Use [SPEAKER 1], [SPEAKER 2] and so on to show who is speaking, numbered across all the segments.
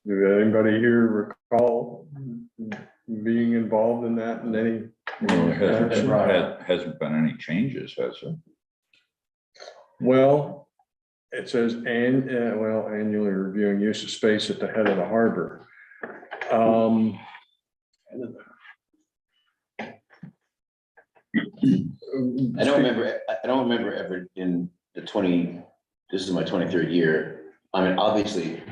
[SPEAKER 1] Do anybody here recall being involved in that in any?
[SPEAKER 2] Well, hasn't been any changes, has it?
[SPEAKER 1] Well, it says, annually reviewing use of space at the head of the harbor.
[SPEAKER 3] I don't remember ever in the this is my 23rd year. I mean, obviously.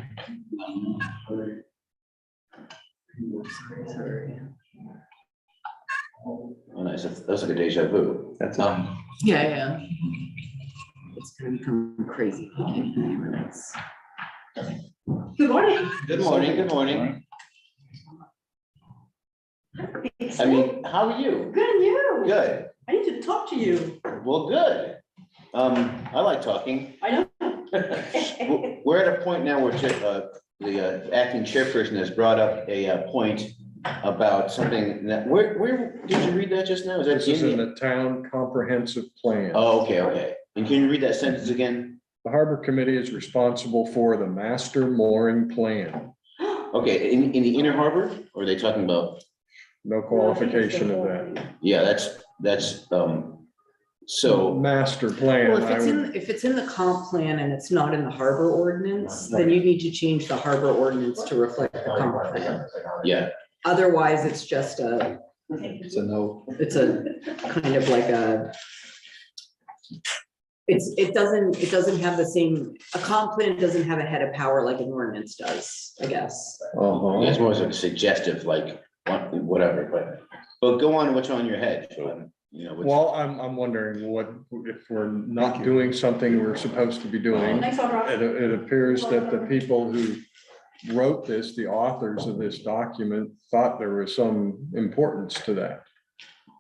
[SPEAKER 3] Oh, nice. That's like a deja vu.
[SPEAKER 4] That's
[SPEAKER 5] Yeah. It's gonna become crazy.
[SPEAKER 6] Good morning.
[SPEAKER 3] Good morning, good morning. I mean, how are you?
[SPEAKER 6] Good, and you?
[SPEAKER 3] Good.
[SPEAKER 6] I need to talk to you.
[SPEAKER 3] Well, good. I like talking.
[SPEAKER 6] I know.
[SPEAKER 3] We're at a point now where the acting chairperson has brought up a point about something that, where did you read that just now? Is that
[SPEAKER 1] This is in the town comprehensive plan.
[SPEAKER 3] Oh, okay. And can you read that sentence again?
[SPEAKER 1] The harbor committee is responsible for the master mooring plan.
[SPEAKER 3] Okay, in the inner harbor, or are they talking about?
[SPEAKER 1] No qualification of that.
[SPEAKER 3] Yeah, that's so.
[SPEAKER 1] Master plan.
[SPEAKER 5] Well,
[SPEAKER 1] I would-
[SPEAKER 5] if it's in the comp plan and it's not in the harbor ordinance, then you need to change the harbor ordinance to reflect the comp plan.
[SPEAKER 3] Yeah,
[SPEAKER 5] Otherwise, it's just
[SPEAKER 4] It's a no.
[SPEAKER 5] it's a kind of like it doesn't have the same, a comp plan doesn't have a head of power like an ordinance does, I guess.
[SPEAKER 1] Uh-huh.
[SPEAKER 3] it's more like suggestive, like whatever, but go on, what's on your head? You know,
[SPEAKER 1] Well, I'm wondering what, if we're not doing something we're supposed to be doing.
[SPEAKER 6] Thanks, Audra.
[SPEAKER 1] It appears that the people who wrote this, the authors of this document, thought there was some importance to that.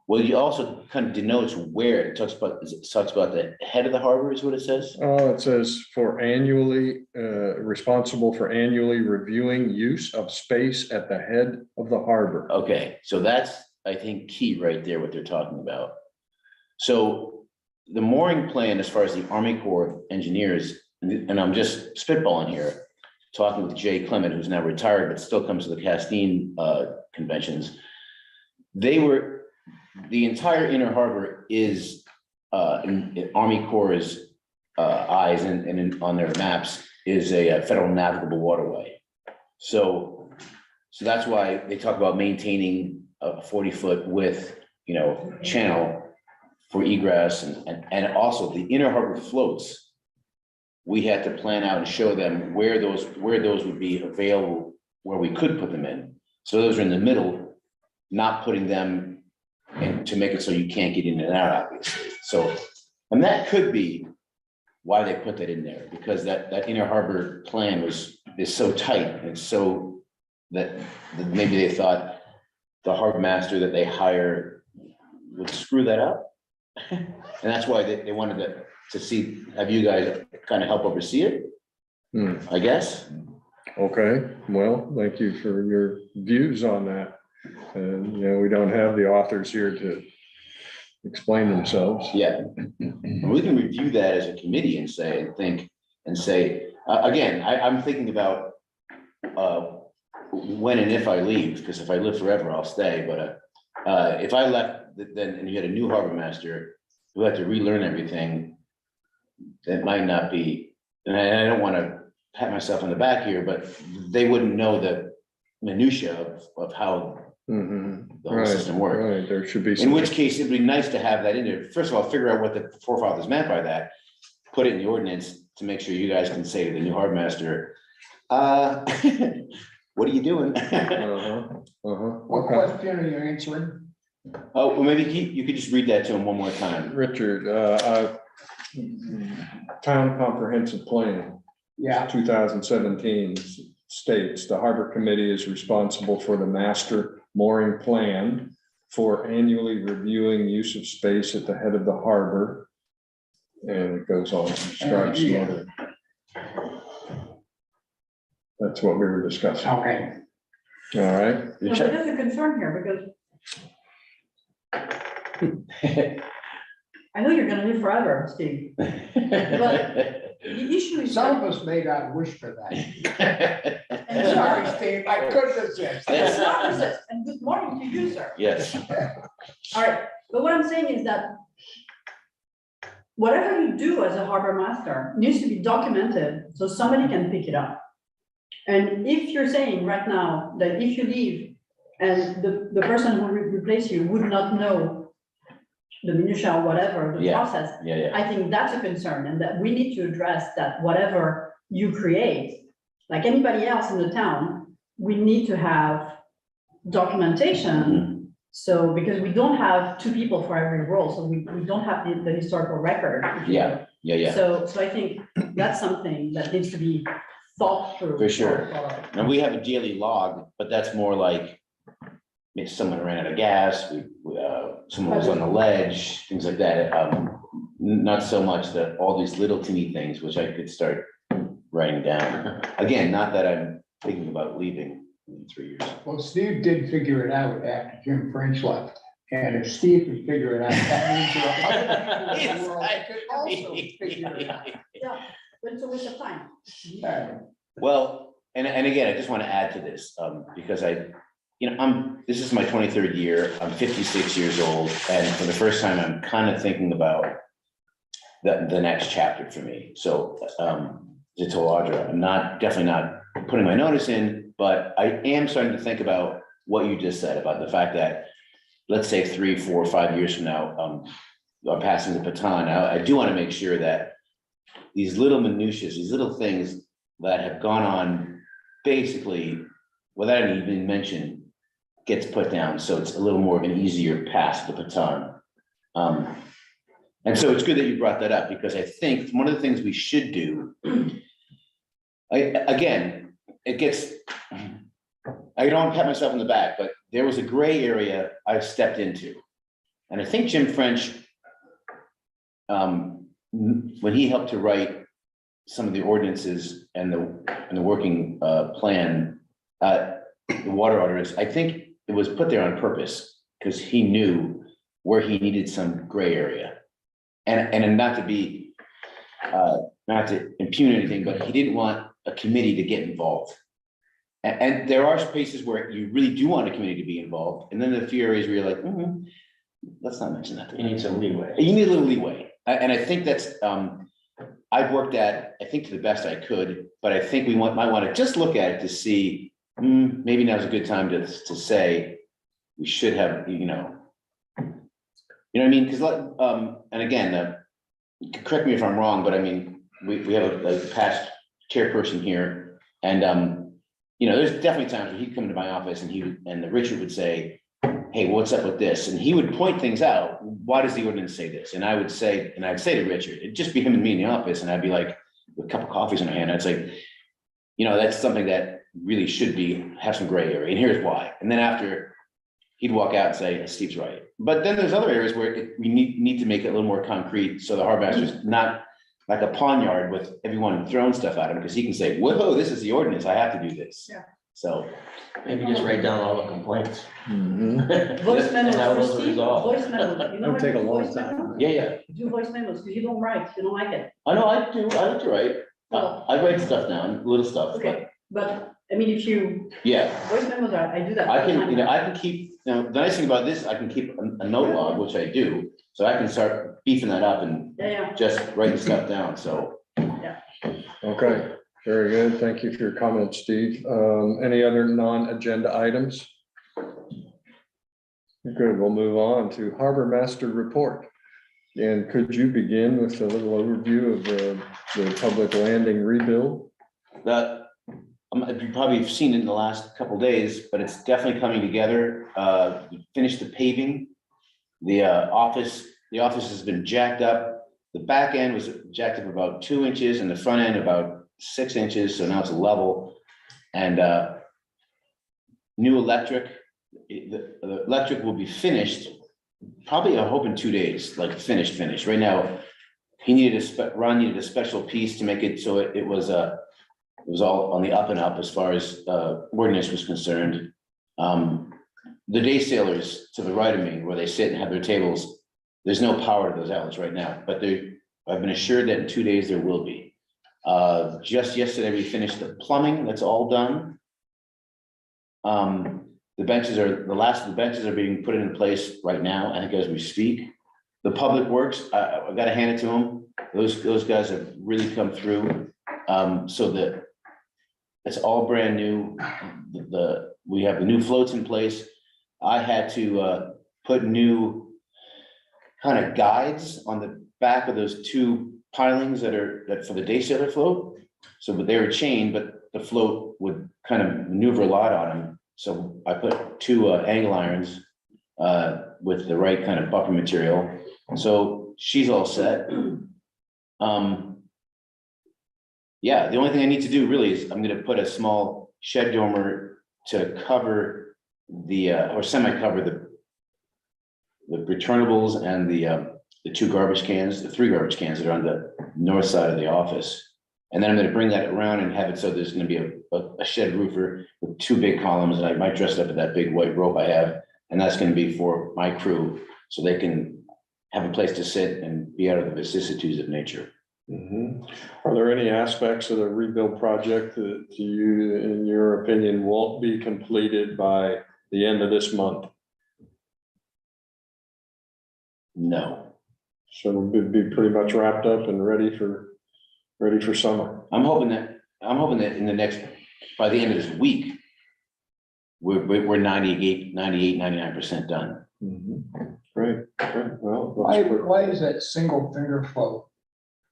[SPEAKER 3] well, you also kind of denotes where it talks about the head of the harbor is what it says.
[SPEAKER 1] Oh, it says for annually, responsible for annually reviewing use of space at the head of the harbor.
[SPEAKER 3] Okay, so that's, I think, key right there, what they're talking about. So the mooring plan, as far as the Army Corps of Engineers, and I'm just spitballing here, talking with Jay Clement, who's now retired, but still comes to the Castine conventions. The entire inner harbor is in Army Corps' eyes and on their maps is a federal navigable waterway. So that's why they talk about maintaining a 40-foot width, channel for egress and also the inner harbor floats. We had to plan out and show them where those would be available, where we could put them in. So those are in the middle, not putting them in to make it so you can't get in and out, obviously. So, and that could be why they put that in there, because that inner harbor plan is so tight and so that maybe they thought the harbor master that they hire would screw that up. And that's why they wanted to see, have you guys kind of help oversee it, I guess.
[SPEAKER 1] Okay, well, thank you for your views on that. And, we don't have the authors here to explain themselves.
[SPEAKER 3] Yeah, and we can review that as a committee and say, again, I'm thinking about when and if I leave, because if I live forever, I'll stay, but if I left, then, and you had a new harbor master who had to relearn everything, that might not be, and I don't want to pat myself on the back here, but they wouldn't know the minutia of how the whole
[SPEAKER 1] Right,
[SPEAKER 3] system works.
[SPEAKER 1] right, there should be.
[SPEAKER 3] In
[SPEAKER 1] some-
[SPEAKER 3] which case, it'd be nice to have that in there. First of all, figure out what the forefathers meant by that, put it in the ordinance to make sure you guys can say to the new harbor master, what are you doing?
[SPEAKER 7] What
[SPEAKER 1] Okay.
[SPEAKER 7] question are you answering?
[SPEAKER 3] Oh, well, maybe you could just read that to him one more time.
[SPEAKER 1] Richard, town comprehensive plan,
[SPEAKER 7] Yeah,
[SPEAKER 1] 2017 states the harbor committee is responsible for the master mooring plan for annually reviewing use of space at the head of the harbor. And it goes on, describes some other. That's what we were discussing. All
[SPEAKER 7] okay.
[SPEAKER 1] right,
[SPEAKER 6] No, but there's a concern here because I know you're gonna live forever, Steve. The issue is,
[SPEAKER 7] Some of us may not wish for that.
[SPEAKER 6] and sorry,
[SPEAKER 7] Steve, I couldn't resist.
[SPEAKER 6] It's not resist, and good morning to you, sir.
[SPEAKER 3] Yes,
[SPEAKER 6] All right, but what I'm saying is that whatever you do as a harbor master needs to be documented so somebody can pick it up. And if you're saying right now that if you leave and the person who replace you would not know the minutia, whatever, the
[SPEAKER 3] Yeah.
[SPEAKER 6] process,
[SPEAKER 3] yeah.
[SPEAKER 6] I think that's a concern, and that we need to address that whatever you create, like anybody else in the town, we need to have documentation.
[SPEAKER 3] Mhm.
[SPEAKER 6] So, because we don't have two people for every role, so we don't have the historical record. if you will.
[SPEAKER 3] Yeah.
[SPEAKER 6] So I think that's something that needs to be thought through.
[SPEAKER 3] For sure.
[SPEAKER 6] for-
[SPEAKER 3] And we have a daily log, but that's more like if someone ran out of gas, someone was on the ledge, things like that. Not so much that all these little teeny things, which I could start writing down. Again, not that I'm thinking about leaving in 3 years.
[SPEAKER 7] Well, Steve did figure it out after Jim French left. And if Steve could figure it out, that means there are other people in the world that could also figure it out.
[SPEAKER 6] Yeah, but it's a waste of time.
[SPEAKER 3] Well, and again, I just want to add to this, because this is my 23rd year, I'm 56 years old, and for the first time, I'm kind of thinking about the next chapter for me. So, to tell Audra, I'm definitely not putting my notice in, but I am starting to think about what you just said about the fact that, let's say 3, 4, 5 years from now, I'm passing the baton. I do want to make sure that these little minutiae, these little things that have gone on basically without even mention gets put down. So it's a little more of an easier pass the baton. And so it's good that you brought that up, because I think one of the things we should do, again, I don't pat myself on the back, but there was a gray area I stepped into. And I think Jim French, when he helped to write some of the ordinances and the working plan, the water auditors, I think it was put there on purpose, because he knew where he needed some gray area. And not to be, not to impugn anything, but he didn't want a committee to get involved. And there are spaces where you really do want a committee to be involved, and then the few areas where you're like, let's not mention that.
[SPEAKER 4] You need some leeway.
[SPEAKER 3] You need a little leeway, and I think that's, I've worked at, I think to the best I could, but I think we might want to just look at it to see, maybe now's a good time to say, we should have, you know what I mean? Because, and again, correct me if I'm wrong, but I mean, we have a past chairperson here, and, there's definitely times where he'd come to my office and Richard would say, hey, what's up with this? And he would point things out. Why does the ordinance say this? And I'd say to Richard, it'd just be him and me in the office, and I'd be like, with a cup of coffees in my hand, I'd say, that's something that really should have some gray area, and here's why. And then after, he'd walk out and say, Steve's right. But then there's other areas where we need to make it a little more concrete, so the harbor master's not like a pawn yard with everyone throwing stuff at him, because he can say, whoa, this is the ordinance, I have to do this.
[SPEAKER 6] Yeah.
[SPEAKER 3] So,
[SPEAKER 4] Maybe just write down all the complaints.
[SPEAKER 6] Voice
[SPEAKER 4] And how
[SPEAKER 6] memos,
[SPEAKER 4] those are
[SPEAKER 6] Steve,
[SPEAKER 4] resolved.
[SPEAKER 6] voice memos. You know
[SPEAKER 7] It'll
[SPEAKER 6] how to
[SPEAKER 7] take a
[SPEAKER 6] do
[SPEAKER 7] long
[SPEAKER 6] voice
[SPEAKER 7] time.
[SPEAKER 6] memos?
[SPEAKER 3] yeah.
[SPEAKER 6] Do voice memos, because you don't write, you don't like it.
[SPEAKER 3] I know, I do, I like to write. I write stuff down, little stuff, but
[SPEAKER 6] Okay, but, I mean, if you,
[SPEAKER 3] yeah.
[SPEAKER 6] voice memos, I do that.
[SPEAKER 3] I
[SPEAKER 6] all the
[SPEAKER 3] can,
[SPEAKER 6] time.
[SPEAKER 3] I can keep, the nice thing about this, I can keep a note log, which I do, so I can start beefing that up and
[SPEAKER 6] Yeah,
[SPEAKER 3] just writing stuff down, so.
[SPEAKER 1] Okay, very good. Thank you for your comments, Steve. Any other non-agenda items? Good, we'll move on to Harbor Master Report. And could you begin with a little overview of the public landing rebuild?
[SPEAKER 3] You've probably seen it in the last couple days, but it's definitely coming together. We finished the paving. The office has been jacked up. The back end was jacked up about 2 inches and the front end about 6 inches, so now it's level. And new electric, the electric will be finished, probably I hope in 2 days, like finished. Right now, Ron needed a special piece to make it so it was all on the up and up as far as ordinance was concerned. The day sailors to the right of me, where they sit and have their tables, there's no power to those outlets right now, but I've been assured that in 2 days there will be. Just yesterday, we finished the plumbing, that's all done. The benches are, the last of the benches are being put in place right now, I think as we speak. The Public Works, I gotta hand it to them. Those guys have really come through. So that it's all brand new. We have the new floats in place. I had to put new kind of guides on the back of those two pilings that for the day sailor float. So, but they were chained, but the float would kind of maneuver a lot on them. So I put two angle irons with the right kind of buffer material. So she's all set. Yeah, the only thing I need to do really is I'm gonna put a small shed dormer to cover the, or semi-cover the returnables and the two garbage cans, the three garbage cans that are on the north side of the office. And then I'm gonna bring that around and have it so there's gonna be a shed roofer with two big columns, and I might dress it up with that big white rope I have. And that's gonna be for my crew, so they can have a place to sit and be out of the vicissitudes of nature.
[SPEAKER 1] Mhm. Are there any aspects of the rebuild project that you, in your opinion, won't be completed by the end of this month?
[SPEAKER 3] No,
[SPEAKER 1] So we'll be pretty much wrapped up and ready for summer.
[SPEAKER 3] I'm hoping that in the next, by the end of this week, we're 99% done.
[SPEAKER 1] Great, great. Well,
[SPEAKER 7] Why is that single finger float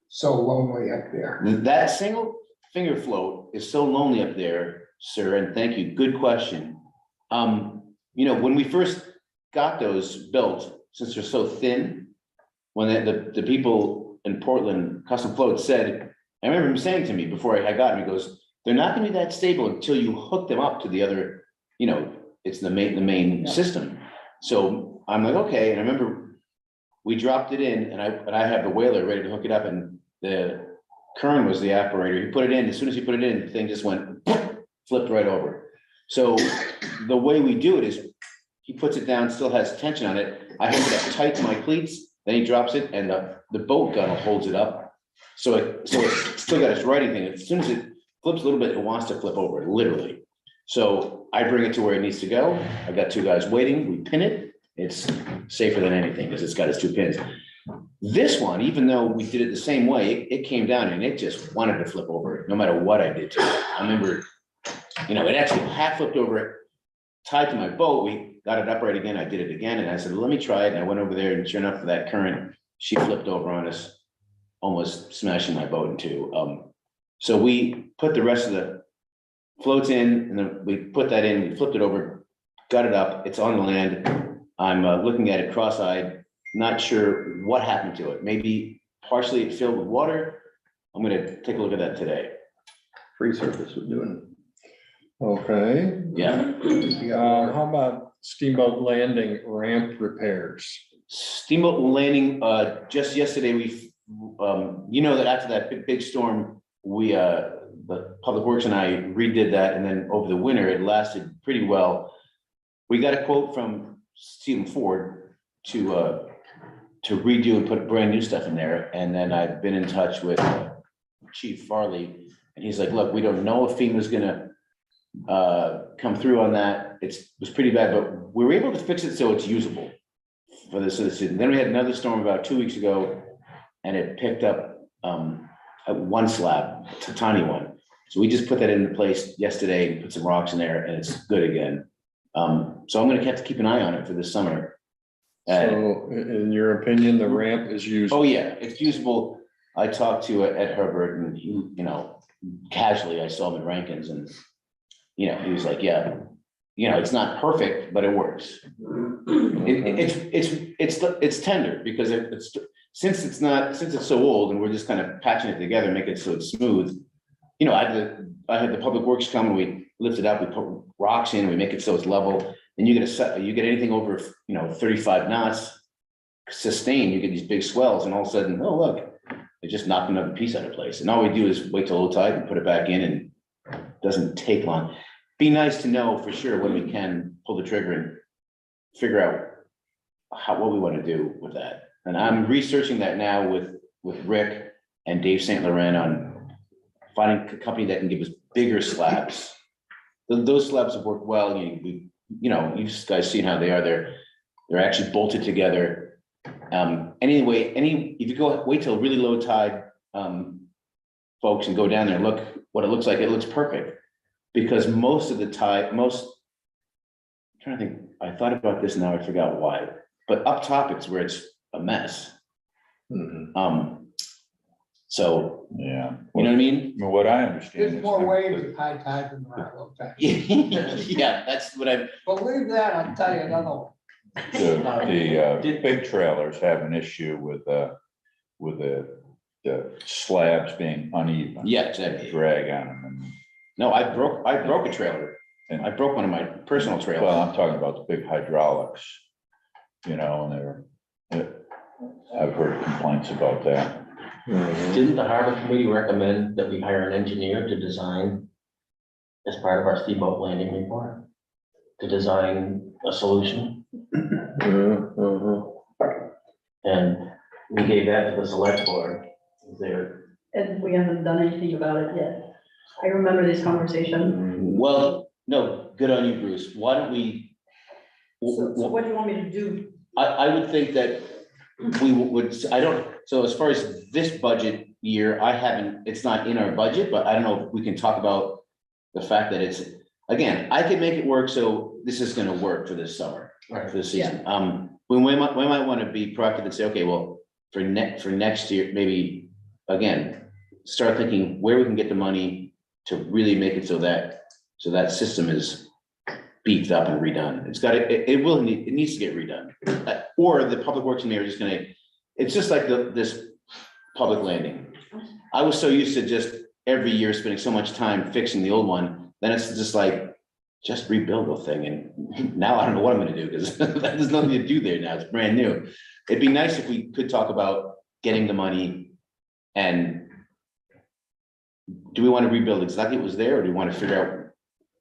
[SPEAKER 7] so lonely up there?
[SPEAKER 3] That single finger float is so lonely up there, sir, and thank you, good question. You know, when we first got those built, since they're so thin, when the people in Portland, Custom Float said, I remember him saying to me before I got him, he goes, they're not gonna be that stable until you hook them up to the other, you know, it's the main system. So I'm like, okay, and I remember we dropped it in and I have the whaler ready to hook it up, and the Kern was the operator. He put it in, as soon as he put it in, the thing just went, flipped right over. So the way we do it is he puts it down, still has tension on it. I hook it up tight to my cleats, then he drops it, and the boat gunnel holds it up. So it's still got its righting thing. As soon as it flips a little bit, it wants to flip over, literally. So I bring it to where it needs to go. I got two guys waiting, we pin it. It's safer than anything because it's got its two pins. This one, even though we did it the same way, it came down and it just wanted to flip over no matter what I did to it. I remember, you know, it actually half flipped over, tied to my boat. We got it upright again. I did it again. And I said, let me try it. And I went over there, and sure enough, for that current, she flipped over on us, almost smashing my boat in two. So we put the rest of the floats in, and then we put that in, we flipped it over, got it up. It's on the land. I'm looking at it cross-eyed, not sure what happened to it. Maybe partially it filled with water. I'm gonna take a look at that today.
[SPEAKER 4] Free surface would do it.
[SPEAKER 1] Okay.
[SPEAKER 3] Yeah.
[SPEAKER 1] How about steamboat landing ramp repairs?
[SPEAKER 3] Steamboat landing, just yesterday, you know that after that big storm, the Public Works and I redid that, and then over the winter, it lasted pretty well. We got a quote from Stephen Ford to redo and put brand new stuff in there, and then I've been in touch with Chief Farley, and he's like, look, we don't know if FEMA's gonna come through on that. It was pretty bad, but we were able to fix it so it's usable for the citizen. Then we had another storm about 2 weeks ago, and it picked up one slab, a tiny one. So we just put that into place yesterday and put some rocks in there, and it's good again. So I'm gonna have to keep an eye on it for this summer.
[SPEAKER 1] So in your opinion, the ramp is used?
[SPEAKER 3] Oh, yeah, it's usable. I talked to Ed Herbert, and he, you know, casually, I saw him in Rankins, and, you know, he was like, yeah, you know, it's not perfect, but it works. It's tender because since it's so old and we're just kind of patching it together, make it so it's smooth. You know, I had the Public Works come and we lift it up, we put rocks in, we make it so it's level. And you get anything over, you know, 35 knots sustained, you get these big swells, and all of a sudden, oh, look, they just knocked another piece out of place. And all we do is wait till low tide and put it back in, and it doesn't take long. Be nice to know for sure when we can pull the trigger and figure out what we want to do with that. And I'm researching that now with Rick and Dave St. Laurent on finding a company that can give us bigger slabs those slabs have worked well. You know, you guys seen how they are. They're actually bolted together. Anyway, if you go, wait till really low tide, folks, and go down there and look what it looks like, it looks perfect. Because most of the tide, I'm trying to think, I thought about this, now I forgot why, but up top, it's where it's a mess. So,
[SPEAKER 2] Yeah.
[SPEAKER 3] you know what I mean?
[SPEAKER 2] Well, what I understand.
[SPEAKER 7] There's
[SPEAKER 2] is
[SPEAKER 7] more
[SPEAKER 2] that
[SPEAKER 7] waves at high tide than there are low tide.
[SPEAKER 3] Yeah, that's what I,
[SPEAKER 7] Believe that, I'll tell you another one.
[SPEAKER 2] The big trailers have an issue with the slabs being uneven.
[SPEAKER 3] yeah, exactly.
[SPEAKER 2] Drag on them and.
[SPEAKER 3] No, I broke a trailer.
[SPEAKER 2] And-
[SPEAKER 3] I broke one of my personal
[SPEAKER 2] Well,
[SPEAKER 3] trailers.
[SPEAKER 2] I'm talking about the big hydraulics, you know, and I've heard complaints about that.
[SPEAKER 8] Didn't the harbor committee recommend that we hire an engineer to design as part of our steamboat landing report? To design a solution, and we gave that to the select board. There,
[SPEAKER 6] And we haven't done anything about it yet. I remember this conversation.
[SPEAKER 3] Well, no, good on you, Bruce. Why don't we?
[SPEAKER 6] So what do you want me to do?
[SPEAKER 3] I would think that we would, so as far as this budget year, it's not in our budget, but I don't know if we can talk about the fact that again, I can make it work, so this is gonna work for this summer, for this season. We might wanna be proactive and say, okay, well, for next year, maybe, again, start thinking where we can get the money to really make it so that system is beefed up and redone. It needs to get redone. Or the public works engineer is just it's just like this public landing. I was so used to just every year spending so much time fixing the old one, then it's just like, just rebuild the thing. And now I don't know what I'm gonna do, because there's nothing to do there now, it's brand new. It'd be nice if we could talk about getting the money, and do we want to rebuild exactly what was there, or do we want to figure out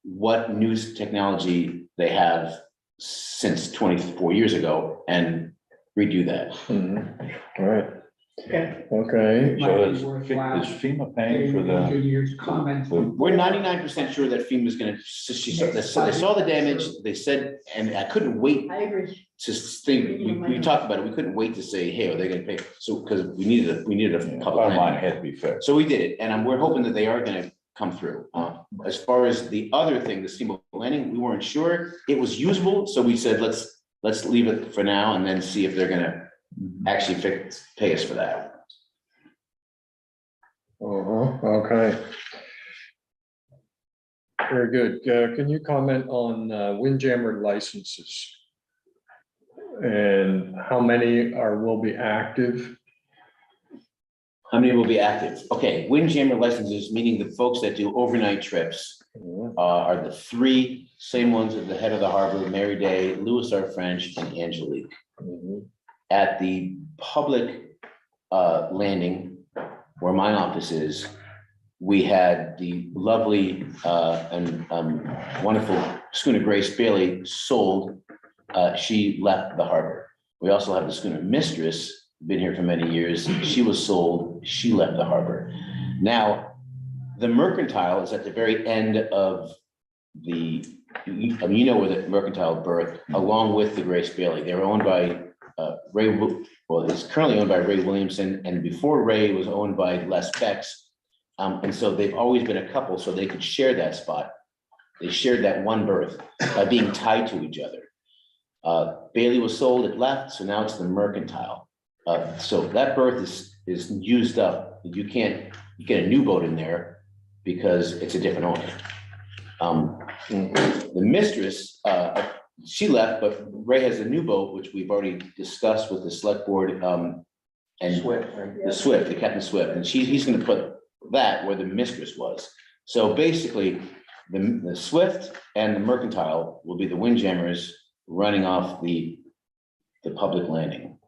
[SPEAKER 3] what new technology they have since 24 years ago and redo that?
[SPEAKER 1] Right,
[SPEAKER 6] Okay.
[SPEAKER 1] okay.
[SPEAKER 7] Might
[SPEAKER 2] So
[SPEAKER 7] be
[SPEAKER 2] is
[SPEAKER 7] worthwhile
[SPEAKER 2] FEMA paying for
[SPEAKER 7] getting
[SPEAKER 2] the,
[SPEAKER 7] engineers' comments.
[SPEAKER 3] We're 99% sure that FEMA's gonna, they saw the damage, they said, and I couldn't wait
[SPEAKER 6] I agree.
[SPEAKER 3] to think, we talked about it, we couldn't wait to say, hey, are they gonna pay? So, because we needed a public
[SPEAKER 2] bottom line
[SPEAKER 3] landing.
[SPEAKER 2] had to be fixed.
[SPEAKER 3] So we did it, and we're hoping that they are gonna come through. As far as the other thing, the steamboat landing, we weren't sure. It was usable, so we said, let's leave it for now and then see if they're gonna actually pay us for that.
[SPEAKER 1] Okay. Very good. Can you comment on Windjammer licenses? And how many will be active?
[SPEAKER 3] How many will be active? Okay, Windjammer licenses, meaning the folks that do overnight trips, are the three same ones at the head of the harbor: Mary Day, Louis R. French, and Angelique. At the public landing, where my office is, we had the lovely and wonderful schooner Grace Bailey sold. She left the harbor. We also have the schooner Mistress, been here for many years. She was sold. She left the harbor. Now, the Mercantile is at the very end of the, you know where the Mercantile berthed, along with the Grace Bailey. They were owned by it's currently owned by Ray Williamson, and before Ray was owned by Les Becks. And so they've always been a couple, so they could share that spot. They shared that one berth by being tied to each other. Bailey was sold, it left, so now it's the Mercantile. So that berth is used up. You can't get a new boat in there because it's a different owner. The Mistress, she left, but Ray has a new boat, which we've already discussed with the select board, and
[SPEAKER 8] Swift, right?
[SPEAKER 3] the Swift, the Captain Swift, and he's gonna put that where the Mistress was. So basically, the Swift and the Mercantile will be the Windjammers running off the public landing.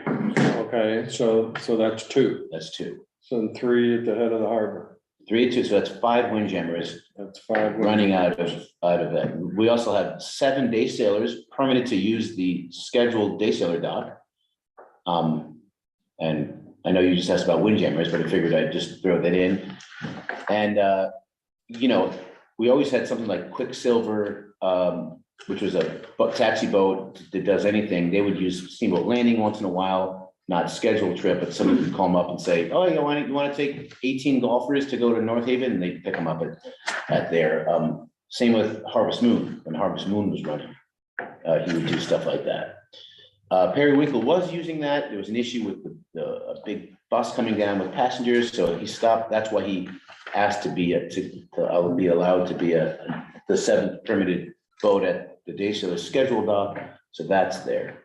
[SPEAKER 1] Okay, so that's two.
[SPEAKER 3] That's two.
[SPEAKER 1] So 3 at the head of the harbor.
[SPEAKER 3] 3 and 2, so that's 5 Windjammers
[SPEAKER 1] That's 5.
[SPEAKER 3] running out of that. We also have 7 day sailors permitted to use the scheduled day sailor dock. And I know you just asked about Windjammers, but I figured I'd just throw that in. And, you know, we always had something like Quicksilver, which was a taxi boat that does anything. They would use Steamboat Landing once in a while, not a scheduled trip, but somebody would call them up and say, oh, you want to take 18 golfers to go to North Haven? And they'd pick them up at there. Same with Harvest Moon, when Harvest Moon was running, he would do stuff like that. Periwinkle was using that. There was an issue with a big bus coming down with passengers, so he stopped. That's why he asked to be allowed to be the 7th permitted boat at the Day Sailor scheduled dock. So that's there.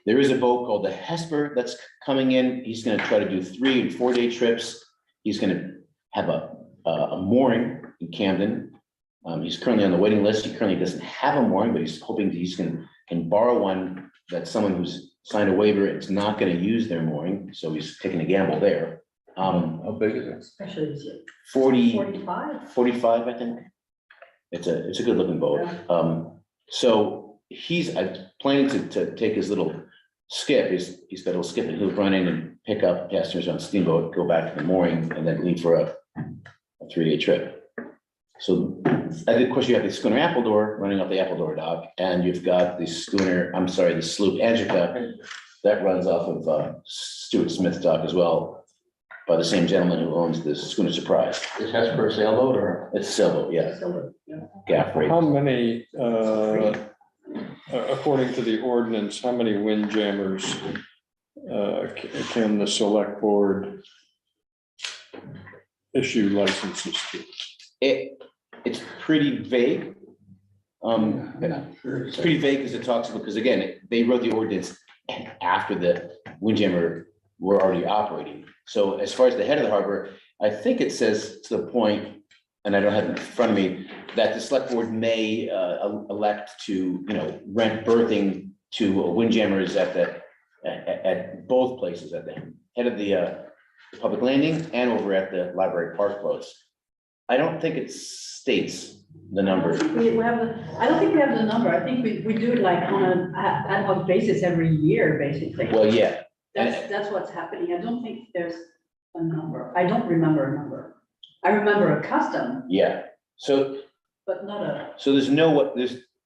[SPEAKER 3] There is a boat called the Hesper that's coming in. He's going to try to do 3 and 4 day trips. He's going to have a mooring in Camden. He's currently on the waiting list. He currently doesn't have a mooring, but he's hoping that can borrow one that someone who's signed a waiver is not going to use their mooring. So he's taking a gamble there.
[SPEAKER 2] How big is it?
[SPEAKER 6] Especially this year.
[SPEAKER 3] 45,
[SPEAKER 6] 45.
[SPEAKER 3] I think. It's a good looking boat. So he's planning to take his little skip. He's got a little skip and he'll run in and pick up passengers on steamboat, go back to the mooring and then leave for a 3-day trip. So, and of course you have the schooner Appledore running off the Appledore dock, and you've got the the sloop Angelica that runs off of Stuart Smith dock as well, by the same gentleman who owns the schooner Surprise.
[SPEAKER 8] Is Hesper a sailboat or?
[SPEAKER 3] It's a sailboat, yeah,
[SPEAKER 6] So, yeah.
[SPEAKER 3] gaff rate.
[SPEAKER 1] How many, according to the ordinance, how many windjammers can the select board issue licenses to?
[SPEAKER 3] It's pretty vague.
[SPEAKER 7] I'm not sure.
[SPEAKER 3] It's pretty vague because it talks about, because again, they wrote the ordinance after the windjammer were already operating. So as far as the head of the harbor, I think it says to the point, and I don't have it in front of me, that the select board may elect to, rent berthing to windjammers at both places, at the head of the public landing and over at the library park close. I don't think it states the number.
[SPEAKER 6] We have I don't think we have the number. I think we do it like on an ad hoc basis every year, basically.
[SPEAKER 3] Well, yeah,
[SPEAKER 6] That's what's happening. I don't think there's a number. I don't remember a number. I remember a custom,
[SPEAKER 3] yeah. So
[SPEAKER 6] but not a,
[SPEAKER 3] So there's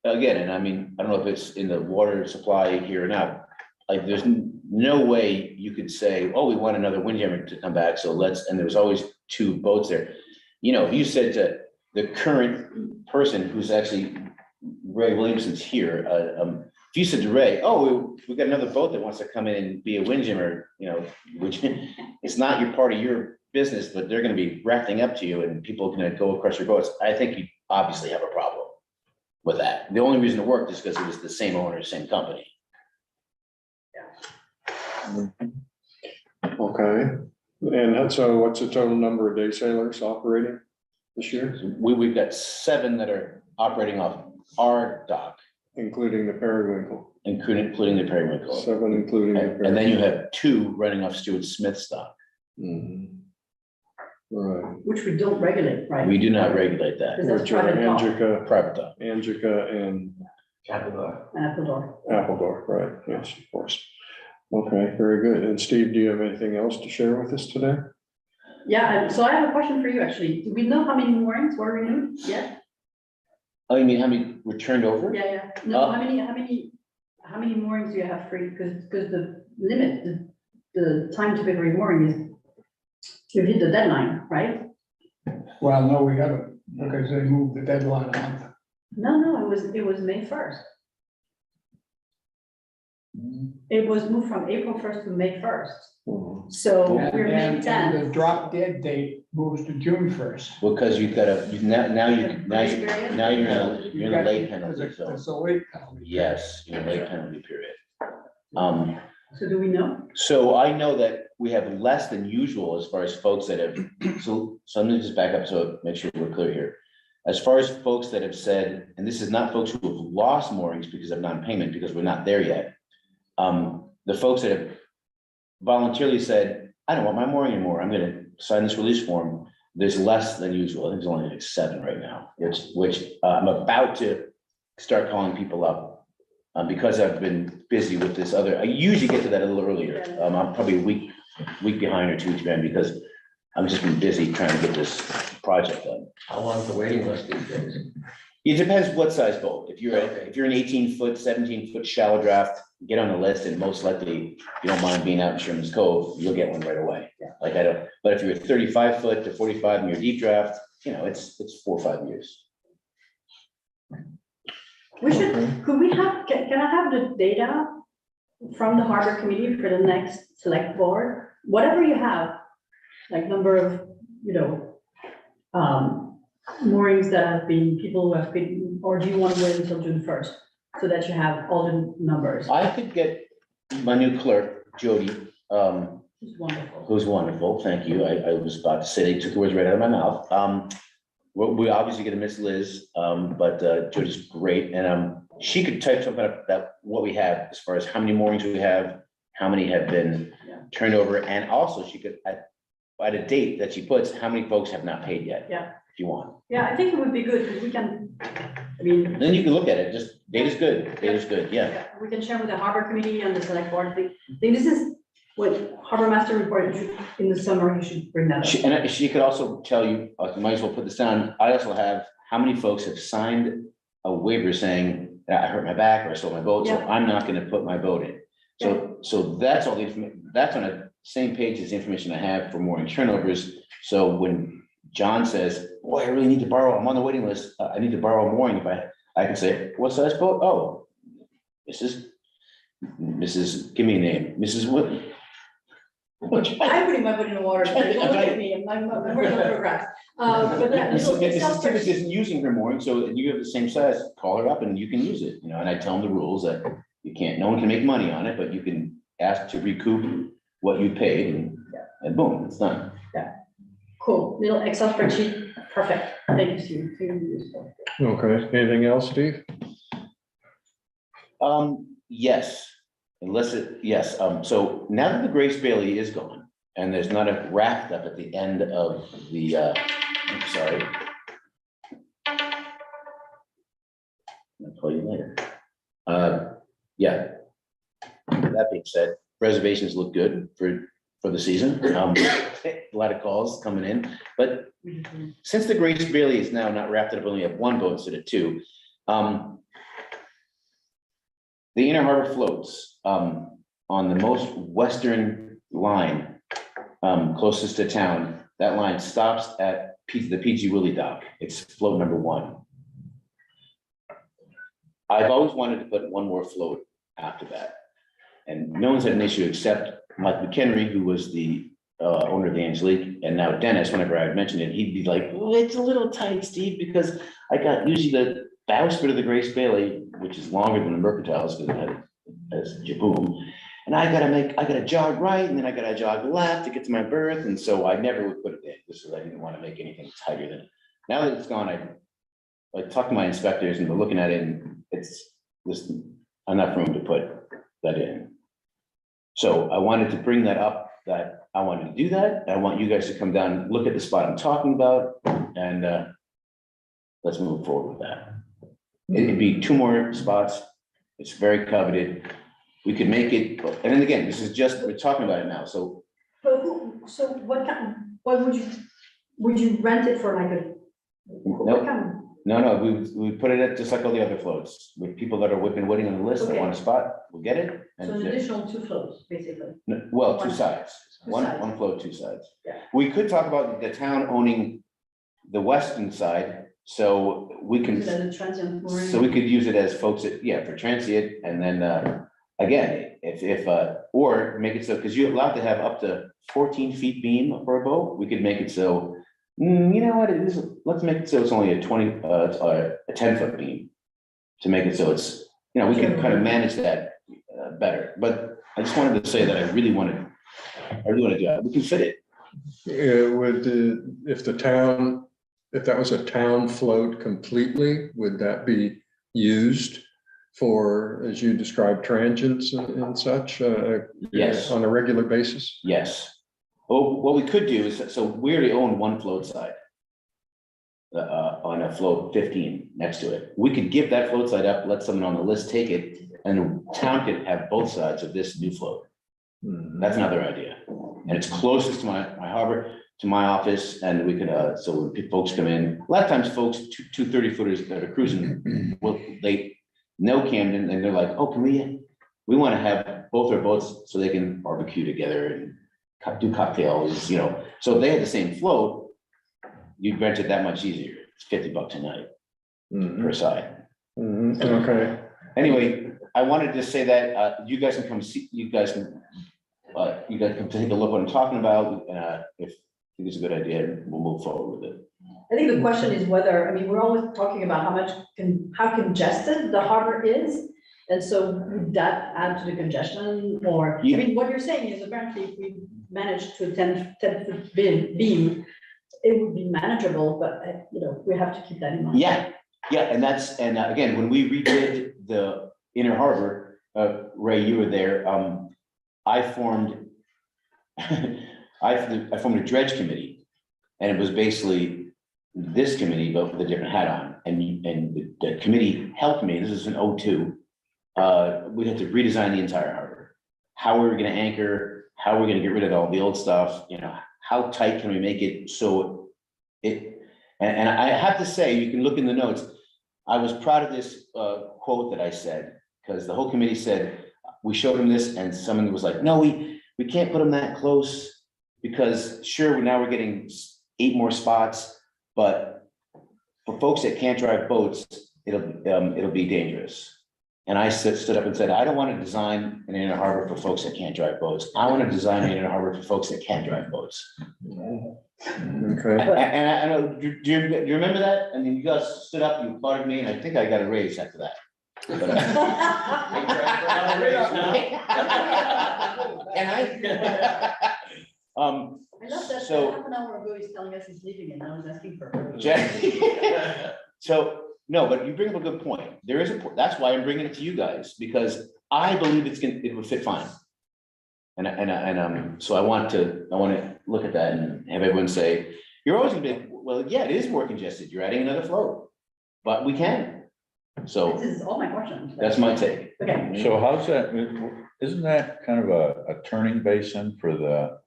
[SPEAKER 3] again, and I mean, I don't know if it's in the water supply here or not. Like, there's no way you could say, oh, we want another windjammer to come back, so and there was always 2 boats there. If you said to the current person who's actually, Ray Williamson's here, if you said to Ray, oh, we got another boat that wants to come in and be a windjammer, which it's not your part of your business, but they're gonna be rafting up to you and people are gonna go across your boats, I think you obviously have a problem with that. The only reason it worked is because it was the same owner, same company.
[SPEAKER 1] Okay, and so what's the total number of day sailors operating this year,
[SPEAKER 3] We've got 7 that are operating off our dock,
[SPEAKER 1] including the periwinkle?
[SPEAKER 3] including the periwinkle.
[SPEAKER 1] 7 including the periwinkle.
[SPEAKER 3] And then you have 2 running off Stuart Smith's dock.
[SPEAKER 1] Mhm. Right.
[SPEAKER 6] which we don't regulate, right?
[SPEAKER 3] We do not regulate that,
[SPEAKER 6] Because that's
[SPEAKER 1] Which are
[SPEAKER 6] private dock.
[SPEAKER 3] private dock.
[SPEAKER 1] Angica and
[SPEAKER 8] Capital.
[SPEAKER 6] Appledore.
[SPEAKER 1] Appledore, right, yes, of course. Okay, very good. And Steve, do you have anything else to share with us today?
[SPEAKER 6] Yeah, and so I have a question for you, actually. Do we know how many moorings were renewed? Yeah,
[SPEAKER 3] Oh, you mean how many were turned over?
[SPEAKER 6] yeah. No, how many moorings do you have free? Because the limit, the time to pick a mooring is, you hit the deadline, right?
[SPEAKER 7] Well, no, we haven't, because they moved the deadline a month.
[SPEAKER 6] No, it was May 1st. It was moved from April 1st to May 1st.
[SPEAKER 1] Mhm.
[SPEAKER 6] So
[SPEAKER 7] And
[SPEAKER 6] we're May
[SPEAKER 7] and the
[SPEAKER 6] 10th.
[SPEAKER 7] drop dead date moves to June 1st.
[SPEAKER 3] Because you've got now you're in a late penalty
[SPEAKER 7] It's
[SPEAKER 3] zone.
[SPEAKER 7] a late penalty.
[SPEAKER 3] Yes, you're in a late penalty period.
[SPEAKER 6] So do we know?
[SPEAKER 3] So I know that we have less than usual as far as folks that have, so let me just back up so make sure we're clear here. As far as folks that have said, and this is not folks who have lost moorings because of non-payment, because we're not there yet. The folks that have voluntarily said, I don't want my mooring anymore, I'm gonna sign this release form. There's less than usual. I think there's only like 7 right now, which I'm about to start calling people up. Because I've been busy with this I usually get to that a little earlier. I'm probably a week behind or 2 behind because I've just been busy trying to get this project done.
[SPEAKER 8] How long's the waiting list these days?
[SPEAKER 3] It depends what size boat. If you're an 18-foot, 17-foot shallow draft, get on the list and most likely, if you don't mind being out in Sherman's Cove, you'll get one right away.
[SPEAKER 5] Yeah.
[SPEAKER 3] Like I don't, but if you're 35-foot to 45 and you're deep draft, it's 4 or 5 years.
[SPEAKER 6] We should, could we have, can I have the data from the harbor committee for the next select board? Whatever you have, like number of, moorings that have been, people who have been, or do you want to wait until June 1st? So that you have all the numbers,
[SPEAKER 3] I could get my new clerk, Jody,
[SPEAKER 6] it's wonderful.
[SPEAKER 3] who's wonderful, thank you. I was about to say, they took the words right out of my mouth. We obviously gonna miss Liz, but Jody's great, and she could type something up that what we have as far as how many moorings we have, how many have been turned over, and also she could, at a date that she puts, how many folks have not paid yet.
[SPEAKER 6] Yeah.
[SPEAKER 3] If you want,
[SPEAKER 6] Yeah, I think it would be good, because we can, I mean,
[SPEAKER 3] then you can look at it, just, data's good, yeah.
[SPEAKER 6] we can share with the harbor committee and the select board. I think this is what harbor master report, in the summer, you should bring that up.
[SPEAKER 3] She could also tell you, I might as well put this down, I also have how many folks have signed a waiver saying, I hurt my back or I stole my boat, so
[SPEAKER 6] Yeah.
[SPEAKER 3] I'm not gonna put my boat in. So that's all the information, that's on the same page as the information I have for mooring turnovers. So when John says, boy, I really need to borrow, I'm on the waiting list, I need to borrow a mooring, if I can say, what size boat? Oh, Mrs., give me a name, Mrs. Wood.
[SPEAKER 6] I'm putting my foot in the water, don't look at me, I'm working on progress. But that little Excel
[SPEAKER 3] Mrs. Tibbetts
[SPEAKER 6] spreadsheet,
[SPEAKER 3] isn't using her mooring, so you have the same size, call her up and you can use it, and I tell them the rules that you can't, no one can make money on it, but you can ask to recoup what you paid and boom, it's done.
[SPEAKER 6] cool, little Excel spreadsheet, perfect, thank you, Steve. Very useful.
[SPEAKER 1] Okay, anything else, Steve?
[SPEAKER 3] Yes, so now that the Grace Bailey is gone, and there's not a raft up at the end of the, I'm sorry. I'll call you later. Yeah. That being said, reservations look good for the season. A lot of calls coming in, but since the Grace Bailey is now not wrapped up, only have one boat instead of two. The Inner Harbor floats on the most western line closest to town. That line stops at the PG Willie dock. It's float number 1. I've always wanted to put one more float after that. And no one's had an issue except Mike McHenry, who was the owner of the Angelique, and now Dennis, whenever I mentioned it, he'd be like, well, it's a little tight, Steve, because I got usually the bowsprit of the Grace Bailey, which is longer than the Mercantiles, because it has jaboom. And I gotta jog right, and then I gotta jog left to get to my berth, and so I never would put it in, just because I didn't want to make anything tighter than it. Now that it's gone, I talked to my inspectors, and we're looking at it, and there's enough room to put that in. So I wanted to bring that up, that I wanted to do that. I want you guys to come down, look at the spot I'm talking about, and let's move forward with that. It'd be 2 more spots. It's very coveted. We could make it, and then again, this is just, we're talking about it now, so
[SPEAKER 6] But so what would you rent it for like a? what
[SPEAKER 3] Nope.
[SPEAKER 6] kind
[SPEAKER 3] no, we put it at just like all the other floats, with people that are waiting on the list that want a spot, we'll get it.
[SPEAKER 6] So an additional 2 floats, basically.
[SPEAKER 3] Well, 2 sides,
[SPEAKER 6] Two
[SPEAKER 3] one
[SPEAKER 6] sides.
[SPEAKER 3] float, 2 sides.
[SPEAKER 6] Yeah.
[SPEAKER 3] We could talk about the town owning the western side, so we can,
[SPEAKER 6] Use it as a transient mooring.
[SPEAKER 3] so we could use it as folks, for transient, and then, again, if, or make it so, because you're allowed to have up to 14 feet beam for a boat, we could make it so, you know what, it is, let's make it so it's only a 10-foot beam. To make it so it's, we can kind of manage that better, but I just wanted to say that I really want to do that, we can fit it.
[SPEAKER 1] If that was a town float completely, would that be used for, as you described, transients and such?
[SPEAKER 3] Yes.
[SPEAKER 1] On a regular basis?
[SPEAKER 3] Yes. Well, what we could do is, so we already own one float side. On a float 15 next to it. We could give that float side up, let someone on the list take it, and the town could have both sides of this new float. That's another idea. And it's closest to my harbor. to my office and we could, so when folks come in, a lot of times folks, two 30-footers that are cruising, well, they know Camden and they're like, oh, we want to have both our boats so they can barbecue together and do cocktails, so if they had the same float, you'd rent it that much easier. It's $50 a night per side.
[SPEAKER 1] Okay,
[SPEAKER 3] Anyway, I wanted to say that, you guys can come see, you guys can take a look what I'm talking about, if you think it's a good idea, we'll move forward with it.
[SPEAKER 6] I think the question is whether, I mean, we're always talking about how congested the harbor is. And so would that add to the congestion or, I mean, what you're saying is apparently if we manage to 10-foot beam, it would be manageable, but we have to keep that in mind.
[SPEAKER 3] Yeah, and again, when we redid the inner harbor, Ray, you were there, I formed a dredge committee. And it was basically this committee, but with a different hat on, and the committee helped me, this is an 02. We had to redesign the entire harbor. How we were gonna anchor, how we're gonna get rid of all the old stuff, how tight can we make it so and I have to say, you can look in the notes, I was proud of this quote that I said, because the whole committee said, we showed them this and someone was like, no, we can't put them that close because sure, now we're getting 8 more spots, but for folks that can't drive boats, it'll be dangerous. And I stood up and said, I don't want to design an inner harbor for folks that can't drive boats. I want to design an inner harbor for folks that can drive boats.
[SPEAKER 1] okay.
[SPEAKER 3] And I know, do you remember that? I mean, you guys stood up, you applauded me, and I think I got a raise after that. But, and
[SPEAKER 6] I love that,
[SPEAKER 3] So-
[SPEAKER 6] half an hour ago, he's telling us he's leaving and now he's asking for.
[SPEAKER 3] So, no, but you bring up a good point. There is that's why I'm bringing it to you guys, because I believe it would fit fine. And so I want to look at that and have everyone say, you're always gonna be, well, yeah, it is more congested. You're adding another float, but we can. So
[SPEAKER 6] This is all my questions.
[SPEAKER 3] that's my take.
[SPEAKER 6] Okay,
[SPEAKER 2] So how's that, isn't that kind of a turning basin for the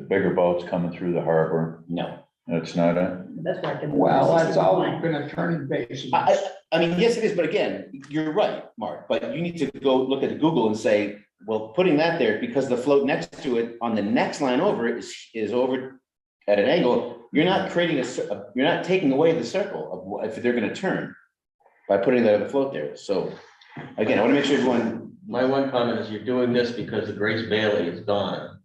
[SPEAKER 2] bigger boats coming through the harbor?
[SPEAKER 3] No,
[SPEAKER 2] It's not a,
[SPEAKER 6] that's where I can.
[SPEAKER 7] Well, that's always been a turning basin.
[SPEAKER 3] I mean, yes, it is, but again, you're right, Mark, but you need to go look at Google and say, well, putting that there, because the float next to it on the next line over is over at an angle, you're not creating you're not taking away the circle of if they're gonna turn by putting that other float there. So again, I wanna make sure everyone,
[SPEAKER 8] My one comment is you're doing this because the Grace Bailey is gone.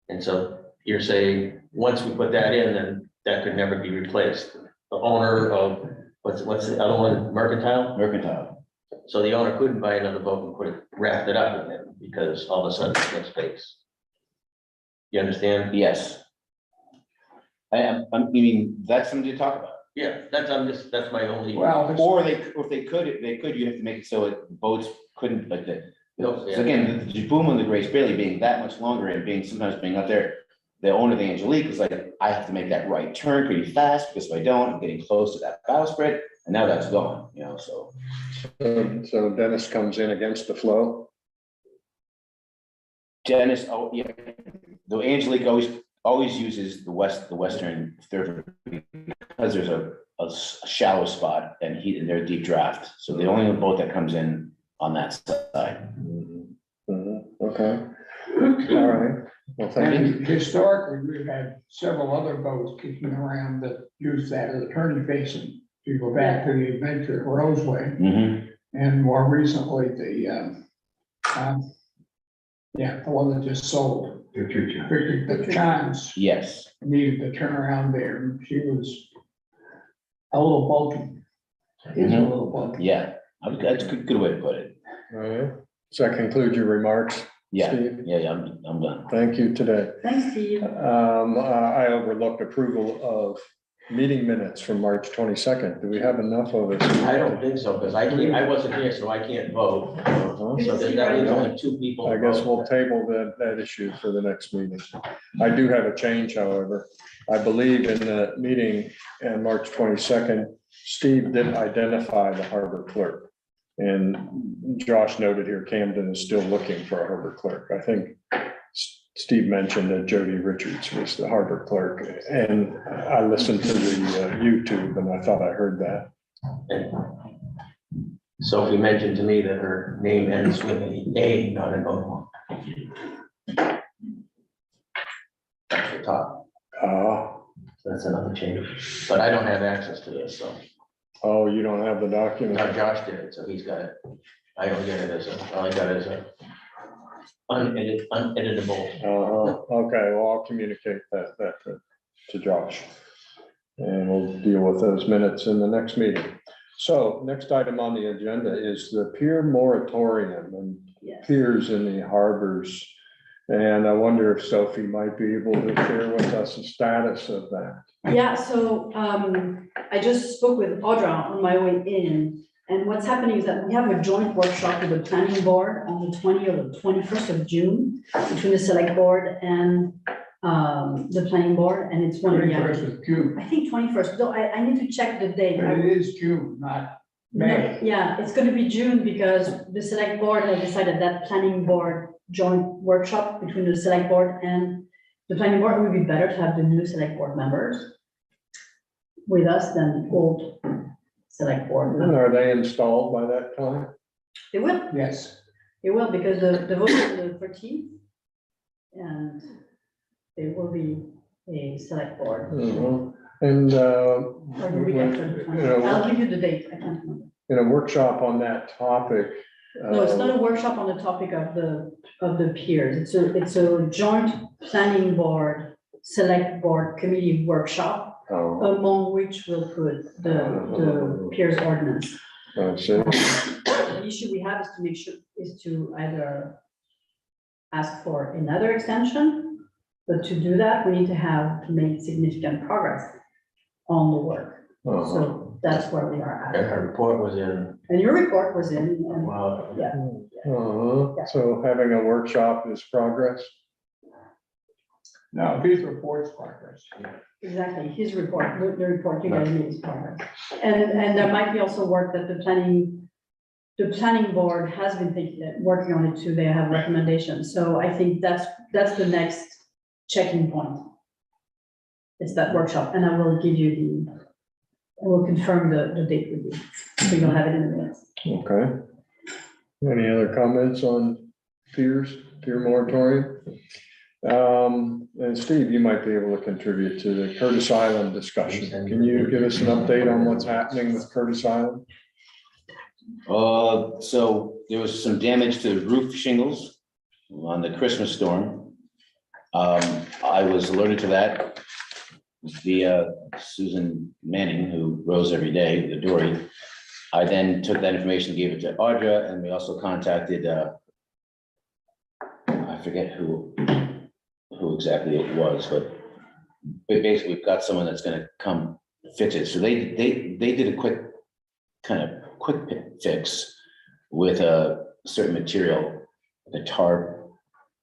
[SPEAKER 8] And so you're saying, once we put that in, then that could never be replaced. The owner of, what's the other one, Mercantile?
[SPEAKER 3] mercantile.
[SPEAKER 8] So the owner couldn't buy another boat and put it, wrapped it up in it because all of a sudden there's no space. You understand?
[SPEAKER 3] Yes. I mean, that's something to talk about.
[SPEAKER 8] Yeah, that's my only.
[SPEAKER 7] Well,
[SPEAKER 3] Or if they could, you have to make it so boats couldn't, like that.
[SPEAKER 8] No, yeah.
[SPEAKER 3] So again, the boom on the Grace Bailey being that much longer and sometimes being up there, the owner of the Angelique was like, I have to make that right turn pretty fast, because if I don't, I'm getting close to that bowsprit, and now that's gone, so.
[SPEAKER 1] So Dennis comes in against the flow.
[SPEAKER 3] Dennis, oh, yeah, the Angelique always uses the western third, because there's a shallow spot and they're deep draft, so the only boat that comes in on that side.
[SPEAKER 1] Okay, all right, well, thank you.
[SPEAKER 7] and historically, we've had several other boats kicking around that use that as a turning basin. You go back to the adventure at Roseway,
[SPEAKER 3] Mhm.
[SPEAKER 7] and more recently, the one that just sold. The Chimes
[SPEAKER 3] Yes,
[SPEAKER 7] needed to turn around there, and she was a little bulky. Is a little bulky.
[SPEAKER 3] yeah, that's a good way to put it.
[SPEAKER 1] All right. Does that conclude your remarks?
[SPEAKER 3] Yeah,
[SPEAKER 1] Steve?
[SPEAKER 3] yeah, I'm done.
[SPEAKER 1] Thank you today.
[SPEAKER 6] Thanks, Steve.
[SPEAKER 1] I overlooked approval of meeting minutes from March 22nd. Do we have enough of it?
[SPEAKER 8] I don't think so, because I wasn't here, so I can't vote.
[SPEAKER 1] Uh-huh.
[SPEAKER 8] So that means only 2 people.
[SPEAKER 1] I guess we'll table that issue for the next meeting. I do have a change, however. I believe in the meeting on March 22nd, Steve did identify the harbor clerk. And Josh noted here, Camden is still looking for a harbor clerk. I think Steve mentioned that Jody Richards was the harbor clerk, and I listened to the YouTube and I thought I heard that.
[SPEAKER 8] And Sophie mentioned to me that her name ends with an A, not an O. At the top, so that's another change, but I don't have access to this, so.
[SPEAKER 1] Oh, you don't have the document?
[SPEAKER 8] Now Josh did it, so he's got it. I don't get it as all I got is a uneditable.
[SPEAKER 1] Okay, well, I'll communicate that to Josh. And we'll deal with those minutes in the next meeting. So next item on the agenda is the pier moratorium and
[SPEAKER 6] Yes.
[SPEAKER 1] piers in the harbors. And I wonder if Sophie might be able to share with us the status of that.
[SPEAKER 6] Yeah, so I just spoke with Audra on my way in, and what's happening is that we have a joint workshop with the planning board on the 20th or the 21st of June between the select board and the planning board, and it's one of the.
[SPEAKER 7] 21st of June,
[SPEAKER 6] I think 21st, though I need to check the date.
[SPEAKER 7] but it is June, not May.
[SPEAKER 6] Yeah, it's gonna be June because the select board has decided that planning board joint workshop between the select board and the planning board, it would be better to have the new select board members with us than the old select board.
[SPEAKER 1] And
[SPEAKER 6] members.
[SPEAKER 1] are they installed by that time?
[SPEAKER 6] They will,
[SPEAKER 7] Yes,
[SPEAKER 6] they will, because the vote is on the 13th. And there will be a select board.
[SPEAKER 1] Mhm. And,
[SPEAKER 6] Or the week after the
[SPEAKER 1] you
[SPEAKER 6] 20th.
[SPEAKER 1] know,
[SPEAKER 6] I'll give you the date, I can't remember.
[SPEAKER 1] in a workshop on that topic.
[SPEAKER 6] No, it's not a workshop on the topic of the peers. It's a joint planning board, select board committee workshop, among which we'll put the peers ordinance. The issue we have is to either ask for another extension, but to do that, we need to make significant progress on the work. So that's where we are
[SPEAKER 8] And
[SPEAKER 6] at.
[SPEAKER 8] her report was in,
[SPEAKER 6] And your report was in, and
[SPEAKER 8] wow,
[SPEAKER 1] So having a workshop is progress.
[SPEAKER 7] no, his report's progress.
[SPEAKER 6] exactly, his report, the report you guys made is progress. And there might be also work that the planning board has been working on it too, they have recommendations, so I think that's the next checking point. It's that workshop, and I will confirm the date with you, so you'll have it in the minutes.
[SPEAKER 1] Okay. Any other comments on pier moratorium? And Steve, you might be able to contribute to the Curtis Island discussion. Can you give us an update on what's happening with Curtis Island?
[SPEAKER 3] So there was some damage to roof shingles on the Christmas storm. I was alerted to that via Susan Manning, who rows every day, the Dory. I then took that information, gave it to Audra, and we also contacted, I forget who exactly it was, but basically we've got someone that's gonna come fix it. So they did a quick fix with a certain material, the tar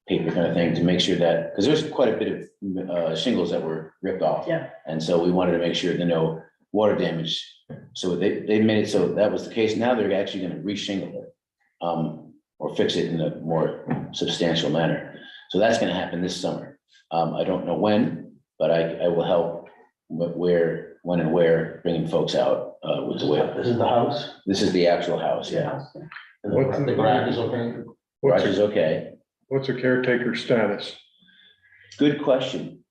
[SPEAKER 3] paper kind of thing, to make sure that, because there's quite a bit of shingles that were ripped off.
[SPEAKER 6] Yeah.
[SPEAKER 3] And so we wanted to make sure that no water damage. So they made it so that was the case. Now they're actually gonna re-shingle it, or fix it in a more substantial manner. So that's gonna happen this summer. I don't know when, but I will help with when and where, bringing folks out with the way.
[SPEAKER 8] this is the house,
[SPEAKER 3] This is the actual house, yeah.
[SPEAKER 8] and the garage is okay.
[SPEAKER 3] Garage is okay.
[SPEAKER 1] What's a caretaker status?
[SPEAKER 3] Good question.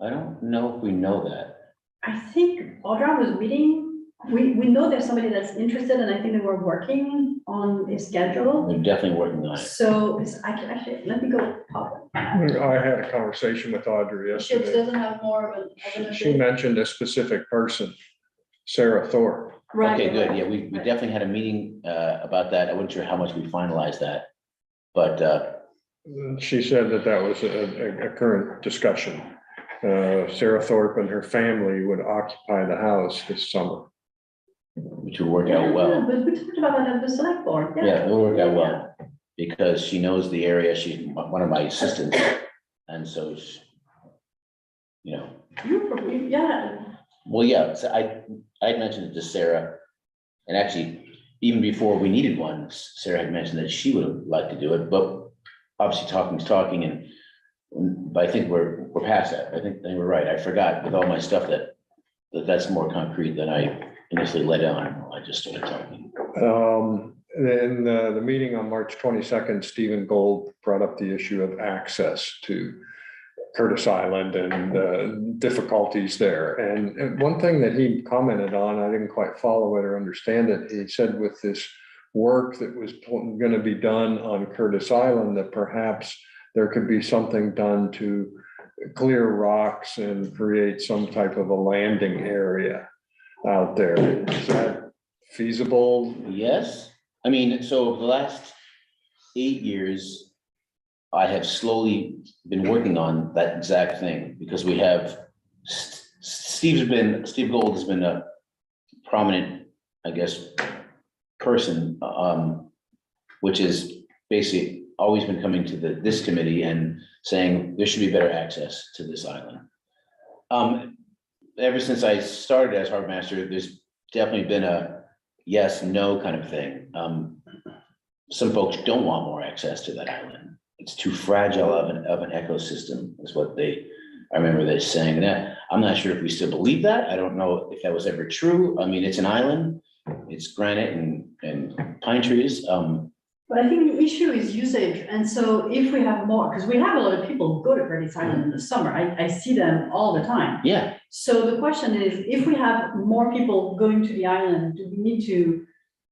[SPEAKER 3] I don't know if we know that.
[SPEAKER 6] I think Audra was reading, we know there's somebody that's interested, and I think they were working on a schedule.
[SPEAKER 3] They're definitely working on it.
[SPEAKER 6] So I can actually, let me go pop it.
[SPEAKER 1] I had a conversation with Audrey
[SPEAKER 6] She
[SPEAKER 1] yesterday.
[SPEAKER 6] doesn't have more of an.
[SPEAKER 1] She mentioned a specific person, Sarah Thorpe.
[SPEAKER 6] Right.
[SPEAKER 3] Okay, good. Yeah, we definitely had a meeting about that. I wasn't sure how much we finalized that. But
[SPEAKER 1] She said that was a current discussion. Sarah Thorpe and her family would occupy the house this summer.
[SPEAKER 3] which would work out well.
[SPEAKER 6] But we talked about that at the select board.
[SPEAKER 3] Yeah, it will work out well, because she knows the area, she's one of my assistants, and so, you know,
[SPEAKER 6] Yeah,
[SPEAKER 3] well, yeah, so I had mentioned it to Sarah, and actually, even before we needed one, Sarah had mentioned that she would like to do it, but obviously talking is talking, and But I think we're past that. I think we're right. I forgot with all my stuff that's more concrete than I initially let on. I just started talking.
[SPEAKER 1] In the meeting on March 22nd, Stephen Gold brought up the issue of access to Curtis Island and difficulties there. And one thing that he commented on, I didn't quite follow it or understand it. He said with this work that was going to be done on Curtis Island, that perhaps there could be something done to clear rocks and create some type of a landing area out there. Is that feasible?
[SPEAKER 3] Yes, I mean, so over the last 8 years, I have slowly been working on that exact thing because we have, Steve Gold has been a prominent, I guess, person, which is basically always been coming to this committee and saying there should be better access to this island. Ever since I started as harbor master, there's definitely been a yes, no kind of thing. Some folks don't want more access to that island. It's too fragile of an ecosystem is what I remember they saying that. I'm not sure if we still believe that. I don't know if that was ever true. I mean, it's an island, it's granite and pine trees.
[SPEAKER 6] But I think the issue is usage, and so if we have more, because we have a lot of people who go to Curtis Island in the summer, I see them all the time.
[SPEAKER 3] Yeah,
[SPEAKER 6] So the question is, if we have more people going to the island, do we need to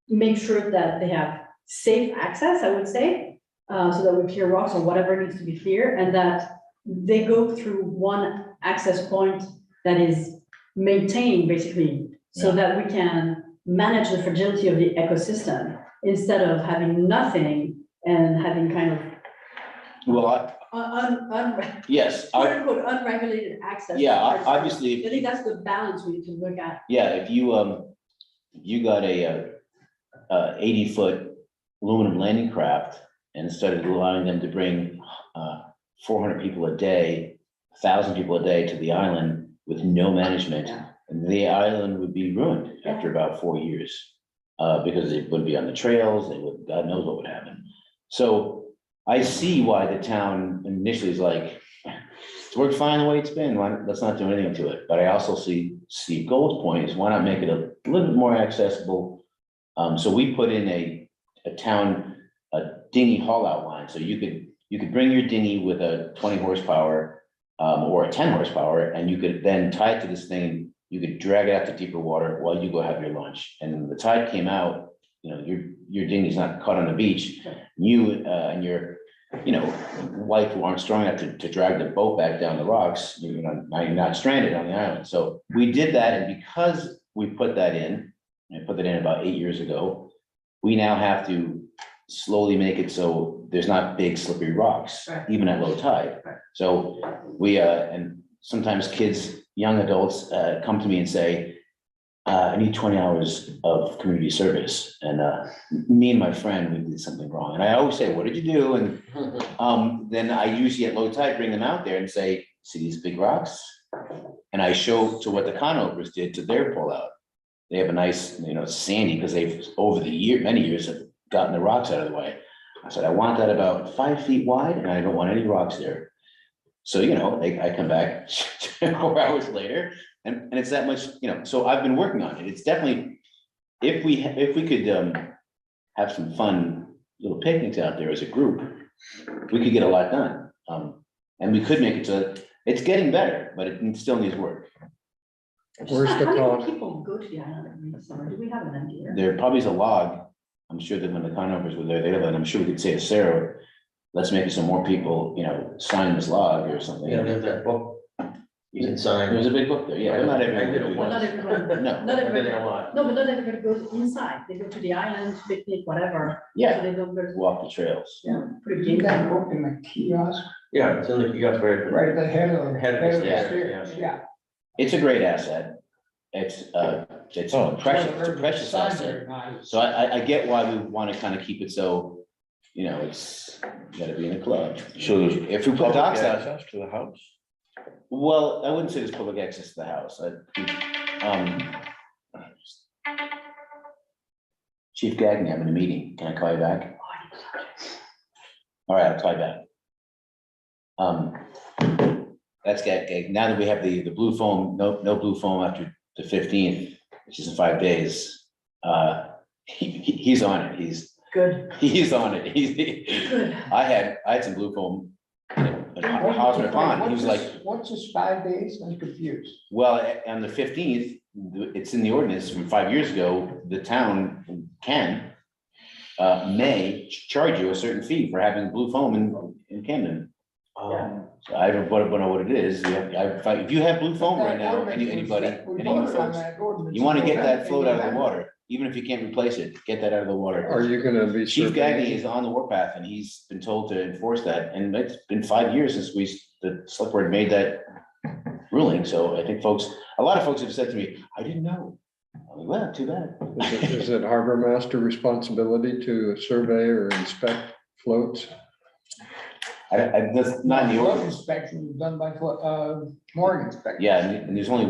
[SPEAKER 6] make sure that they have safe access, I would say, so that we clear rocks or whatever needs to be clear, and that they go through one access point that is maintained, basically, so that we can manage the fragility of the ecosystem instead of having nothing and having kind of
[SPEAKER 3] well, yes,
[SPEAKER 6] quote unquote unregulated access.
[SPEAKER 3] yeah, obviously,
[SPEAKER 6] I think that's the balance we need to look at.
[SPEAKER 3] yeah, if you got a 80-foot aluminum landing craft and started allowing them to bring 400 people a day, 1,000 people a day to the island with no management, the island would be ruined after about 4 years. Because it wouldn't be on the trails, they would, God knows what would happen. So I see why the town initially is like, it's worked fine the way it's been, let's not do anything to it. But I also see Steve Gold's point is why not make it a little bit more accessible? So we put in a dinghy haul out line, so you could bring your dinghy with a 20 horsepower or a 10 horsepower, and you could then tie it to this thing. You could drag it out to deeper water while you go have your lunch. And when the tide came out, your dinghy's not caught on the beach. You and your, wife who aren't strong enough to drag the boat back down the rocks, now you're not stranded on the island. So we did that, and because we put that in, I put that in about 8 years ago, we now have to slowly make it so there's not big slippery rocks, even at low tide. So we, and sometimes kids, young adults come to me and say, I need 20 hours of community service. And me and my friend, we did something wrong. And I always say, what did you do? And then I usually at low tide, bring them out there and say, see these big rocks? And I show to what the conover's did to their pullout. They have a nice, it's sandy because they've over the many years have gotten the rocks out of the way. I said, I want that about 5 feet wide and I don't want any rocks there. So, I come back 4 hours later and it's that much, so I've been working on it. It's definitely, if we could have some fun little picnics out there as a group, we could get a lot done. And we could make it so it's getting better, but it still needs work.
[SPEAKER 1] Where's the
[SPEAKER 6] How
[SPEAKER 1] con?
[SPEAKER 6] many people go to the island every summer? Do we have an idea?
[SPEAKER 3] There probably is a log. I'm sure that when the conovers were there, I'm sure we could say to Sarah, let's make it so more people, sign this log or something.
[SPEAKER 8] Yeah, there's that book. You can sign.
[SPEAKER 3] There's a big book there, yeah, but not
[SPEAKER 8] I
[SPEAKER 3] everybody.
[SPEAKER 8] did it
[SPEAKER 3] would do
[SPEAKER 6] Well,
[SPEAKER 3] that.
[SPEAKER 6] not everyone,
[SPEAKER 3] No,
[SPEAKER 6] not
[SPEAKER 8] I did it
[SPEAKER 6] everybody,
[SPEAKER 8] a lot.
[SPEAKER 6] no, but not everybody goes inside. They go to the island, picnic, whatever.
[SPEAKER 3] yeah,
[SPEAKER 6] So they don't go to,
[SPEAKER 3] walk the trails.
[SPEAKER 6] yeah, pretty
[SPEAKER 7] Keep
[SPEAKER 6] big.
[SPEAKER 7] that book in the kiosk,
[SPEAKER 8] Yeah, it's in the, you got right.
[SPEAKER 7] right at the head of the
[SPEAKER 8] Head of the
[SPEAKER 7] stairs, yeah.
[SPEAKER 3] It's a great asset. It's a precious
[SPEAKER 7] Signs
[SPEAKER 3] asset.
[SPEAKER 7] are nice.
[SPEAKER 3] So I get why we want to kind of keep it so, it's gotta be in a club.
[SPEAKER 2] So there's
[SPEAKER 3] If we put
[SPEAKER 2] public
[SPEAKER 3] docks out,
[SPEAKER 2] access to the house?
[SPEAKER 3] well, I wouldn't say there's public access to the house. Chief Gagnon, I'm in a meeting. Can I call you back? All right, I'll call you back. that's got, now that we have the blue foam, no blue foam after the 15th, which is in 5 days. He's on it,
[SPEAKER 6] Good,
[SPEAKER 3] he's on it,
[SPEAKER 6] good.
[SPEAKER 3] I had some blue foam. In Hosmer Pond, he was like,
[SPEAKER 7] What's this 5 days? I'm confused.
[SPEAKER 3] well, on the 15th, it's in the ordinance from 5 years ago, the town may charge you a certain fee for having blue foam in Camden. So I don't know what it is. If you have blue foam right now, anybody, any of you folks, you want to get that float out of the water, even if you can't replace it, get that out of the water.
[SPEAKER 1] Are you gonna be
[SPEAKER 3] Chief Gagny
[SPEAKER 1] surveying?
[SPEAKER 3] is on the warpath and he's been told to enforce that. And it's been 5 years since the select board made that ruling. So I think a lot of folks have said to me, I didn't know. I'm like, well, too bad.
[SPEAKER 1] Is it harbor master responsibility to survey or inspect floats?
[SPEAKER 3] That's not in the
[SPEAKER 7] Float
[SPEAKER 3] ordinance.
[SPEAKER 7] inspection is done by, mooring inspection.
[SPEAKER 3] Yeah, and there's only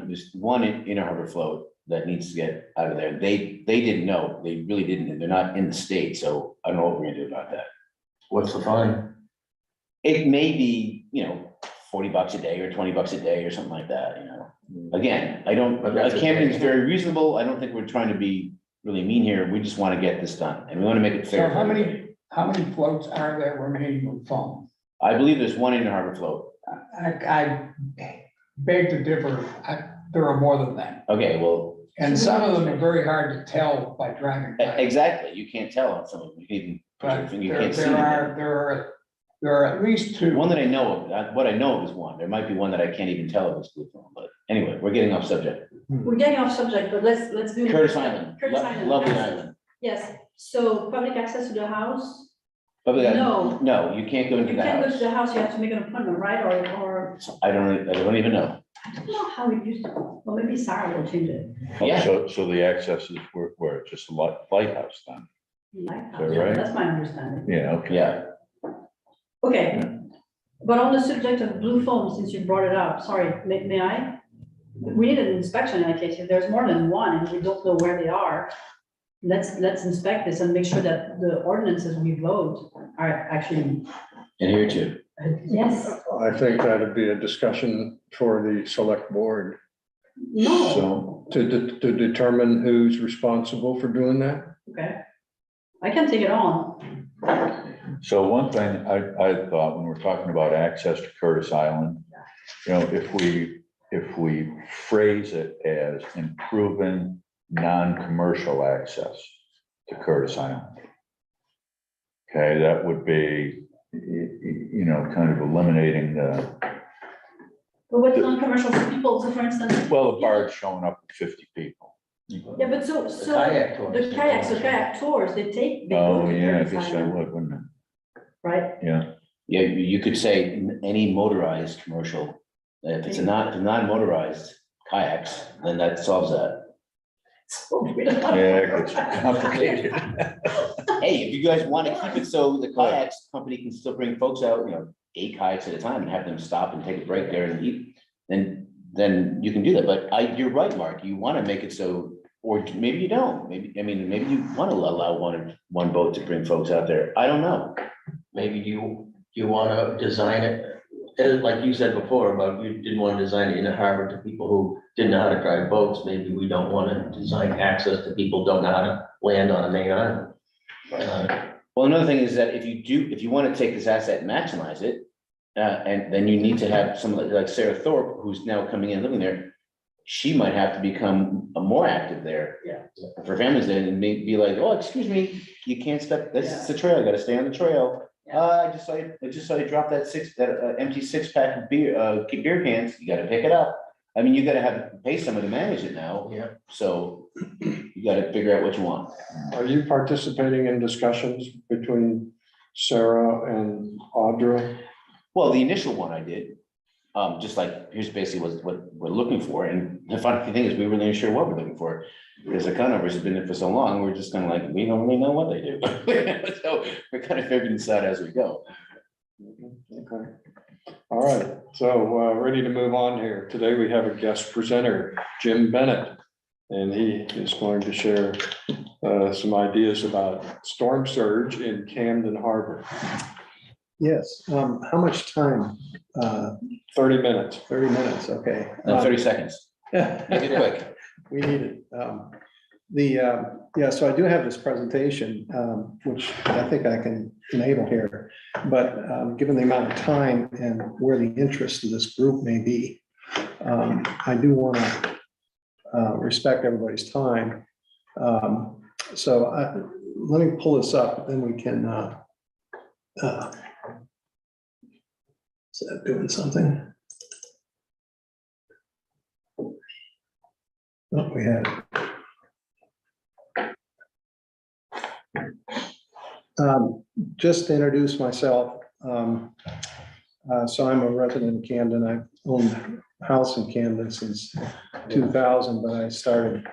[SPEAKER 3] there's one in a harbor float that needs to get out of there. They didn't know, they really didn't, and they're not in the state, so I don't know what we're gonna do about that.
[SPEAKER 8] What's the fine?
[SPEAKER 3] It may be, $40 a day or $20 a day or something like that, Again,
[SPEAKER 8] But that's
[SPEAKER 3] Camden's
[SPEAKER 8] okay.
[SPEAKER 3] very reasonable. I don't think we're trying to be really mean here. We just want to get this done and we want to make it
[SPEAKER 7] So
[SPEAKER 3] fair. for
[SPEAKER 7] how
[SPEAKER 3] everybody.
[SPEAKER 7] many floats are there remaining with foam?
[SPEAKER 3] I believe there's one in the harbor float.
[SPEAKER 7] I beg to differ. There are more than that.
[SPEAKER 3] Okay, well,
[SPEAKER 7] And some of them are very hard to tell by driving by.
[SPEAKER 3] exactly. You can't tell on some of them. You can
[SPEAKER 7] But
[SPEAKER 3] you
[SPEAKER 7] there
[SPEAKER 3] can't see
[SPEAKER 7] there
[SPEAKER 3] them.
[SPEAKER 7] there are at least two.
[SPEAKER 3] One that I know of, what I know of is one. There might be one that I can't even tell if it's blue film, but anyway, we're getting off subject.
[SPEAKER 6] We're getting off subject, but let's do.
[SPEAKER 3] Curtis Island,
[SPEAKER 6] Curtis Island.
[SPEAKER 3] lovely island.
[SPEAKER 6] Yes, so public access to the house?
[SPEAKER 3] But
[SPEAKER 6] No.
[SPEAKER 3] no, you can't go into
[SPEAKER 6] You
[SPEAKER 3] the
[SPEAKER 6] can't go to
[SPEAKER 3] house.
[SPEAKER 6] the house, you have to make an appointment, right? Or,
[SPEAKER 3] I don't even know.
[SPEAKER 6] I don't know how it used to, well, maybe Sarah will change it.
[SPEAKER 3] Yeah.
[SPEAKER 2] So the accesses were just a lighthouse then?
[SPEAKER 6] Lighthouse,
[SPEAKER 2] Is that right?
[SPEAKER 6] that's my understanding.
[SPEAKER 2] Yeah, okay.
[SPEAKER 3] Yeah,
[SPEAKER 6] Okay, but on the subject of blue foam, since you brought it up, sorry, may I? We need an inspection in that case, if there's more than one and we don't know where they are, let's inspect this and make sure that the ordinances we vote are actually,
[SPEAKER 3] and here too.
[SPEAKER 6] yes,
[SPEAKER 1] I think that'd be a discussion for the select board
[SPEAKER 6] no,
[SPEAKER 2] So,
[SPEAKER 1] to determine who's responsible for doing that.
[SPEAKER 6] okay. I can take it on,
[SPEAKER 2] so one thing I thought when we're talking about access to Curtis Island, if we phrase it as improving non-commercial access to Curtis Island. Okay, that would be, kind of eliminating
[SPEAKER 6] but what's non-commercial for people, so for instance.
[SPEAKER 2] the barge showing up with 50 people.
[SPEAKER 6] Yeah, but so,
[SPEAKER 8] kayak tours.
[SPEAKER 6] the kayak tours, they go
[SPEAKER 2] Oh,
[SPEAKER 6] to
[SPEAKER 2] yeah, I
[SPEAKER 6] Curtis
[SPEAKER 2] guess that
[SPEAKER 6] Island,
[SPEAKER 2] would, wouldn't
[SPEAKER 6] right?
[SPEAKER 2] it? Yeah.
[SPEAKER 3] Yeah, you could say any motorized commercial. If it's a non-motorized kayaks, then that solves that.
[SPEAKER 6] So we don't have-
[SPEAKER 2] Yeah, it gets complicated.
[SPEAKER 3] Hey, if you guys want to keep it so the kayaks company can still bring folks out, 8 kayaks at a time and have them stop and take a break there and eat, then you can do that. But you're right, Mark, you want to make it so, or maybe you don't, maybe you want to allow one boat to bring folks out there. I don't know.
[SPEAKER 8] Maybe you wanna design it, like you said before, about you didn't wanna design it in a harbor to people who didn't know how to drive boats. Maybe we don't wanna design access to people who don't know how to land on a main island.
[SPEAKER 3] Well, another thing is that if you want to take this asset and maximize it, and then you need to have someone like Sarah Thorpe, who's now coming in and living there, she might have to become more active there.
[SPEAKER 6] Yeah.
[SPEAKER 3] For families then, and be like, oh, excuse me, you can't step, this is the trail, you gotta stay on the trail. I just saw you drop that empty 6-pack of beer cans, you gotta pick it up. I mean, you gotta pay someone to manage it now.
[SPEAKER 8] Yeah.
[SPEAKER 3] So you gotta figure out what you want.
[SPEAKER 1] Are you participating in discussions between Sarah and Audra?
[SPEAKER 3] Well, the initial one I did, just like, here's basically what we're looking for, and the funny thing is, we really ain't sure what we're looking for. Because the Conover's have been there for so long, we're just kind of like, we don't really know what they do. So we're kind of figuring this out as we go.
[SPEAKER 1] Okay. All right, so ready to move on here. Today we have a guest presenter, Jim Bennett. And he is going to share some ideas about storm surge in Camden Harbor.
[SPEAKER 4] Yes, how much time?
[SPEAKER 1] 30 minutes.
[SPEAKER 4] 30 minutes, okay.
[SPEAKER 3] No, 30 seconds. Make it quick.
[SPEAKER 4] We need it. Yeah, so I do have this presentation, which I think I can enable here. But given the amount of time and where the interest of this group may be, I do want to respect everybody's time. So let me pull this up, then we can. Is that doing something? Oh, we had it. Just to introduce myself, so I'm a resident of Camden. I've owned a house in Camden since 2000, but I started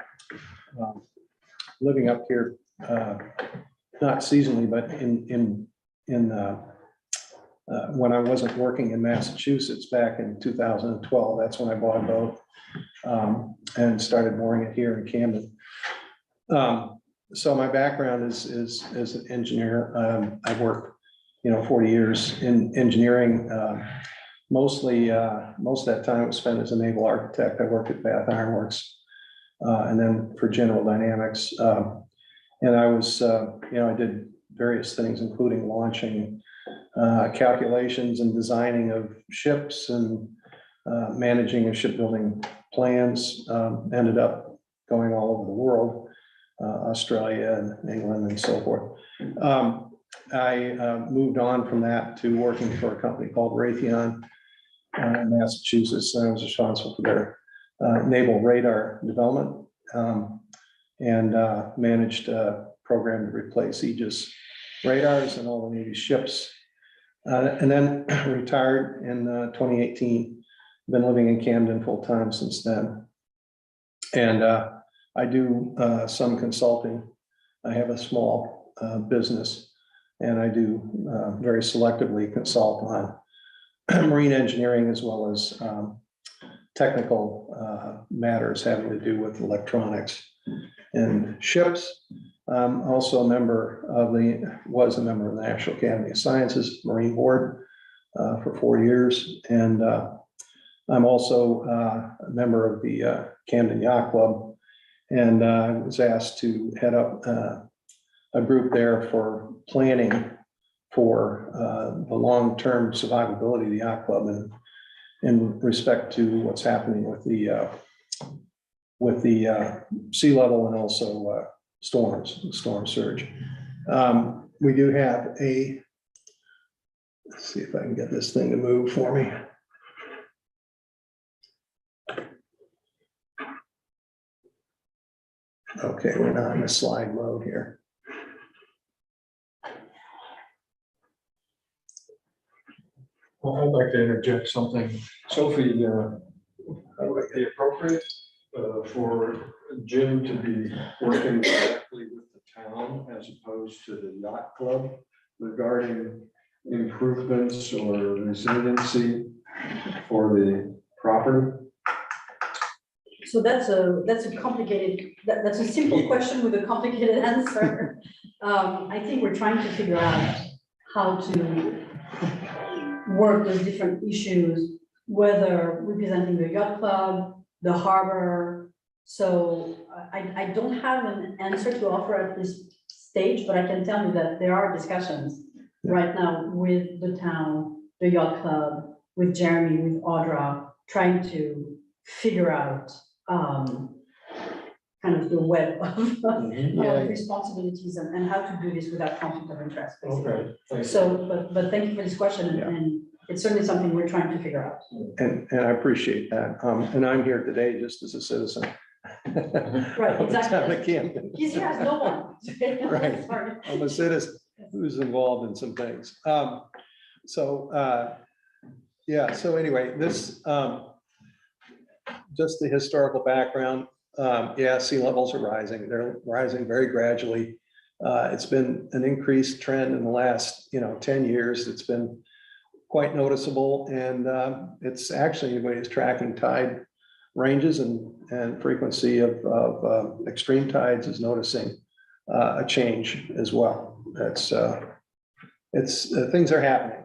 [SPEAKER 4] living up here, not seasonally, but when I wasn't working in Massachusetts back in 2012. That's when I bought a boat and started mooring it here in Camden. So my background is as an engineer. I've worked, 40 years in engineering. Most of that time was spent as a naval architect. I worked at Bath Iron Works and then for General Dynamics. And I was, I did various things, including launching calculations and designing of ships and managing of shipbuilding plans. Ended up going all over the world, Australia and England and so forth. I moved on from that to working for a company called Raytheon in Massachusetts. And I was responsible for their naval radar development and managed a program to replace Aegis radars and all the Navy ships. And then retired in 2018. Been living in Camden full time since then. And I do some consulting. I have a small business, and I do very selectively consult on marine engineering as well as technical matters having to do with electronics and ships. Also was a member of the National Academy of Sciences Marine Board for 4 years. And I'm also a member of the Camden Yacht Club. And I was asked to head up a group there for planning for the long-term survivability of the yacht club and in respect to what's happening with the sea level and also storm surge. We do have let's see if I can get this thing to move for me. Okay, we're not in the slide mode here.
[SPEAKER 1] Well, I'd like to interject something. Sophie, would it be appropriate for Jim to be working directly with the town as opposed to the yacht club regarding improvements or resiliency for the property?
[SPEAKER 6] So that's a complicated, that's a simple question with a complicated answer. I think we're trying to figure out how to work those different issues, whether representing the yacht club, the harbor. So I don't have an answer to offer at this stage, but I can tell you that there are discussions right now with the town, the yacht club, with Jeremy, with Audra, trying to figure out kind of the web of responsibilities and how to do this without conflict of interest, basically.
[SPEAKER 1] Okay, thank you.
[SPEAKER 6] So, but thank you for this question, and it's certainly something we're trying to figure out.
[SPEAKER 4] And I appreciate that. And I'm here today just as a citizen.
[SPEAKER 6] Right, exactly.
[SPEAKER 4] Camden.
[SPEAKER 6] He's here as no one.
[SPEAKER 4] Right.
[SPEAKER 6] Sorry.
[SPEAKER 4] I'm a citizen who's involved in some things. So anyway, this, just the historical background. Sea levels are rising. They're rising very gradually. It's been an increased trend in the last, 10 years. It's been quite noticeable, and it's actually, anybody who's tracking tide ranges and frequency of extreme tides is noticing a change as well. It's things are happening.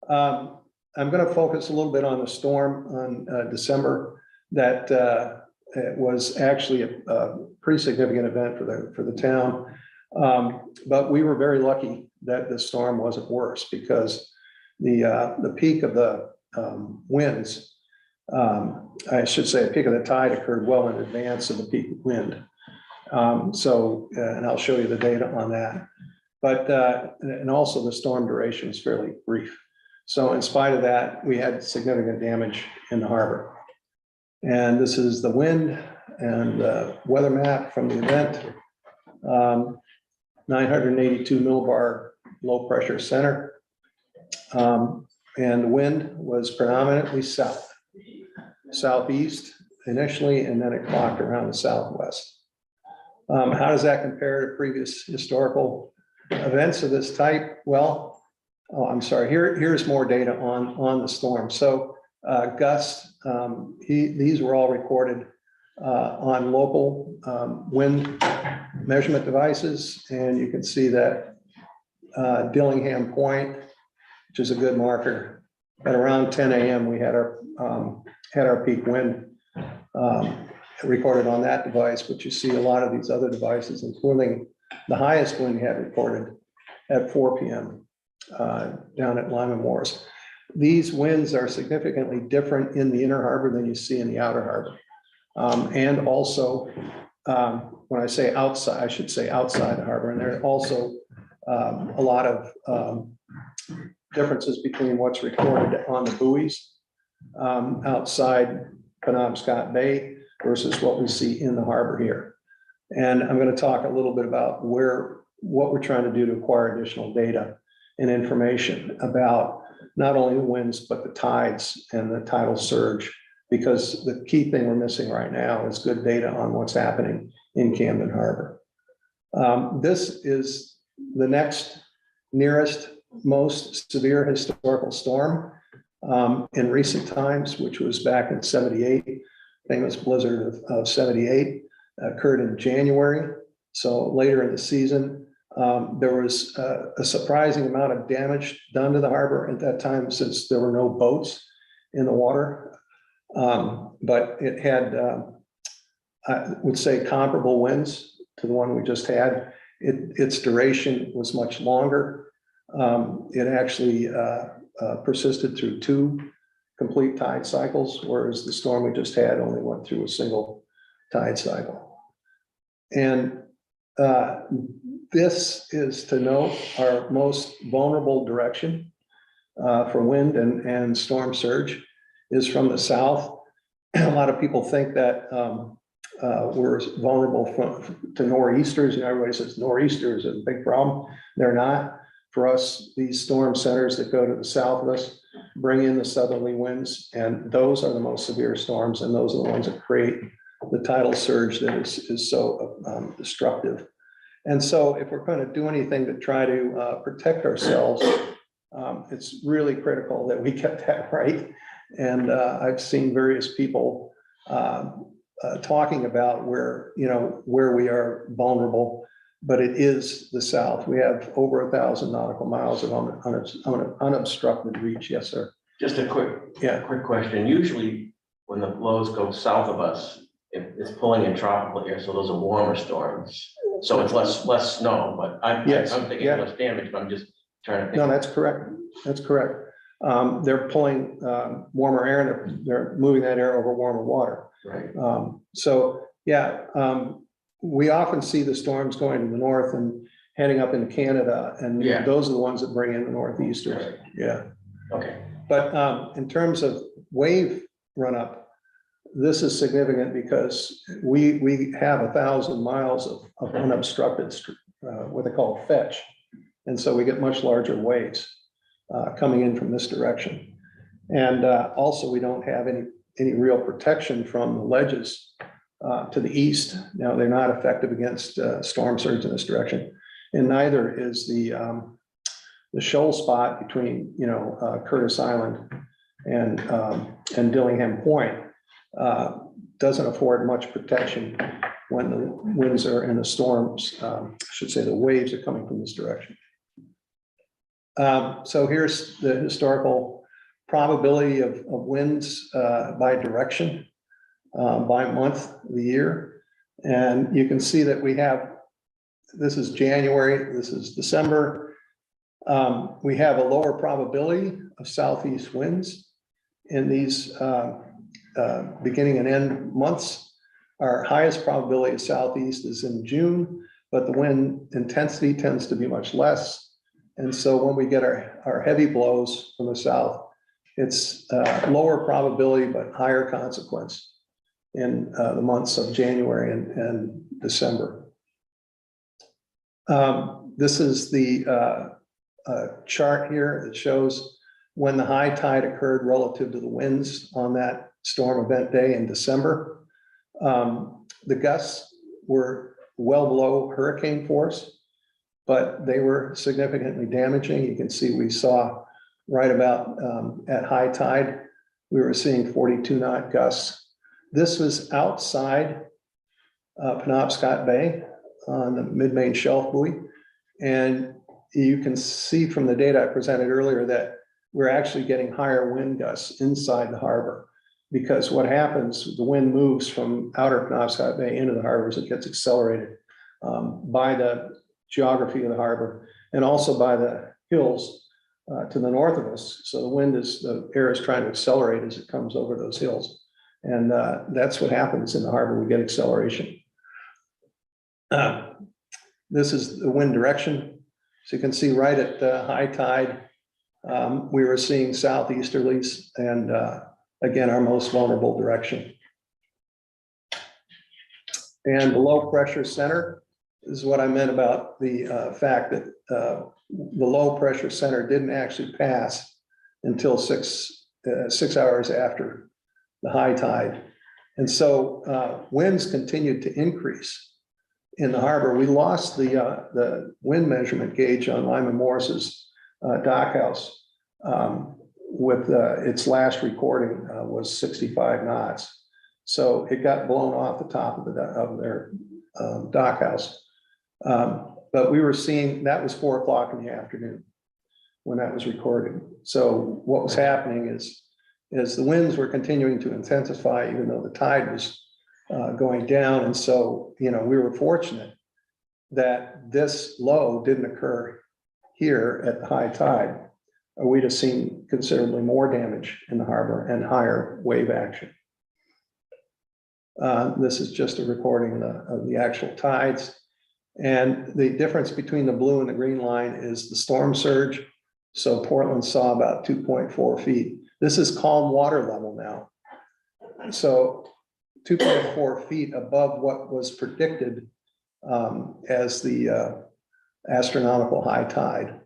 [SPEAKER 4] I'm gonna focus a little bit on the storm on December. That it was actually a pretty significant event for the town. But we were very lucky that the storm wasn't worse, because the peak of the winds, I should say, a peak of the tide occurred well in advance of the peak wind. And I'll show you the data on that. But, and also the storm duration is fairly brief. So in spite of that, we had significant damage in the harbor. And this is the wind and the weather map from the event. 982 millibar low pressure center. And the wind was predominantly southeast initially, and then it clocked around the southwest. How does that compare to previous historical events of this type? Well, I'm sorry, here's more data on the storm. So gusts, these were all recorded on local wind measurement devices. And you can see that Dillingham Point, which is a good marker, at around 10 a.m. we had our peak wind recorded on that device, but you see a lot of these other devices, including the highest wind we had recorded at 4 p.m. Down at Lyman Morris. These winds are significantly different in the inner harbor than you see in the outer harbor. And also, when I say outside, I should say outside the harbor, and there are also a lot of differences between what's recorded on the buoys outside Penobscot Bay versus what we see in the harbor here. And I'm going to talk a little bit about what we're trying to do to acquire additional data and information about not only the winds, but the tides and the tidal surge, because the key thing we're missing right now is good data on what's happening in Camden Harbor. This is the next nearest most severe historical storm in recent times, which was back in 78. Famous blizzard of 78 occurred in January. So later in the season, there was a surprising amount of damage done to the harbor at that time, since there were no boats in the water. But it had, I would say, comparable winds to the one we just had. Its duration was much longer. It actually persisted through 2 complete tide cycles, whereas the storm we just had only went through a single tide cycle. And this is, to note, our most vulnerable direction for wind and storm surge is from the south. A lot of people think that we're vulnerable to nor'easters, and everybody says nor'easters is a big problem. They're not. For us, these storm centers that go to the south of us bring in the southerly winds, and those are the most severe storms, and those are the ones that create the tidal surge that is so destructive. And so if we're going to do anything to try to protect ourselves, it's really critical that we get that right. And I've seen various people talking about where we are vulnerable, but it is the south. We have over 1,000 nautical miles of unobstructed reach. Yes, sir.
[SPEAKER 8] Just a quick question. Usually when the lows go south of us, it's pulling in tropical air, so those are warmer storms. So it's less snow, but I'm thinking less damage, but I'm just trying to think.
[SPEAKER 4] No, that's correct. That's correct. They're pulling warmer air, and they're moving that air over warmer water.
[SPEAKER 8] Right.
[SPEAKER 4] We often see the storms going to the north and heading up into Canada, and those are the ones that bring in the northeasters.
[SPEAKER 8] Right.
[SPEAKER 4] Yeah.
[SPEAKER 8] Okay.
[SPEAKER 4] But in terms of wave run up, this is significant because we have 1,000 miles of unobstructed, what they call fetch. And so we get much larger waves coming in from this direction. And also we don't have any real protection from the ledges to the east. Now, they're not effective against storm surge in this direction. And neither is the shoal spot between, Curtis Island and Dillingham Point doesn't afford much protection when the winds are in the storms. I should say the waves are coming from this direction. So here's the historical probability of winds by direction, by month of the year. And you can see that we have, this is January, this is December. We have a lower probability of southeast winds in these beginning and end months. Our highest probability of southeast is in June, but the wind intensity tends to be much less. And so when we get our heavy blows from the south, it's lower probability, but higher consequence in the months of January and December. This is the chart here that shows when the high tide occurred relative to the winds on that storm event day in December. The gusts were well below hurricane force, but they were significantly damaging. You can see we saw right about at high tide, we were seeing 42 knot gusts. This was outside Penobscot Bay on the mid-main shelf buoy. And you can see from the data I presented earlier that we're actually getting higher wind gusts inside the harbor, because what happens, the wind moves from outer Penobscot Bay into the harbor as it gets accelerated by the geography of the harbor and also by the hills to the north of us. So the air is trying to accelerate as it comes over those hills. And that's what happens in the harbor, we get acceleration. This is the wind direction. So you can see right at high tide, we were seeing southeasterlies and again, our most vulnerable direction. And the low pressure center is what I meant about the fact that the low pressure center didn't actually pass until 6 hours after the high tide. And so winds continued to increase in the harbor. We lost the wind measurement gauge on Lyman Morris's dockhouse with its last recording was 65 knots. So it got blown off the top of their dockhouse. But we were seeing, that was 4 o'clock in the afternoon when that was recorded. So what was happening is the winds were continuing to intensify, even though the tide was going down. And so, we were fortunate that this low didn't occur here at the high tide, or we'd have seen considerably more damage in the harbor and higher wave action. This is just a recording of the actual tides. And the difference between the blue and the green line is the storm surge. So Portland saw about 2.4 feet. This is calm water level now. So 2.4 feet above what was predicted as the astronomical high tide.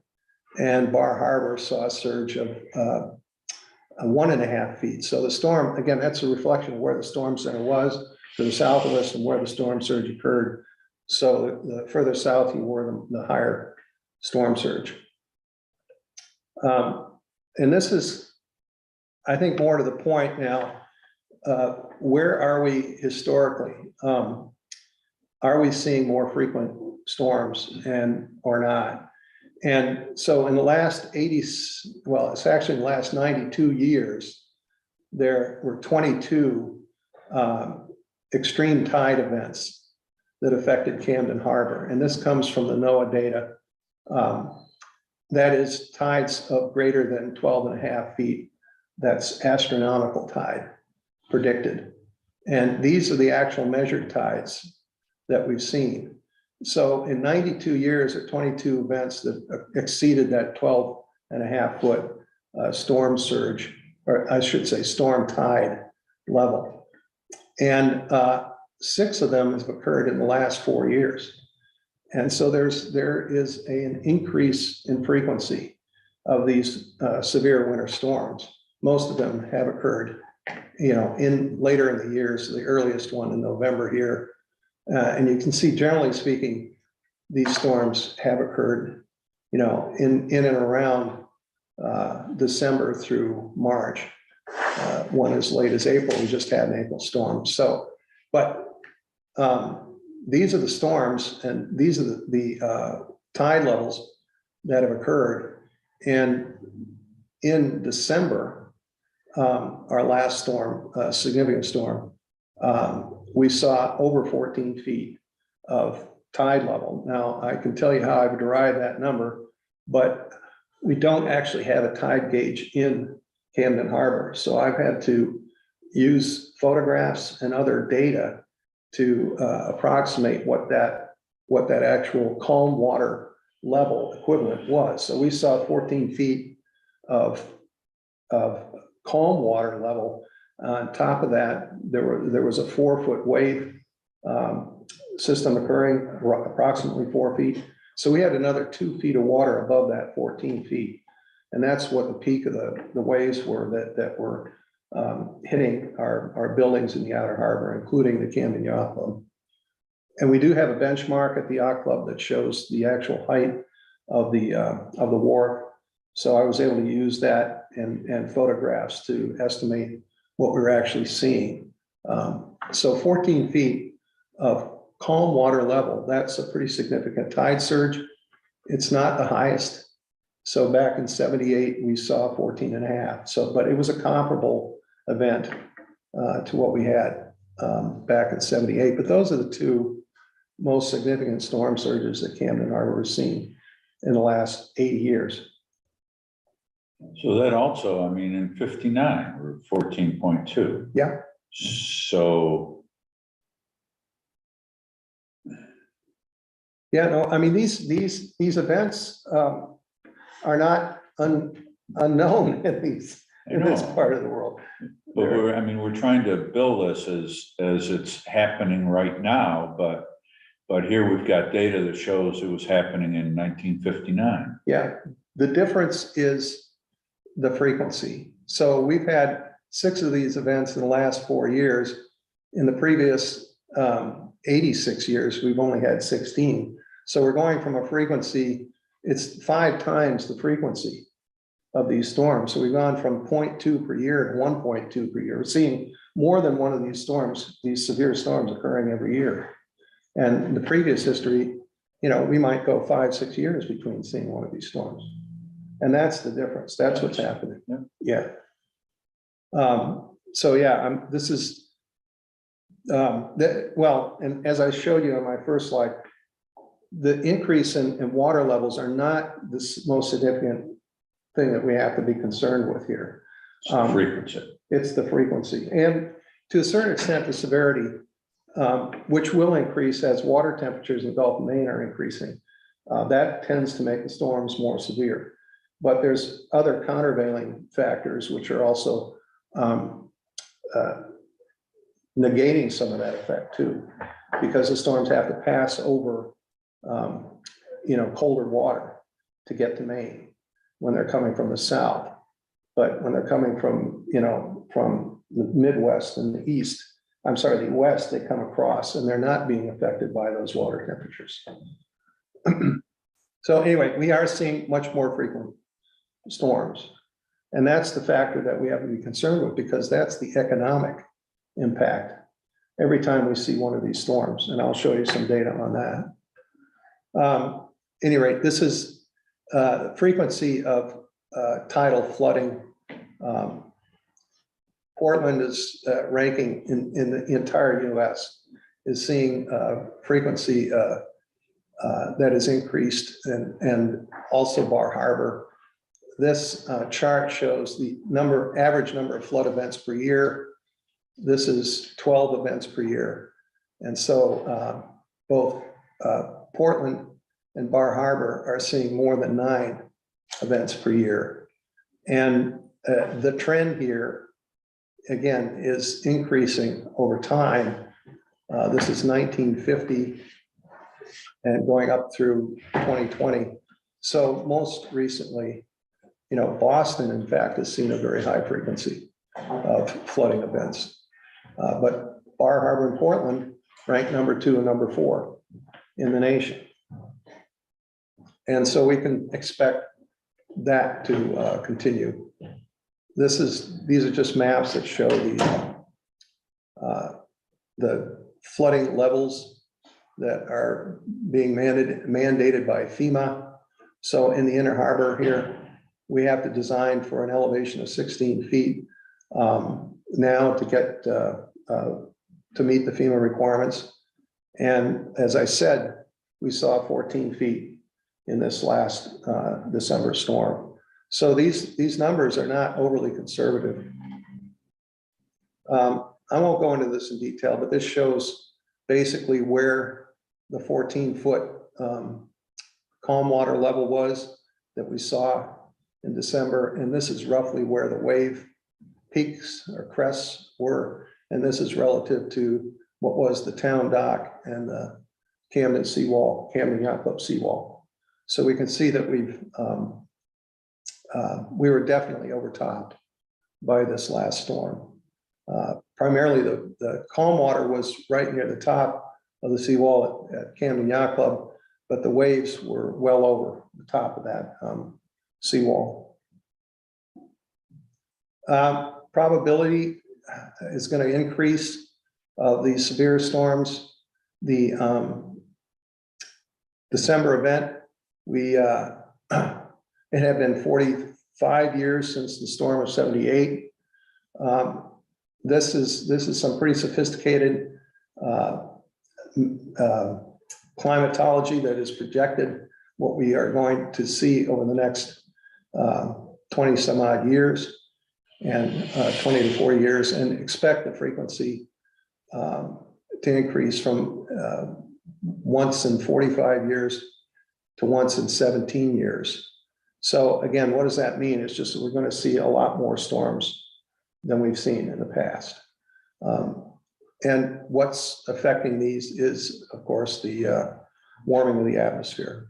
[SPEAKER 4] And Bar Harbor saw a surge of 1.5 feet. So the storm, again, that's a reflection of where the storm center was to the south of us and where the storm surge occurred. So the further south you were, the higher storm surge. And this is, I think, more to the point now. Where are we historically? Are we seeing more frequent storms or not? And so in the last it's actually in the last 92 years, there were 22 extreme tide events that affected Camden Harbor. And this comes from the NOAA data. That is tides of greater than 12.5 feet. That's astronomical tide predicted. And these are the actual measured tides that we've seen. So in 92 years, or 22 events that exceeded that 12.5 foot storm surge, or I should say storm tide level. And 6 of them have occurred in the last 4 years. And so there is an increase in frequency of these severe winter storms. Most of them have occurred, later in the years, the earliest one in November here. And you can see, generally speaking, these storms have occurred, in and around December through March. One as late as April, we just had an April storm. So, but these are the storms, and these are the tide levels that have occurred. And in December, our last storm, significant storm, we saw over 14 feet of tide level. Now, I can tell you how I've derived that number, but we don't actually have a tide gauge in Camden Harbor. So I've had to use photographs and other data to approximate what that actual calm water level equivalent was. So we saw 14 feet of calm water level. On top of that, there was a 4-foot wave system occurring approximately 4 feet. So we had another 2 feet of water above that 14 feet. And that's what the peak of the waves were that were hitting our buildings in the outer harbor, including the Camden Yacht Club. And we do have a benchmark at the yacht club that shows the actual height of the wharf. So I was able to use that and photographs to estimate what we were actually seeing. So 14 feet of calm water level, that's a pretty significant tide surge. It's not the highest. So back in 78, we saw 14.5. So, but it was a comparable event to what we had back in 78. But those are the two most significant storm surges that Camden Harbor has seen in the last 80 years.
[SPEAKER 2] So that also, I mean, in 59, we're 14.2.
[SPEAKER 4] Yeah.
[SPEAKER 2] So.
[SPEAKER 4] Yeah, no, I mean, these events are not unknown in this part of the world.
[SPEAKER 2] But we're trying to bill this as it's happening right now, but here we've got data that shows it was happening in 1959.
[SPEAKER 4] Yeah, the difference is the frequency. So we've had 6 of these events in the last 4 years. In the previous 86 years, we've only had 16. So we're going from a frequency, it's 5 times the frequency of these storms. So we've gone from 0.2 per year to 1.2 per year. We're seeing more than one of these storms, these severe storms occurring every year. And in the previous history, we might go 5-6 years between seeing one of these storms. And that's the difference. That's what's happening. Yeah. So yeah, this is, well, and as I showed you on my first slide, the increase in water levels are not the most significant thing that we have to be concerned with here.
[SPEAKER 2] Frequency.
[SPEAKER 4] It's the frequency. And to a certain extent, the severity, which will increase as water temperatures in the Gulf of Maine are increasing. That tends to make the storms more severe. But there's other countervailing factors which are also negating some of that effect too, because the storms have to pass over colder water to get to Maine when they're coming from the south. But when they're coming from the Midwest and the East, I'm sorry, the West, they come across and they're not being affected by those water temperatures. So anyway, we are seeing much more frequent storms. And that's the factor that we have to be concerned with, because that's the economic impact every time we see one of these storms. And I'll show you some data on that. Any rate, this is frequency of tidal flooding. Portland is ranking in the entire US, is seeing frequency that is increased, and also Bar Harbor. This chart shows the average number of flood events per year. This is 12 events per year. And so both Portland and Bar Harbor are seeing more than 9 events per year. And the trend here, again, is increasing over time. This is 1950 and going up through 2020. So most recently, Boston, in fact, has seen a very high frequency of flooding events. But Bar Harbor and Portland rank number 2 and number 4 in the nation. And so we can expect that to continue. These are just maps that show the flooding levels that are being mandated by FEMA. So in the inner harbor here, we have to design for an elevation of 16 feet now to get to meet the FEMA requirements. And as I said, we saw 14 feet in this last December storm. So these numbers are not overly conservative. I won't go into this in detail, but this shows basically where the 14-foot calm water level was that we saw in December. And this is roughly where the wave peaks or crests were. And this is relative to what was the town dock and the Camden seawall, Camden Yacht Club seawall. So we can see that we were definitely overtopped by this last storm. Primarily the calm water was right near the top of the seawall at Camden Yacht Club, but the waves were well over the top of that seawall. Probability is going to increase of these severe storms. The December event, it had been 45 years since the storm of 78. This is some pretty sophisticated climatology that has projected what we are going to see over the next 20 some odd years and 20 to 40 years, and expect the frequency to increase from once in 45 years to once in 17 years. So again, what does that mean? It's just that we're going to see a lot more storms than we've seen in the past. And what's affecting these is, of course, the warming of the atmosphere.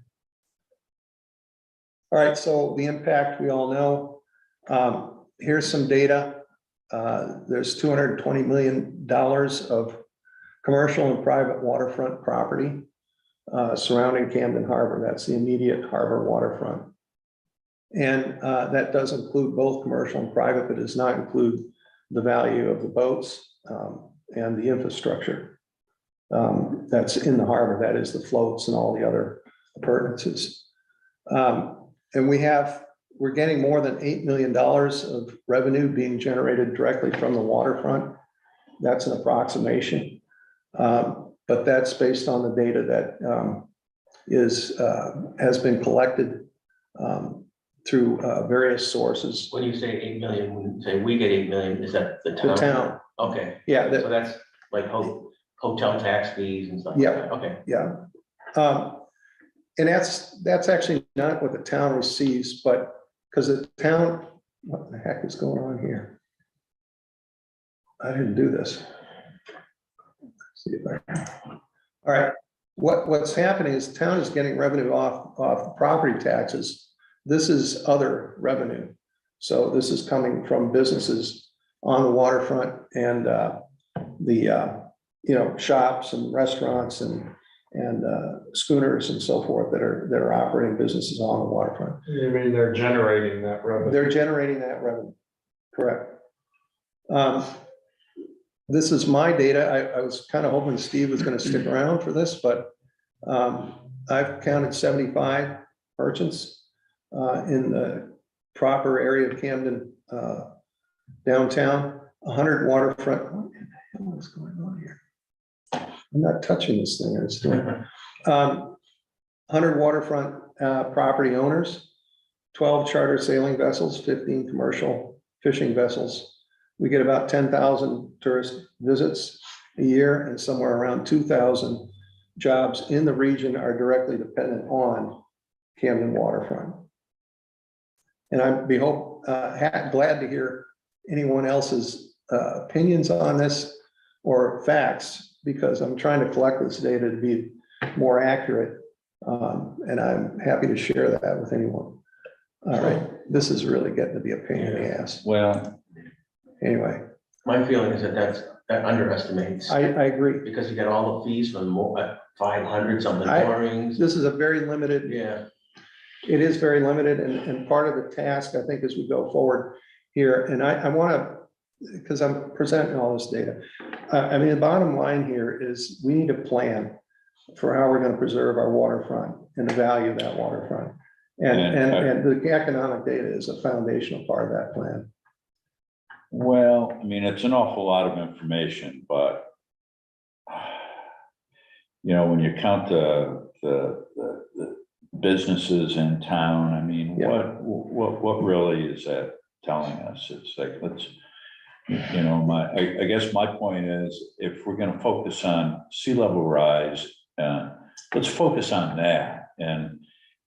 [SPEAKER 4] All right, so the impact we all know. Here's some data. There's $220 million of commercial and private waterfront property surrounding Camden Harbor. That's the immediate harbor waterfront. And that does include both commercial and private, but does not include the value of the boats and the infrastructure that's in the harbor. That is the floats and all the other appurtenances. And we're getting more than $8 million of revenue being generated directly from the waterfront. That's an approximation, but that's based on the data that has been collected through various sources.
[SPEAKER 8] When you say 8 million, when you say we get 8 million, is that the town?
[SPEAKER 4] The town,
[SPEAKER 8] Okay,
[SPEAKER 4] yeah,
[SPEAKER 8] so that's like hotel tax fees and stuff like
[SPEAKER 4] Yeah.
[SPEAKER 8] that, okay.
[SPEAKER 4] yeah. And that's actually not what the town receives, but because the town, what the heck is going on here? I didn't do this. Let's see if all right, what's happening is the town is getting revenue off the property taxes. This is other revenue. So this is coming from businesses on the waterfront and shops and restaurants and schooners and so forth that are operating businesses on the waterfront.
[SPEAKER 1] You mean they're generating that revenue?
[SPEAKER 4] They're generating that revenue, correct. This is my data. I was kind of hoping Steve was going to stick around for this, but I've counted 75 merchants in the proper area of Camden downtown, 100 waterfront. What the hell is going on here? I'm not touching this thing. It's doing 100 waterfront property owners, 12 charter sailing vessels, 15 commercial fishing vessels. We get about 10,000 tourist visits a year, and somewhere around 2,000 jobs in the region are directly dependent on Camden waterfront. And I'd be glad to hear anyone else's opinions on this or facts, because I'm trying to collect this data to be more accurate. And I'm happy to share that with anyone. All right, this is really getting to be a pain in the ass.
[SPEAKER 2] Well,
[SPEAKER 4] Anyway,
[SPEAKER 8] My feeling is that underestimates,
[SPEAKER 4] I agree.
[SPEAKER 8] because you get all the fees from 500 something moorings.
[SPEAKER 4] This is a very limited,
[SPEAKER 8] Yeah,
[SPEAKER 4] it is very limited, and part of the task, I think, as we go forward here, and I want to, because I'm presenting all this data. I mean, the bottom line here is we need a plan for how we're going to preserve our waterfront and the value of that waterfront. And the economic data is a foundational part of that plan.
[SPEAKER 2] Well, I mean, it's an awful lot of information, but you know, when you count the businesses in town, I mean,
[SPEAKER 4] Yeah.
[SPEAKER 2] what really is that telling us? It's like, let's, you know, I guess my point is, if we're gonna focus on sea level rise, let's focus on that. And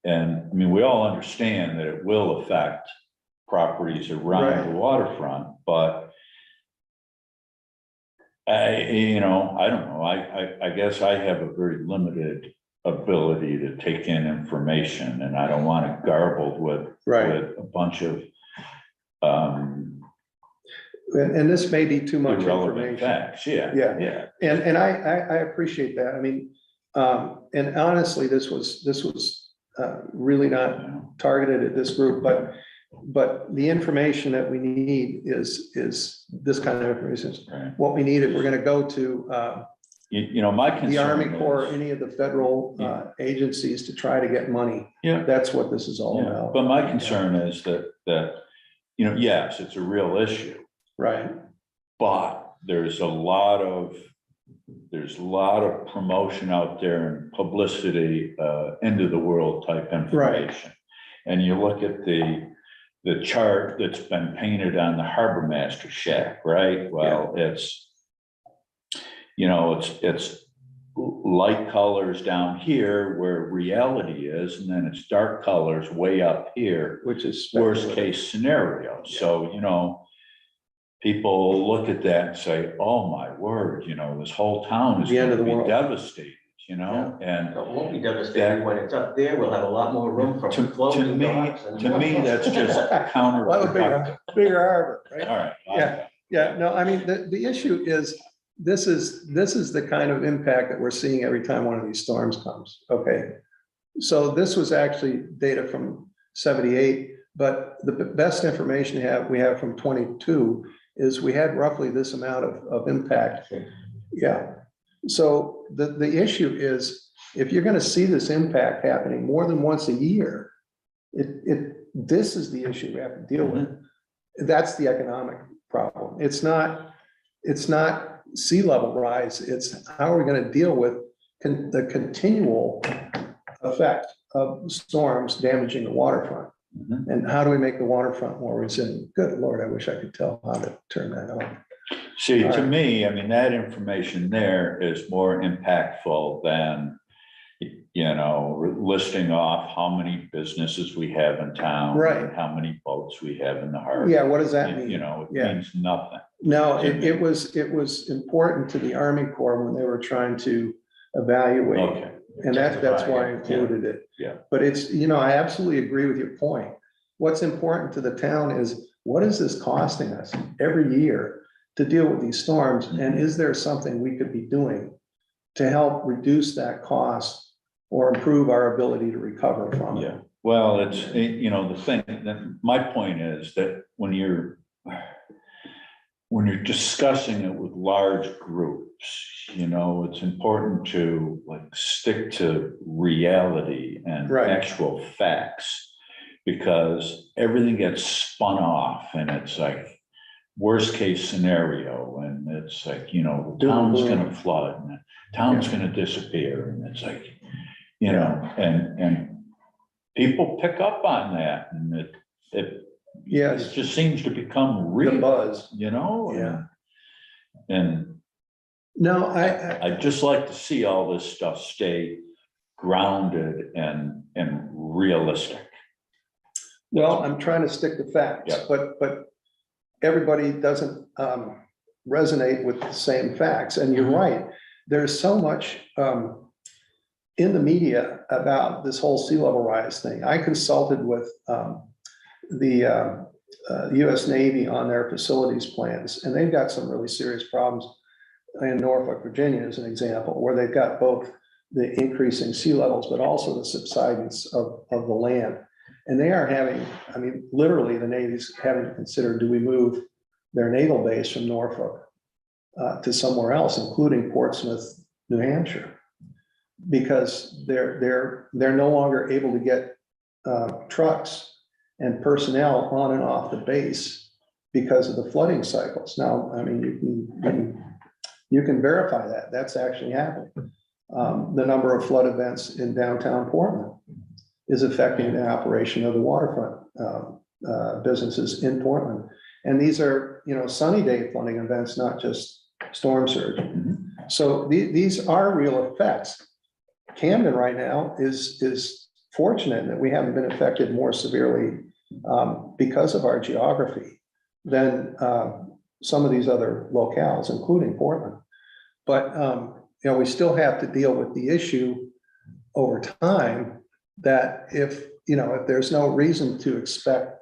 [SPEAKER 2] I mean, we all understand that it will affect properties around the waterfront, but you know, I don't know, I guess I have a very limited ability to take in information, and I don't want it garbled with a bunch of
[SPEAKER 4] And this may be too much
[SPEAKER 2] irrelevant
[SPEAKER 4] information.
[SPEAKER 2] facts. Yeah.
[SPEAKER 4] And I appreciate that. I mean, and honestly, this was really not targeted at this group, but the information that we need is this kind of information.
[SPEAKER 2] Right.
[SPEAKER 4] What we need, if we're gonna go to
[SPEAKER 2] You know, my concern
[SPEAKER 4] the Army Corps,
[SPEAKER 2] is-
[SPEAKER 4] any of the federal agencies to try to get money,
[SPEAKER 2] Yeah.
[SPEAKER 4] that's what this is all
[SPEAKER 2] Yeah,
[SPEAKER 4] about.
[SPEAKER 2] but my concern is that, you know, yes, it's a real issue,
[SPEAKER 4] Right,
[SPEAKER 2] but there's a lot of promotion out there and publicity, end of the world type information. And you look at the chart that's been painted on the Harbor Master shack, right? Well, it's, you know, it's light colors down here where reality is, and then it's dark colors way up here,
[SPEAKER 4] which is
[SPEAKER 2] worst
[SPEAKER 4] speculative.
[SPEAKER 2] case scenario. So, you know, people look at that and say, oh my word, you know, this whole town is
[SPEAKER 4] The end
[SPEAKER 2] going
[SPEAKER 4] of
[SPEAKER 2] to
[SPEAKER 4] the
[SPEAKER 2] be
[SPEAKER 4] world.
[SPEAKER 2] devastated, you know, and
[SPEAKER 8] It won't be devastating when it's up there. We'll have a lot more room for
[SPEAKER 2] to
[SPEAKER 8] floating
[SPEAKER 2] me,
[SPEAKER 8] docks and-
[SPEAKER 2] to me, that's just counterproductive.
[SPEAKER 4] Bigger harbor, right?
[SPEAKER 2] All right.
[SPEAKER 4] Yeah. Yeah, no, I mean, the issue is, this is the kind of impact that we're seeing every time one of these storms comes, okay? So this was actually data from 78, but the best information we have from 22 is we had roughly this amount of impact. Yeah, so the issue is, if you're gonna see this impact happening more than once a year, this is the issue we have to deal with. That's the economic problem. It's not sea level rise, it's how are we gonna deal with the continual effect of storms damaging the waterfront?
[SPEAKER 2] Mhm.
[SPEAKER 4] And how do we make the waterfront more resilient? Good Lord, I wish I could tell how to turn that on.
[SPEAKER 2] See, to me, I mean, that information there is more impactful than, you know, listing off how many businesses we have in town.
[SPEAKER 4] Right.
[SPEAKER 2] And how many boats we have in the harbor.
[SPEAKER 4] Yeah, what does that mean?
[SPEAKER 2] You know, it
[SPEAKER 4] Yeah.
[SPEAKER 2] means nothing.
[SPEAKER 4] No,
[SPEAKER 2] to me.
[SPEAKER 4] it was important to the Army Corps when they were trying to evaluate.
[SPEAKER 2] Okay,
[SPEAKER 4] And that's
[SPEAKER 8] Justify
[SPEAKER 4] why I
[SPEAKER 8] it,
[SPEAKER 4] included it.
[SPEAKER 2] Yeah.
[SPEAKER 4] But it's, you know, I absolutely agree with your point. What's important to the town is, what is this costing us every year to deal with these storms? And is there something we could be doing to help reduce that cost or improve our ability to recover from it?
[SPEAKER 2] yeah. Well, it's, you know, the thing, my point is that when you're discussing it with large groups, you know, it's important to like stick to reality and
[SPEAKER 4] Right.
[SPEAKER 2] actual facts. Because everything gets spun off and it's like worst case scenario, and it's like, you know, the town's gonna flood and the town's gonna disappear, and it's like, you know, and people pick up on that, and it
[SPEAKER 4] Yes,
[SPEAKER 2] just seems to become
[SPEAKER 4] the
[SPEAKER 2] real,
[SPEAKER 4] buzz.
[SPEAKER 2] you know?
[SPEAKER 4] Yeah.
[SPEAKER 2] And
[SPEAKER 4] No, I
[SPEAKER 2] I'd just like to see all this stuff stay grounded and realistic.
[SPEAKER 4] well, I'm trying to stick to facts,
[SPEAKER 2] Yeah.
[SPEAKER 4] but everybody doesn't resonate with the same facts. And you're right, there's so much in the media about this whole sea level rise thing. I consulted with the US Navy on their facilities plans, and they've got some really serious problems in Norfolk, Virginia, as an example, where they've got both the increasing sea levels, but also the subsidence of the land. And they are having, I mean, literally, the Navy's having to consider, do we move their naval base from Norfolk to somewhere else, including Portsmouth, New Hampshire? Because they're no longer able to get trucks and personnel on and off the base because of the flooding cycles. Now, I mean, you can verify that, that's actually happening. The number of flood events in downtown Portland is affecting the operation of the waterfront businesses in Portland. And these are, sunny day flooding events, not just storm surge. So these are real effects. Camden right now is fortunate that we haven't been affected more severely because of our geography than some of these other locales, including Portland. But we still have to deal with the issue over time that if there's no reason to expect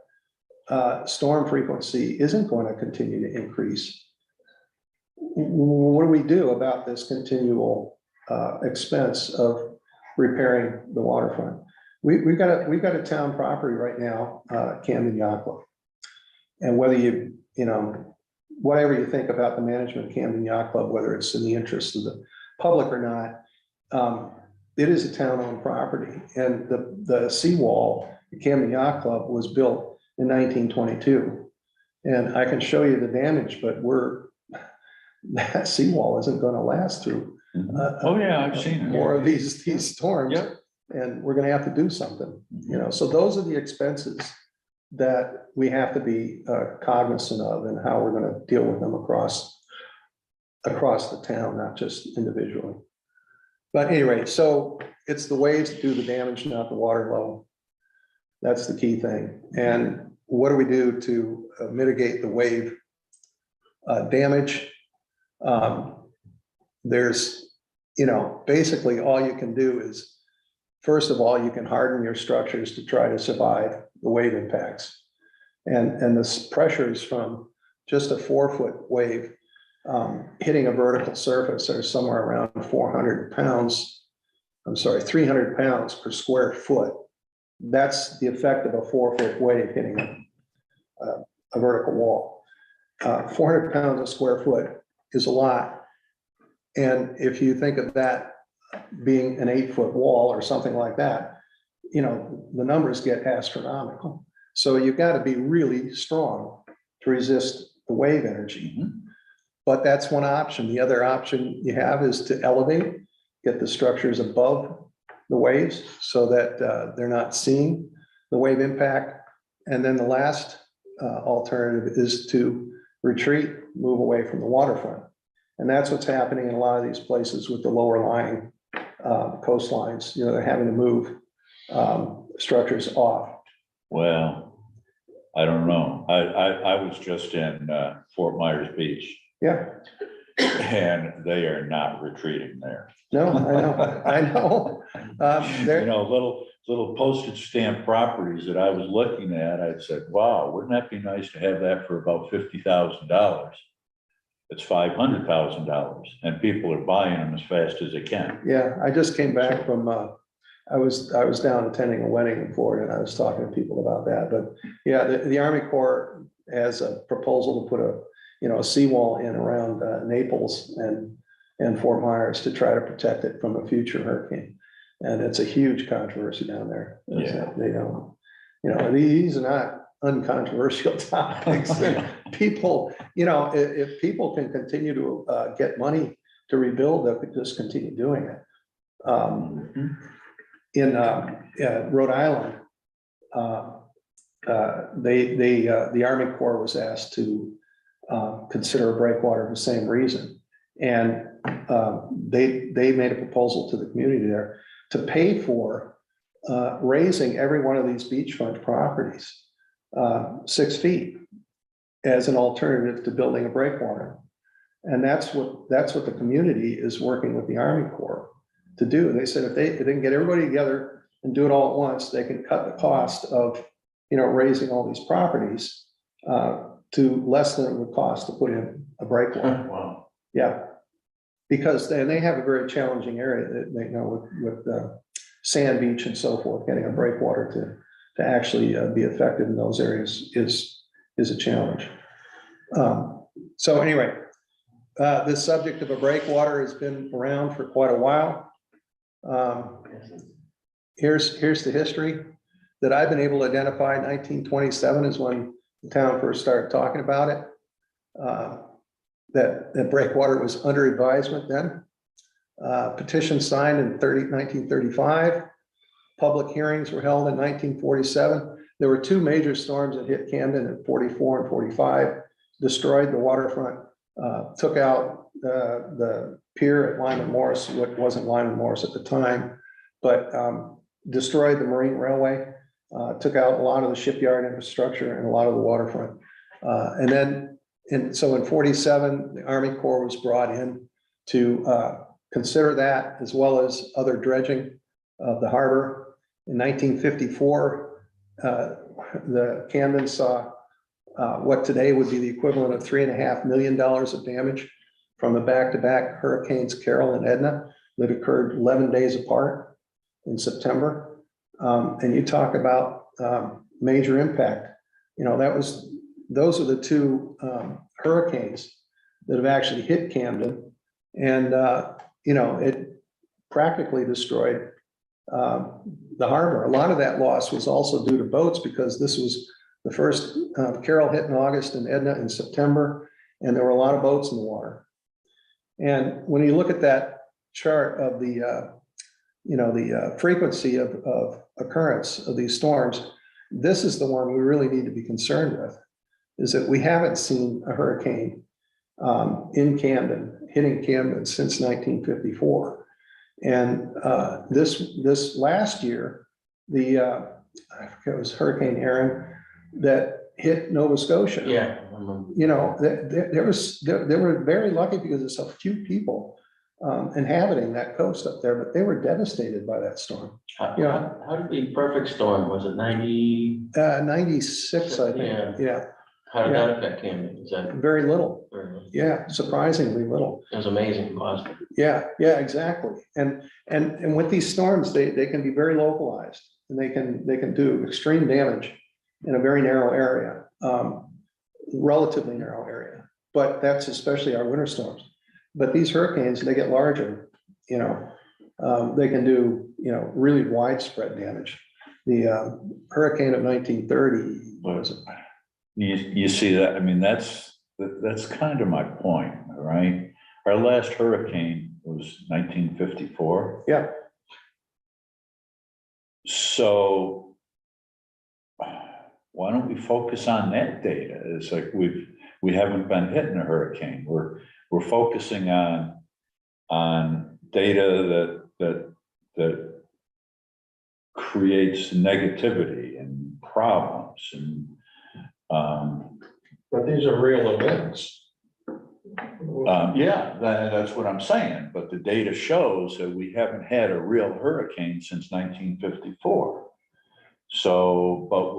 [SPEAKER 4] storm frequency isn't going to continue to increase, what do we do about this continual expense of repairing the waterfront? We've got a town property right now, Camden Yacht Club. And whether whatever you think about the management of Camden Yacht Club, whether it's in the interest of the public or not, it is a town-owned property. And the seawall, the Camden Yacht Club, was built in 1922. And I can show you the damage, but that seawall isn't going to last through.
[SPEAKER 2] Oh, yeah, I've seen it.
[SPEAKER 4] More of these storms.
[SPEAKER 2] Yep.
[SPEAKER 4] And we're going to have to do something, so those are the expenses that we have to be cognizant of and how we're going to deal with them across the town, not just individually. But anyway, so it's the waves that do the damage, not the water level. That's the key thing. And what do we do to mitigate the wave damage? There's, basically all you can do is, first of all, you can harden your structures to try to survive the wave impacts. And the pressures from just a 4-foot wave hitting a vertical surface are somewhere around 300 pounds per square foot. That's the effect of a 4-foot wave hitting a vertical wall. 400 pounds a square foot is a lot. And if you think of that being an 8-foot wall or something like that, the numbers get astronomical. So you've got to be really strong to resist the wave energy. But that's one option. The other option you have is to elevate, get the structures above the waves so that they're not seeing the wave impact. And then the last alternative is to retreat, move away from the waterfront. And that's what's happening in a lot of these places with the lower lying coastlines. They're having to move structures off.
[SPEAKER 2] Well, I don't know. I was just in Fort Myers Beach.
[SPEAKER 4] Yeah,
[SPEAKER 2] And they are not retreating there.
[SPEAKER 4] no, I know.
[SPEAKER 2] Little postage stamp properties that I was looking at, I said, wow, wouldn't that be nice to have that for about $50,000? It's $500,000 and people are buying them as fast as they can.
[SPEAKER 4] Yeah, I just came back from, I was down attending a wedding in Florida and I was talking to people about that. But yeah, the Army Corps has a proposal to put a seawall in around Naples and Fort Myers to try to protect it from a future hurricane. And it's a huge controversy down there.
[SPEAKER 2] Yeah.
[SPEAKER 4] They don't, these are not uncontroversial topics. People, if people can continue to get money to rebuild, they could just continue doing it. In Rhode Island, the Army Corps was asked to consider a breakwater for the same reason. And they made a proposal to the community there to pay for raising every one of these beachfront properties 6 feet as an alternative to building a breakwater. And that's what the community is working with the Army Corps to do. They said if they can get everybody together and do it all at once, they can cut the cost of raising all these properties to less than it would cost to put in a breakwater.
[SPEAKER 2] Wow.
[SPEAKER 4] Yeah, because they have a very challenging area that they with sand beach and so forth. Getting a breakwater to actually be effective in those areas is a challenge. So anyway, this subject of a breakwater has been around for quite a while. Here's the history. that I've been able to identify, 1927 is when the town first started talking about it. That breakwater was under advisement then. Petition signed in 1935. Public hearings were held in 1947. There were two major storms that hit Camden in 44 and 45, destroyed the waterfront, took out the pier at Lyman Morris, what wasn't Lyman Morris at the time, but destroyed the Marine Railway, took out a lot of the shipyard infrastructure and a lot of the waterfront. And so in 47, the Army Corps was brought in to consider that, as well as other dredging of the harbor. In 1954, the Camden saw what today would be the equivalent of $3.5 million of damage from the back-to-back hurricanes Carol and Edna that occurred 11 days apart in September. And you talk about major impact. You know, those are the two hurricanes that have actually hit Camden. And, you know, it practically destroyed the harbor. A lot of that loss was also due to boats, because this was the first, Carol hit in August and Edna in September, and there were a lot of boats in the water. And when you look at that chart of the, you know, the frequency of occurrence of these storms, this is the one we really need to be concerned with, is that we haven't seen a hurricane in Camden, hitting Camden since 1954. And this last year, I forget, it was Hurricane Erin that hit Nova Scotia.
[SPEAKER 8] Yeah.
[SPEAKER 4] You know, they were very lucky because there's so few people inhabiting that coast up there, but they were devastated by that storm. Yeah.
[SPEAKER 8] How did the perfect storm, was it 90?
[SPEAKER 4] 96, I think.
[SPEAKER 8] Yeah.
[SPEAKER 4] Yeah,
[SPEAKER 8] How did that affect Camden? Is that?
[SPEAKER 4] very little.
[SPEAKER 8] very little?
[SPEAKER 4] Yeah, surprisingly little.
[SPEAKER 8] It was amazing, positive.
[SPEAKER 4] Yeah, exactly. And with these storms, they can be very localized, and they can do extreme damage in a very narrow area, relatively narrow area. But that's especially our winter storms. But these hurricanes, they get larger, you know, they can do, you know, really widespread damage. The hurricane of 1930 was,
[SPEAKER 2] You see that, I mean, that's kind of my point, all right? Our last hurricane was 1954.
[SPEAKER 4] yeah,
[SPEAKER 2] So why don't we focus on that data? It's like we haven't been hitting a hurricane. We're focusing on data that creates negativity and problems and
[SPEAKER 1] But these are real events.
[SPEAKER 2] yeah, that's what I'm saying, but the data shows that we haven't had a real hurricane since 1954. So, but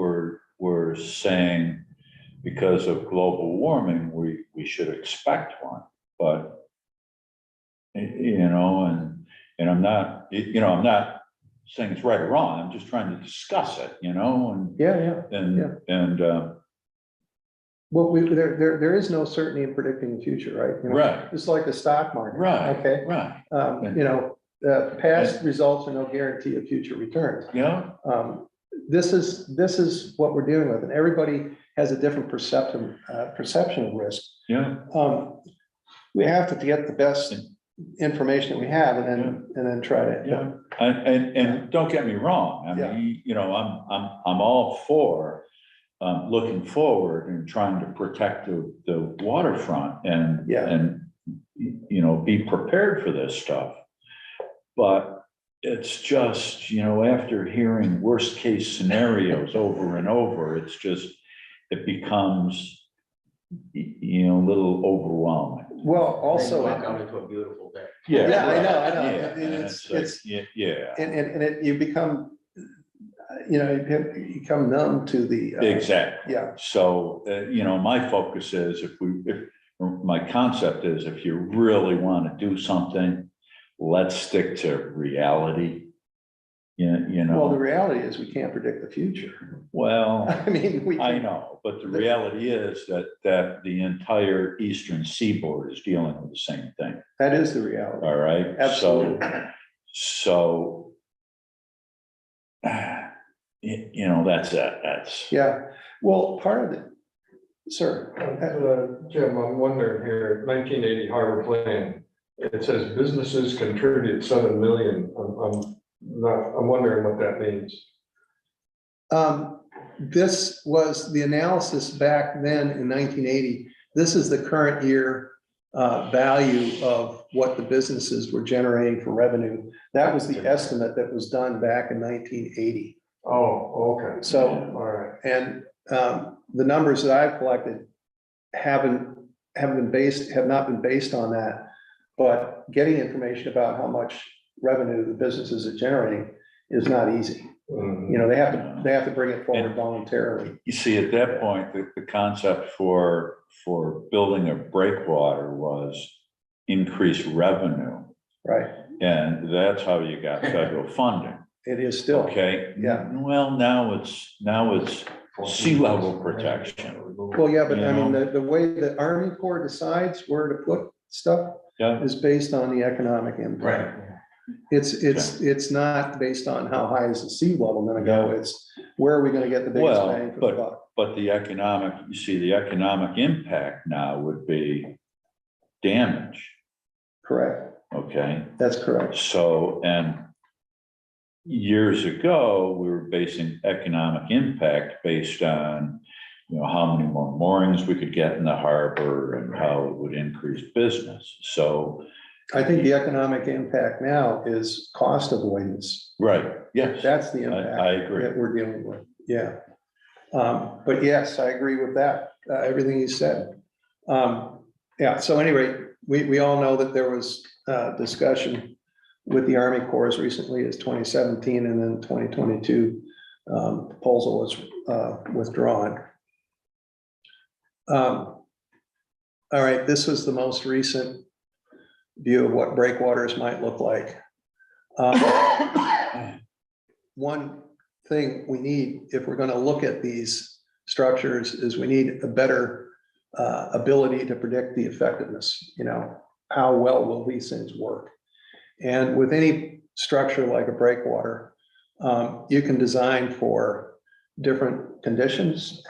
[SPEAKER 2] we're saying because of global warming, we should expect one, but you know, and I'm not, you know, I'm not saying it's right or wrong, I'm just trying to discuss it, you know, and
[SPEAKER 4] well, there is no certainty in predicting the future, right? You know,
[SPEAKER 2] right,
[SPEAKER 4] it's like the stock market.
[SPEAKER 2] right,
[SPEAKER 4] Okay.
[SPEAKER 2] right,
[SPEAKER 4] You know, past results are no guarantee of future returns.
[SPEAKER 2] yeah,
[SPEAKER 4] This is what we're dealing with, and everybody has a different perception of risk.
[SPEAKER 2] yeah,
[SPEAKER 4] We have to get the best information that we have, and then try to.
[SPEAKER 2] yeah. And don't get me wrong, I mean, you know, I'm all for looking forward and trying to protect the waterfront and, you know, be prepared for this stuff. But it's just, you know, after hearing worst case scenarios over and over, it's just, it becomes, you know, a little overwhelming.
[SPEAKER 4] Well,
[SPEAKER 8] Also.
[SPEAKER 4] also.
[SPEAKER 8] Walk out into a beautiful day.
[SPEAKER 4] Yeah, I know.
[SPEAKER 2] Yeah, and
[SPEAKER 4] It's
[SPEAKER 2] like, yeah,
[SPEAKER 4] and you become, you know, you become numb to the.
[SPEAKER 2] exactly.
[SPEAKER 4] Yeah,
[SPEAKER 2] So, you know, my focus is if my concept is if you really want to do something, let's stick to reality. You
[SPEAKER 4] well, the
[SPEAKER 2] know,
[SPEAKER 4] reality is we can't predict the future.
[SPEAKER 2] well,
[SPEAKER 4] I mean, we.
[SPEAKER 2] I
[SPEAKER 4] can't-
[SPEAKER 2] know, but the reality is that the entire eastern seaboard is dealing with the same thing,
[SPEAKER 4] That is the reality.
[SPEAKER 2] all right?
[SPEAKER 4] Absolutely.
[SPEAKER 2] So you know, that's.
[SPEAKER 4] Yeah, well, part of it, sir,
[SPEAKER 1] Jim, I'm wondering here, 1980 harbor plan, it says businesses contribute 7 million. I'm wondering what that means.
[SPEAKER 4] this was the analysis back then in 1980. This is the current year value of what the businesses were generating for revenue. That was the estimate that was done back in 1980.
[SPEAKER 1] Oh, okay.
[SPEAKER 4] So,
[SPEAKER 1] All right.
[SPEAKER 4] and the numbers that I've collected have not been based on that. But getting information about how much revenue the businesses are generating is not easy.
[SPEAKER 1] Mhm.
[SPEAKER 4] You know, they have to bring it forward voluntarily.
[SPEAKER 2] You see, at that point, the concept for building a breakwater was increased revenue.
[SPEAKER 4] Right.
[SPEAKER 2] And that's how you got federal funding,
[SPEAKER 4] It is still.
[SPEAKER 2] okay?
[SPEAKER 4] Yeah.
[SPEAKER 2] Well, now it's sea level protection.
[SPEAKER 4] Well, yeah, but I mean, the way the Army Corps decides where to put stuff
[SPEAKER 2] Yeah,
[SPEAKER 4] is based on the economic impact. It's not based on how high is the sea level gonna go, it's where are we gonna get the biggest
[SPEAKER 2] Well,
[SPEAKER 4] bang for the buck?
[SPEAKER 2] but the economic impact now would be damage,
[SPEAKER 4] Correct,
[SPEAKER 2] okay?
[SPEAKER 4] that's correct.
[SPEAKER 2] So, and years ago, we were basing economic impact based on, you know, how many more moorings we could get in the harbor and how it would increase business. So,
[SPEAKER 4] I think the economic impact now is cost avoidance.
[SPEAKER 2] right, yes,
[SPEAKER 4] That's the impact.
[SPEAKER 2] I agree.
[SPEAKER 4] That we're dealing with, yeah. But yes, I agree with that, everything you said. Yeah, so anyway, we all know that there was discussion with the Army Corps as recently as 2017, and then 2022 proposal was withdrawn. All right, this was the most recent view of what breakwaters might look like. One thing we need, if we're gonna look at these structures, is we need a better ability to predict the effectiveness, you know, how well will these things work? And with any structure like a breakwater, you can design for different conditions.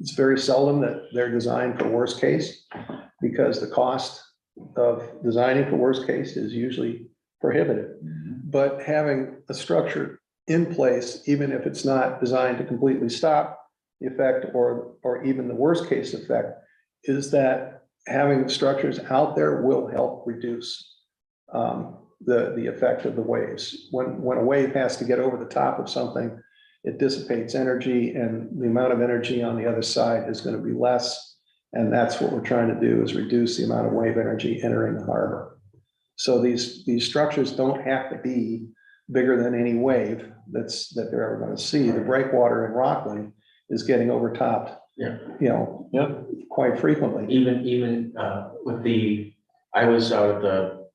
[SPEAKER 4] It's very seldom that they're designed for worst case, because the cost of designing for worst case is usually prohibitive. But having a structure in place, even if it's not designed to completely stop the effect or even the worst case effect, is that having structures out there will help reduce the effect of the waves. When a wave has to get over the top of something, it dissipates energy, and the amount of energy on the other side is going to be less. And that's what we're trying to do, is reduce the amount of wave energy entering the harbor. So these structures don't have to be bigger than any wave that they're ever going to see. The breakwater in Rockland is getting overtopped,
[SPEAKER 8] Yeah.
[SPEAKER 4] you know,
[SPEAKER 2] Yep.
[SPEAKER 4] quite frequently.
[SPEAKER 8] Even with I was out at the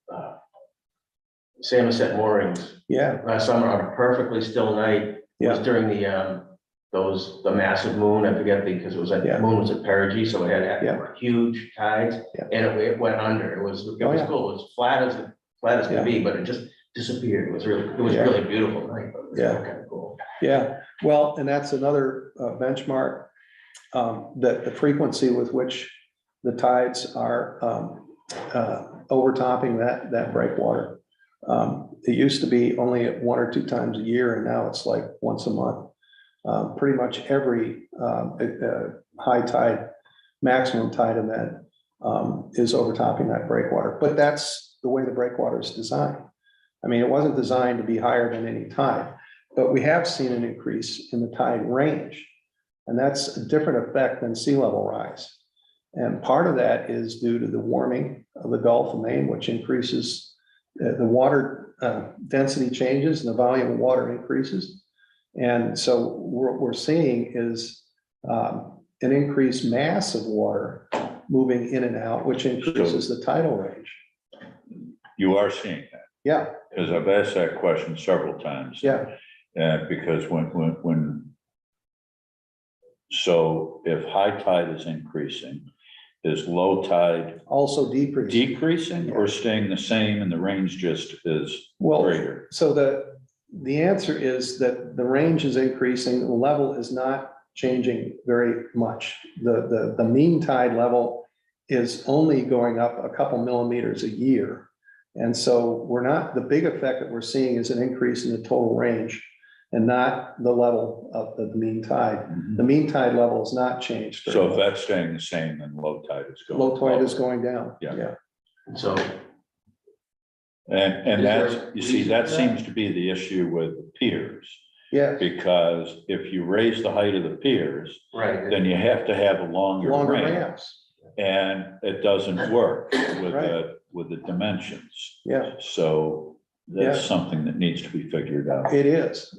[SPEAKER 8] Samoset moorings
[SPEAKER 4] Yeah,
[SPEAKER 8] last summer on a perfectly still night. It was
[SPEAKER 4] yeah,
[SPEAKER 8] during the massive moon, I forget because it was
[SPEAKER 4] Yeah.
[SPEAKER 8] moon was at perigee, so it had
[SPEAKER 4] Yeah.
[SPEAKER 8] huge tides.
[SPEAKER 4] Yeah.
[SPEAKER 8] And it went under, it was
[SPEAKER 4] Oh, yeah.
[SPEAKER 8] cool, it was flat as
[SPEAKER 4] Yeah.
[SPEAKER 8] could be, but it just disappeared. It was
[SPEAKER 4] Yeah.
[SPEAKER 8] really beautiful night. But it was
[SPEAKER 4] Yeah.
[SPEAKER 8] Kind of cool.
[SPEAKER 4] yeah. Well, and that's another benchmark, that the frequency with which the tides are overtopping that breakwater. It used to be only at 1 or 2 times a year, and now it's like once a month. Pretty much every high tide, maximum tide event is overtopping that breakwater. But that's the way the breakwater is designed. I mean, it wasn't designed to be higher than any tide, but we have seen an increase in the tide range. And that's a different effect than sea level rise. And part of that is due to the warming of the Gulf of Maine, which increases the water density changes and the volume of water increases. And so what we're seeing is an increased mass of water moving in and out, which increases the tidal range.
[SPEAKER 2] You are seeing that,
[SPEAKER 4] Yeah,
[SPEAKER 2] because I've asked that question several times.
[SPEAKER 4] yeah,
[SPEAKER 2] Because so if high tide is increasing, is low tide
[SPEAKER 4] also decrease.
[SPEAKER 2] decreasing or staying the same and the range just is
[SPEAKER 4] Well,
[SPEAKER 2] greater?
[SPEAKER 4] so the answer is that the range is increasing, the level is not changing very much. The mean tide level is only going up a couple millimeters a year. And so we're not, the big effect that we're seeing is an increase in the total range and not the level of the mean tide. The mean tide level has not changed. very
[SPEAKER 2] So if
[SPEAKER 4] much.
[SPEAKER 2] that's staying the same, then low tide is going.
[SPEAKER 4] Low tide is
[SPEAKER 2] lower.
[SPEAKER 4] going down.
[SPEAKER 2] Yeah.
[SPEAKER 8] So,
[SPEAKER 2] And
[SPEAKER 8] Is there
[SPEAKER 2] that's,
[SPEAKER 8] a
[SPEAKER 2] you see,
[SPEAKER 8] reason
[SPEAKER 2] that
[SPEAKER 8] for that?
[SPEAKER 2] seems to be the issue with the piers.
[SPEAKER 4] Yeah,
[SPEAKER 2] Because if you raise the height of the piers,
[SPEAKER 8] right,
[SPEAKER 2] then you have to have a longer
[SPEAKER 4] longer
[SPEAKER 2] ramp.
[SPEAKER 4] ramps.
[SPEAKER 2] And it doesn't work with the dimensions.
[SPEAKER 4] Yeah,
[SPEAKER 2] So that's
[SPEAKER 4] Yeah.
[SPEAKER 2] something that needs to be figured out.
[SPEAKER 4] it is.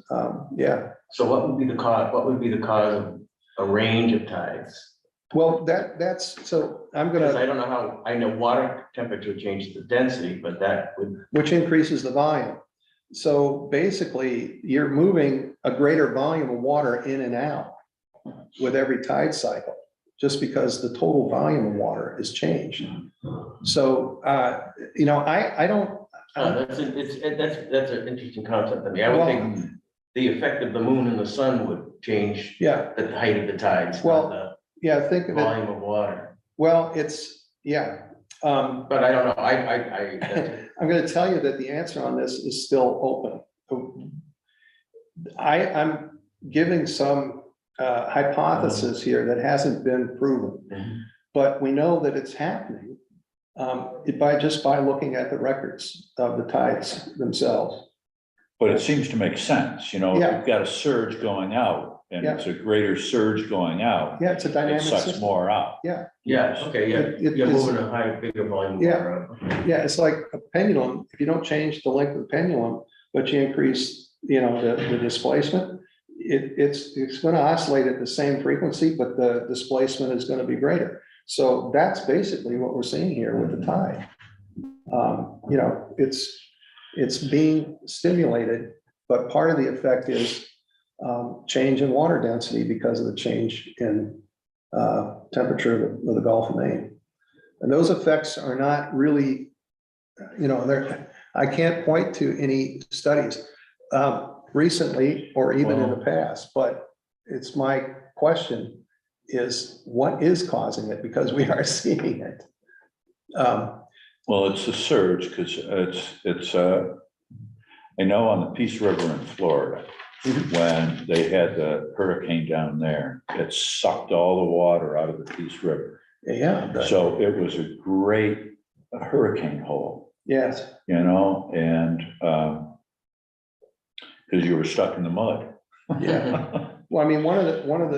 [SPEAKER 4] Yeah.
[SPEAKER 8] so what would be the cause, of a range of tides?
[SPEAKER 4] Well, that's, so I'm
[SPEAKER 8] Because
[SPEAKER 4] gonna,
[SPEAKER 8] I don't know how, I know water temperature changes the density, but that would,
[SPEAKER 4] which increases the volume. So basically, you're moving a greater volume of water in and out with every tide cycle, just because the total volume of water is changed. So, I don't.
[SPEAKER 8] that's an interesting concept. I mean, I would think the effect of the moon and the sun would change
[SPEAKER 4] Yeah,
[SPEAKER 8] the height of the tides,
[SPEAKER 4] Well,
[SPEAKER 8] not
[SPEAKER 4] yeah, think
[SPEAKER 8] the
[SPEAKER 4] of it,
[SPEAKER 8] volume of water.
[SPEAKER 4] well, it's, yeah.
[SPEAKER 8] But I don't know, that's-
[SPEAKER 4] I'm gonna tell you that the answer on this is still open. I'm giving some hypothesis here that hasn't been proven, but we know that it's happening by looking at the records of the tides themselves.
[SPEAKER 2] But it seems to make sense, you know, if
[SPEAKER 4] Yeah.
[SPEAKER 2] you've got a surge going out and
[SPEAKER 4] Yeah.
[SPEAKER 2] it's a greater surge going out,
[SPEAKER 4] Yeah, it's a
[SPEAKER 2] it
[SPEAKER 4] dynamic
[SPEAKER 2] sucks
[SPEAKER 4] system.
[SPEAKER 2] more out.
[SPEAKER 4] Yeah,
[SPEAKER 8] yeah, okay, yeah,
[SPEAKER 4] It-
[SPEAKER 8] you're
[SPEAKER 4] it's-
[SPEAKER 8] moving a higher, bigger volume. of
[SPEAKER 4] Yeah.
[SPEAKER 8] water out.
[SPEAKER 4] yeah, it's like a pendulum. If you don't change the length of the pendulum, but you increase, the displacement, it's gonna oscillate at the same frequency, but the displacement is gonna be greater. So that's basically what we're seeing here with the tide. It's being stimulated, but part of the effect is change in water density because of the change in temperature of the Gulf of Maine. And those effects are not really, I can't point to any studies recently or even in the past, but it's my question is what is causing it? Because we are seeing it.
[SPEAKER 2] Well, it's a surge because I know on the Peace River in Florida, when they had the hurricane down there, it sucked all the water out of the Peace River.
[SPEAKER 4] Yeah,
[SPEAKER 2] So it was a great hurricane hole,
[SPEAKER 4] yes,
[SPEAKER 2] and because you were stuck in the mud.
[SPEAKER 4] yeah. Well, I mean, one of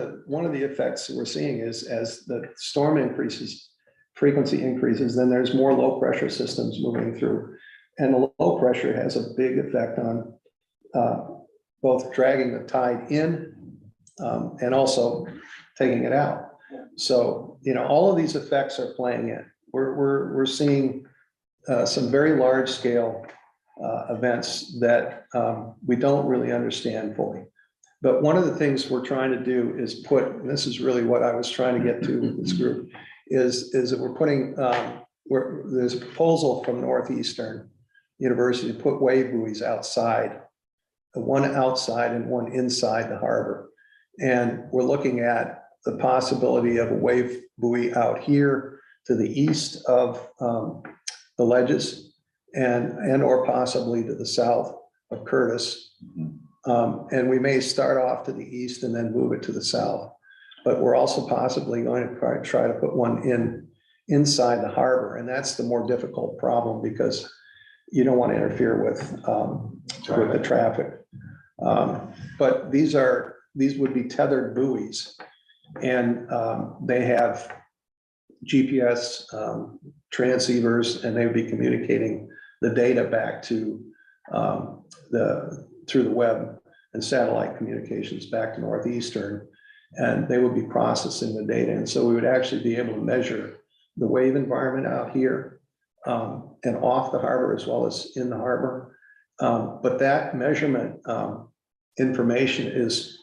[SPEAKER 4] the effects we're seeing is as the storm increases, frequency increases, then there's more low pressure systems moving through. And the low pressure has a big effect on both dragging the tide in and also taking it out. So, all of these effects are playing in. We're seeing some very large scale events that we don't really understand fully. But one of the things we're trying to do is put, and this is really what I was trying to get to with this group, is that we're putting, there's a proposal from Northeastern University to put wave buoys outside, one outside and one inside the harbor. And we're looking at the possibility of a wave buoy out here to the east of the ledges and or possibly to the south of Curtis. And we may start off to the east and then move it to the south. But we're also possibly going to try to put one inside the harbor. And that's the more difficult problem because you don't want to interfere with the traffic. But these would be tethered buoys. And they have GPS transceivers, and they would be communicating the data back to through the web and satellite communications back to Northeastern, and they would be processing the data. And so we would actually be able to measure the wave environment out here and off the harbor as well as in the harbor. But that measurement information is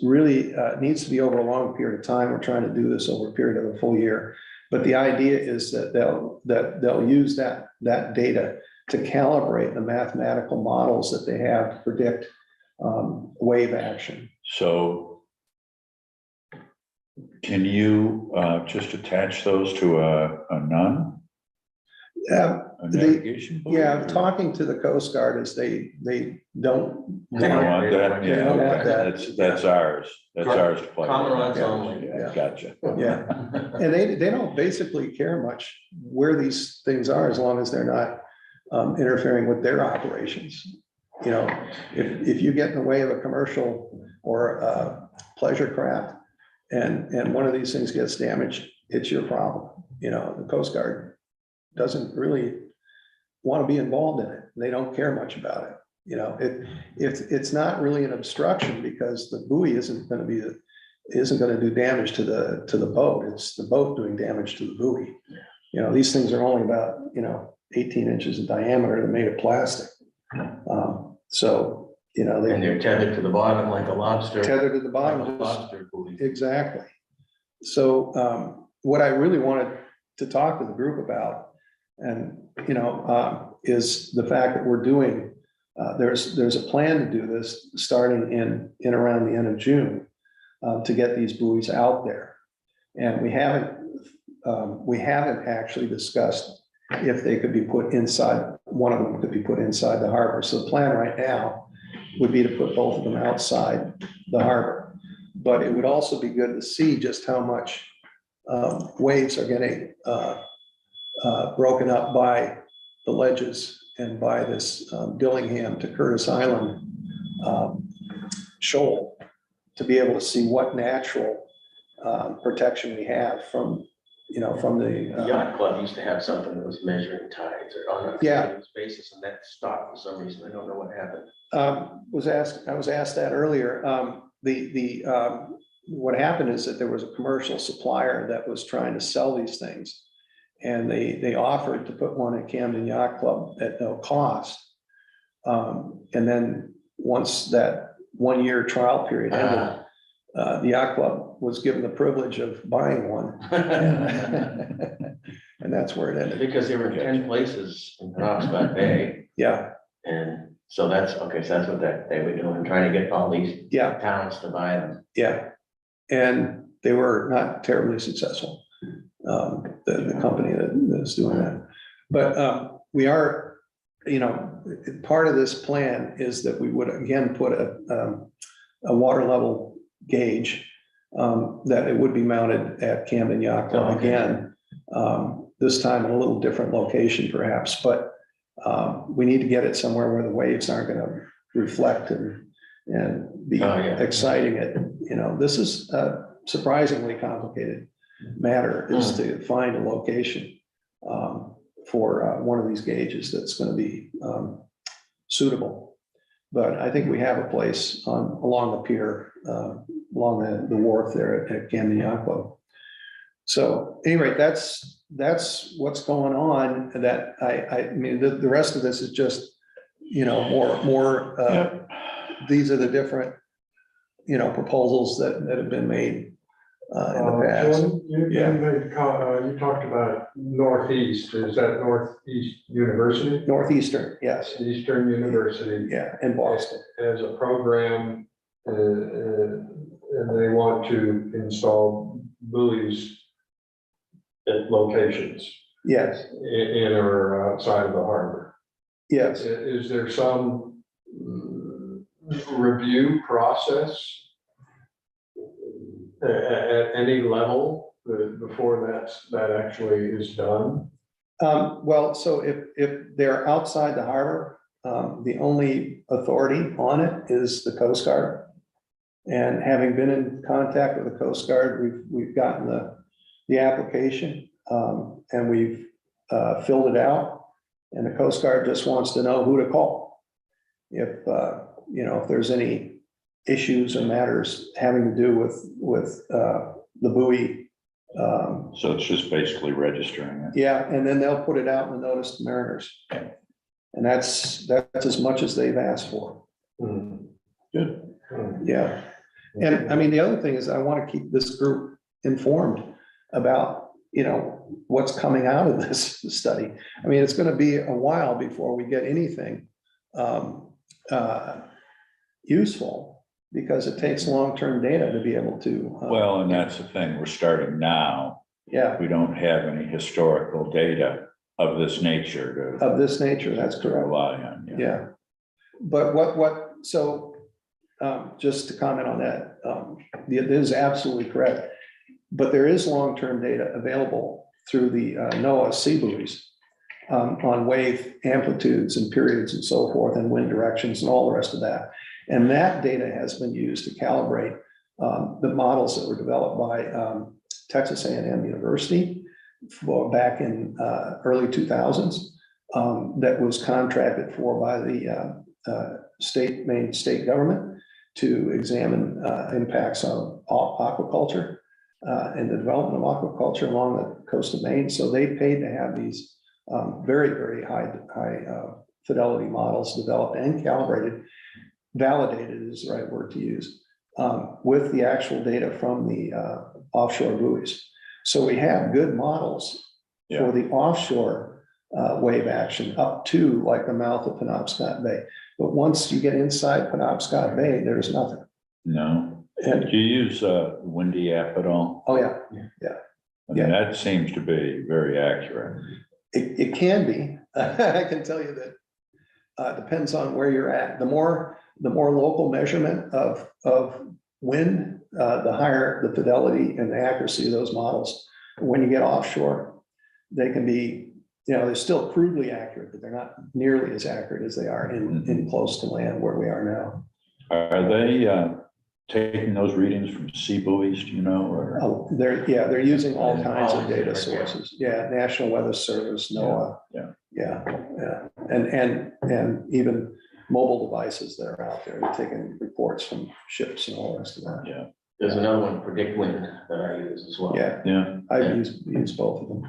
[SPEAKER 4] really needs to be over a long period of time. We're trying to do this over a period of a full year. But the idea is that they'll use that data to calibrate the mathematical models that they have to predict wave action.
[SPEAKER 2] So can you just attach those to a none?
[SPEAKER 4] Yeah,
[SPEAKER 2] A
[SPEAKER 4] They-
[SPEAKER 2] navigation board,
[SPEAKER 4] yeah,
[SPEAKER 2] or-
[SPEAKER 4] talking to the Coast Guard is they don't.
[SPEAKER 2] They don't want that,
[SPEAKER 4] They
[SPEAKER 2] yeah,
[SPEAKER 4] don't want
[SPEAKER 2] okay,
[SPEAKER 4] that.
[SPEAKER 2] that's ours, that's ours to play. with.
[SPEAKER 8] Cormorants
[SPEAKER 2] Yeah,
[SPEAKER 8] only.
[SPEAKER 2] yeah, Gotcha.
[SPEAKER 4] Yeah, and they don't basically care much where these things are as long as they're not interfering with their operations. You know, if you get in the way of a commercial or a pleasure craft and one of these things gets damaged, it's your problem. You know, the Coast Guard doesn't really want to be involved in it. They don't care much about it. You know, it's not really an obstruction because the buoy isn't going to do damage to the boat. It's the boat doing damage to the buoy. You know, these things are only about, 18 inches in diameter. They're made of plastic. So,
[SPEAKER 8] And they're tethered to the bottom like a lobster.
[SPEAKER 4] tethered to the
[SPEAKER 8] Like a
[SPEAKER 4] bottom.
[SPEAKER 8] lobster buoy.
[SPEAKER 4] Exactly. So what I really wanted to talk to the group about, and, is the fact that we're doing, there's a plan to do this starting in around the end of June to get these buoys out there. And we haven't actually discussed if they could be put inside, one of them could be put inside the harbor. So the plan right now would be to put both of them outside the harbor. But it would also be good to see just how much waves are getting broken up by the ledges and by this Dillingham to Curtis Island shoal, to be able to see what natural protection we have from the.
[SPEAKER 8] The yacht club used to have something that was measuring tides or on a
[SPEAKER 4] Yeah.
[SPEAKER 8] continuous basis, and that stopped for some reason. I don't know what happened.
[SPEAKER 4] I was asked that earlier. What happened is that there was a commercial supplier that was trying to sell these things. And they offered to put one at Camden Yacht Club at no cost. And then once that 1 year trial period ended, the yacht club was given the privilege of buying one. And that's where it ended.
[SPEAKER 8] Because there were 10 places in Penobscot Bay,
[SPEAKER 4] Yeah,
[SPEAKER 8] and so that's what they were doing, trying to get all these
[SPEAKER 4] yeah,
[SPEAKER 8] towns to buy them.
[SPEAKER 4] yeah. And they were not terribly successful. The company that's doing that. But we are, part of this plan is that we would again put a water level gauge that it would be mounted at Camden Yacht Club
[SPEAKER 8] Okay.
[SPEAKER 4] again. This time in a little different location perhaps, but we need to get it somewhere where the waves aren't going to reflect and be
[SPEAKER 8] Oh, yeah.
[SPEAKER 4] exciting it. This is a surprisingly complicated matter, is to find a location for one of these gauges that's going to be suitable. But I think we have a place along the pier, along the wharf there at Camden Yacht Club. So anyway, that's what's going on. That I mean, the rest of this is just, more. These are the different, proposals that have been made in the past.
[SPEAKER 1] Jim, you talked about Northeast, is that Northeast University?
[SPEAKER 4] Northeastern, yes,
[SPEAKER 1] Eastern University
[SPEAKER 4] yeah, in Boston.
[SPEAKER 1] has a program, and they want to install buoys at locations
[SPEAKER 4] Yes,
[SPEAKER 1] in or outside of the harbor.
[SPEAKER 4] yes.
[SPEAKER 1] Is there some review process at any level before that actually is done?
[SPEAKER 4] Well, so if they're outside the harbor, the only authority on it is the Coast Guard. And having been in contact with the Coast Guard, we've gotten the application, and we've filled it out. And the Coast Guard just wants to know who to call. If there's any issues or matters having to do with the buoy.
[SPEAKER 2] So it's just basically registering it.
[SPEAKER 4] Yeah, and then they'll put it out in the notice to mariners. And that's as much as they've asked for.
[SPEAKER 2] Good.
[SPEAKER 4] Yeah. And I mean, the other thing is I want to keep this group informed about, you know, what's coming out of this study. I mean, it's gonna be a while before we get anything useful, because it takes long-term data to be able to.
[SPEAKER 2] Well, and that's the thing, we're starting now.
[SPEAKER 4] Yeah,
[SPEAKER 2] We don't have any historical data of this nature
[SPEAKER 4] of this nature, that's
[SPEAKER 2] to
[SPEAKER 4] correct.
[SPEAKER 2] rely on.
[SPEAKER 4] Yeah. But so, just to comment on that, it is absolutely correct. But there is long-term data available through the NOAA sea buoys on wave amplitudes and periods and so forth, and wind directions and all the rest of that. And that data has been used to calibrate the models that were developed by Texas A&M University back in early 2000s, that was contracted for by the Maine state government to examine impacts on aquaculture and the development of aquaculture along the coast of Maine. So they paid to have these very, very high fidelity models developed and calibrated, validated is the right word to use, with the actual data from the offshore buoys. So we have good models for the offshore wave action up to like the mouth of Penobscot Bay. But once you get inside Penobscot Bay, there's nothing.
[SPEAKER 2] No.
[SPEAKER 4] And,
[SPEAKER 2] Do you use Windy app at all?
[SPEAKER 4] oh yeah,
[SPEAKER 2] I mean, that seems to be very accurate.
[SPEAKER 4] it can be. I can tell you that depends on where you're at. The more local measurement of wind, the higher the fidelity and the accuracy of those models. When you get offshore, they can be, they're still crudely accurate, but they're not nearly as accurate as they are in close to land where we are now.
[SPEAKER 2] Are they taking those readings from sea buoys, do you know, or?
[SPEAKER 4] Oh, they're using all kinds of data sources. Yeah, National Weather Service, NOAA. Yeah. And even mobile devices that are out there, they're taking reports from ships and all the rest of that.
[SPEAKER 2] Yeah.
[SPEAKER 8] There's another one, Predict Wind, that I use as well.
[SPEAKER 4] Yeah, I've used both of them.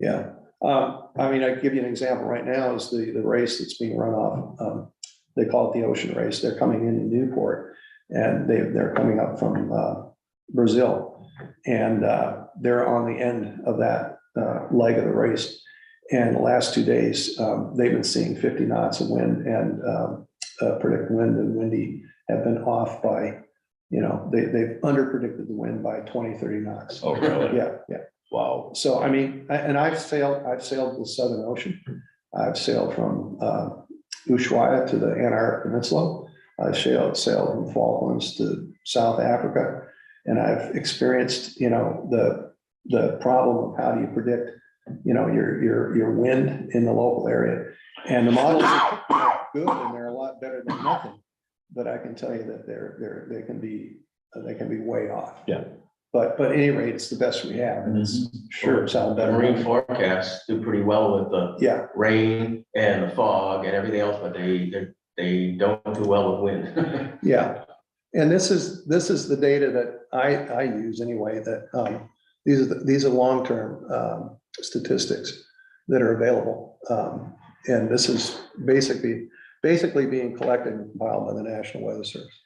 [SPEAKER 4] Yeah. I mean, I give you an example right now is the race that's being run off. They call it the ocean race. They're coming into Newport and they're coming up from Brazil. And they're on the end of that leg of the race. And the last 2 days, they've been seeing 50 knots of wind, and Predict Wind and Windy have been off by, they've under predicted the wind by 20, 30 knots.
[SPEAKER 2] Oh, really?
[SPEAKER 4] Yeah.
[SPEAKER 2] Wow.
[SPEAKER 4] So, I mean, and I've sailed the Southern Ocean. I've sailed from Ushuaia to the Antarctic Peninsula. I've sailed from the Falklands to South Africa. And I've experienced, the problem of how do you predict, your wind in the local area. And the models are good and they're a lot better than nothing. But I can tell you that they can be way off.
[SPEAKER 2] Yeah.
[SPEAKER 4] But at any rate, it's the best we have, and it's sure sound
[SPEAKER 8] The
[SPEAKER 4] better.
[SPEAKER 8] marine forecasts do pretty well with the
[SPEAKER 4] Yeah,
[SPEAKER 8] rain and the fog and everything else, but they don't do well with wind.
[SPEAKER 4] yeah. And this is the data that I use anyway, that these are long-term statistics that are available. And this is basically being collected and compiled by the National Weather Service.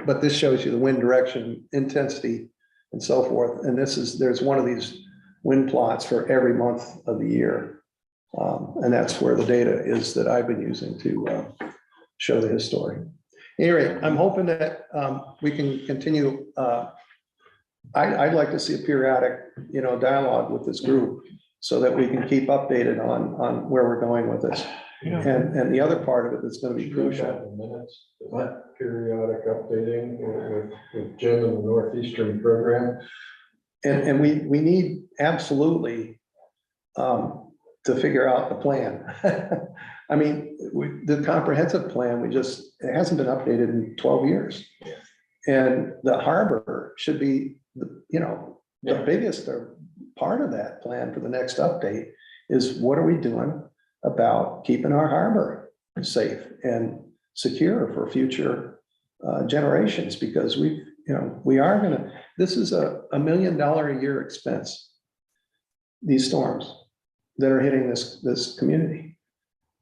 [SPEAKER 4] But this shows you the wind direction, intensity, and so forth. And there's one of these wind plots for every month of the year. And that's where the data is that I've been using to show the history. Anyway, I'm hoping that we can continue. I'd like to see a periodic, dialogue with this group so that we can keep updated on where we're going with this. And the other part of it that's going to be crucial.
[SPEAKER 1] Minutes, what periodic updating with Jim and the Northeastern program?
[SPEAKER 4] And we need absolutely to figure out the plan. I mean, the comprehensive plan, it hasn't been updated in 12 years. And the harbor should be, the biggest part of that plan for the next update is what are we doing about keeping our harbor safe and secure for future generations? Because we are gonna, this is a $1 million a year expense, these storms that are hitting this community.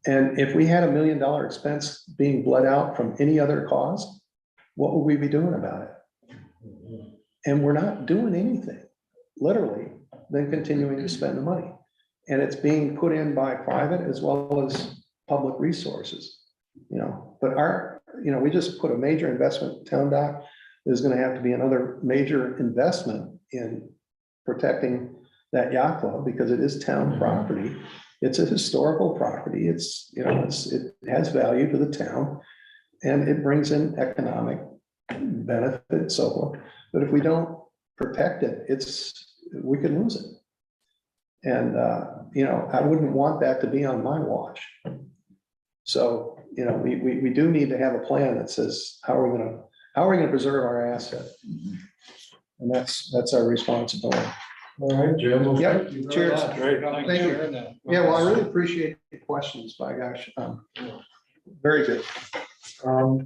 [SPEAKER 4] And if we had $1 million expense being bled out from any other cause, what would we be doing about it? And we're not doing anything. literally, than continuing to spend the money. And it's being put in by private as well as public resources, but we just put a major investment, town dock. There's gonna have to be another major investment in protecting that yacht club because it is town property. It's a historical property. It has value to the town and it brings in economic benefit and so forth. But if we don't protect it, we could lose it. And, I wouldn't want that to be on my watch. So, we do need to have a plan that says, how are we gonna preserve our asset? And that's our responsibility.
[SPEAKER 1] All right, Jim. Well,
[SPEAKER 4] Yep,
[SPEAKER 1] thank you very
[SPEAKER 4] cheers.
[SPEAKER 1] much.
[SPEAKER 4] Great, thank you. Yeah, well, I really appreciate the questions, by gosh. Very good.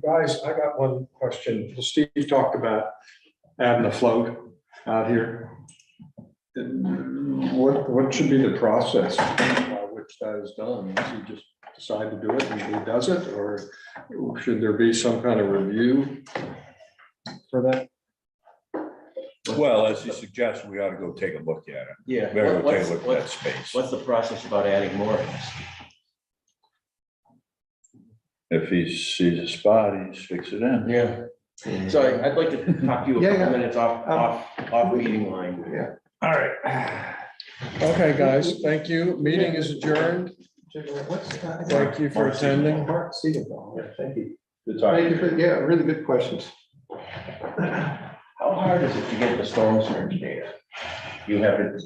[SPEAKER 1] Guys, I got one question. Steve talked about adding a float out here. What should be the process by which that is done? Does he just decide to do it and he does it, or should there be some kind of review for that?
[SPEAKER 2] Well, as you suggest, we ought to go take a look at it.
[SPEAKER 8] Yeah.
[SPEAKER 2] We ought to go take
[SPEAKER 8] What's,
[SPEAKER 2] a look at that
[SPEAKER 8] what's,
[SPEAKER 2] space.
[SPEAKER 8] what's the process about adding moorings?
[SPEAKER 2] If he sees a spot, he sticks it in.
[SPEAKER 8] Yeah. So I'd like to talk to you a
[SPEAKER 4] Yeah,
[SPEAKER 8] couple
[SPEAKER 4] yeah.
[SPEAKER 8] minutes off meeting line.
[SPEAKER 4] Yeah.
[SPEAKER 1] All right. Okay, guys, thank you. Meeting is adjourned. Thank you for attending.
[SPEAKER 4] Mark Siegenthal, yeah, thank you.
[SPEAKER 2] Good talk.
[SPEAKER 4] Thank you for, really good questions.
[SPEAKER 8] How hard is it to get the storm surge data? You have it,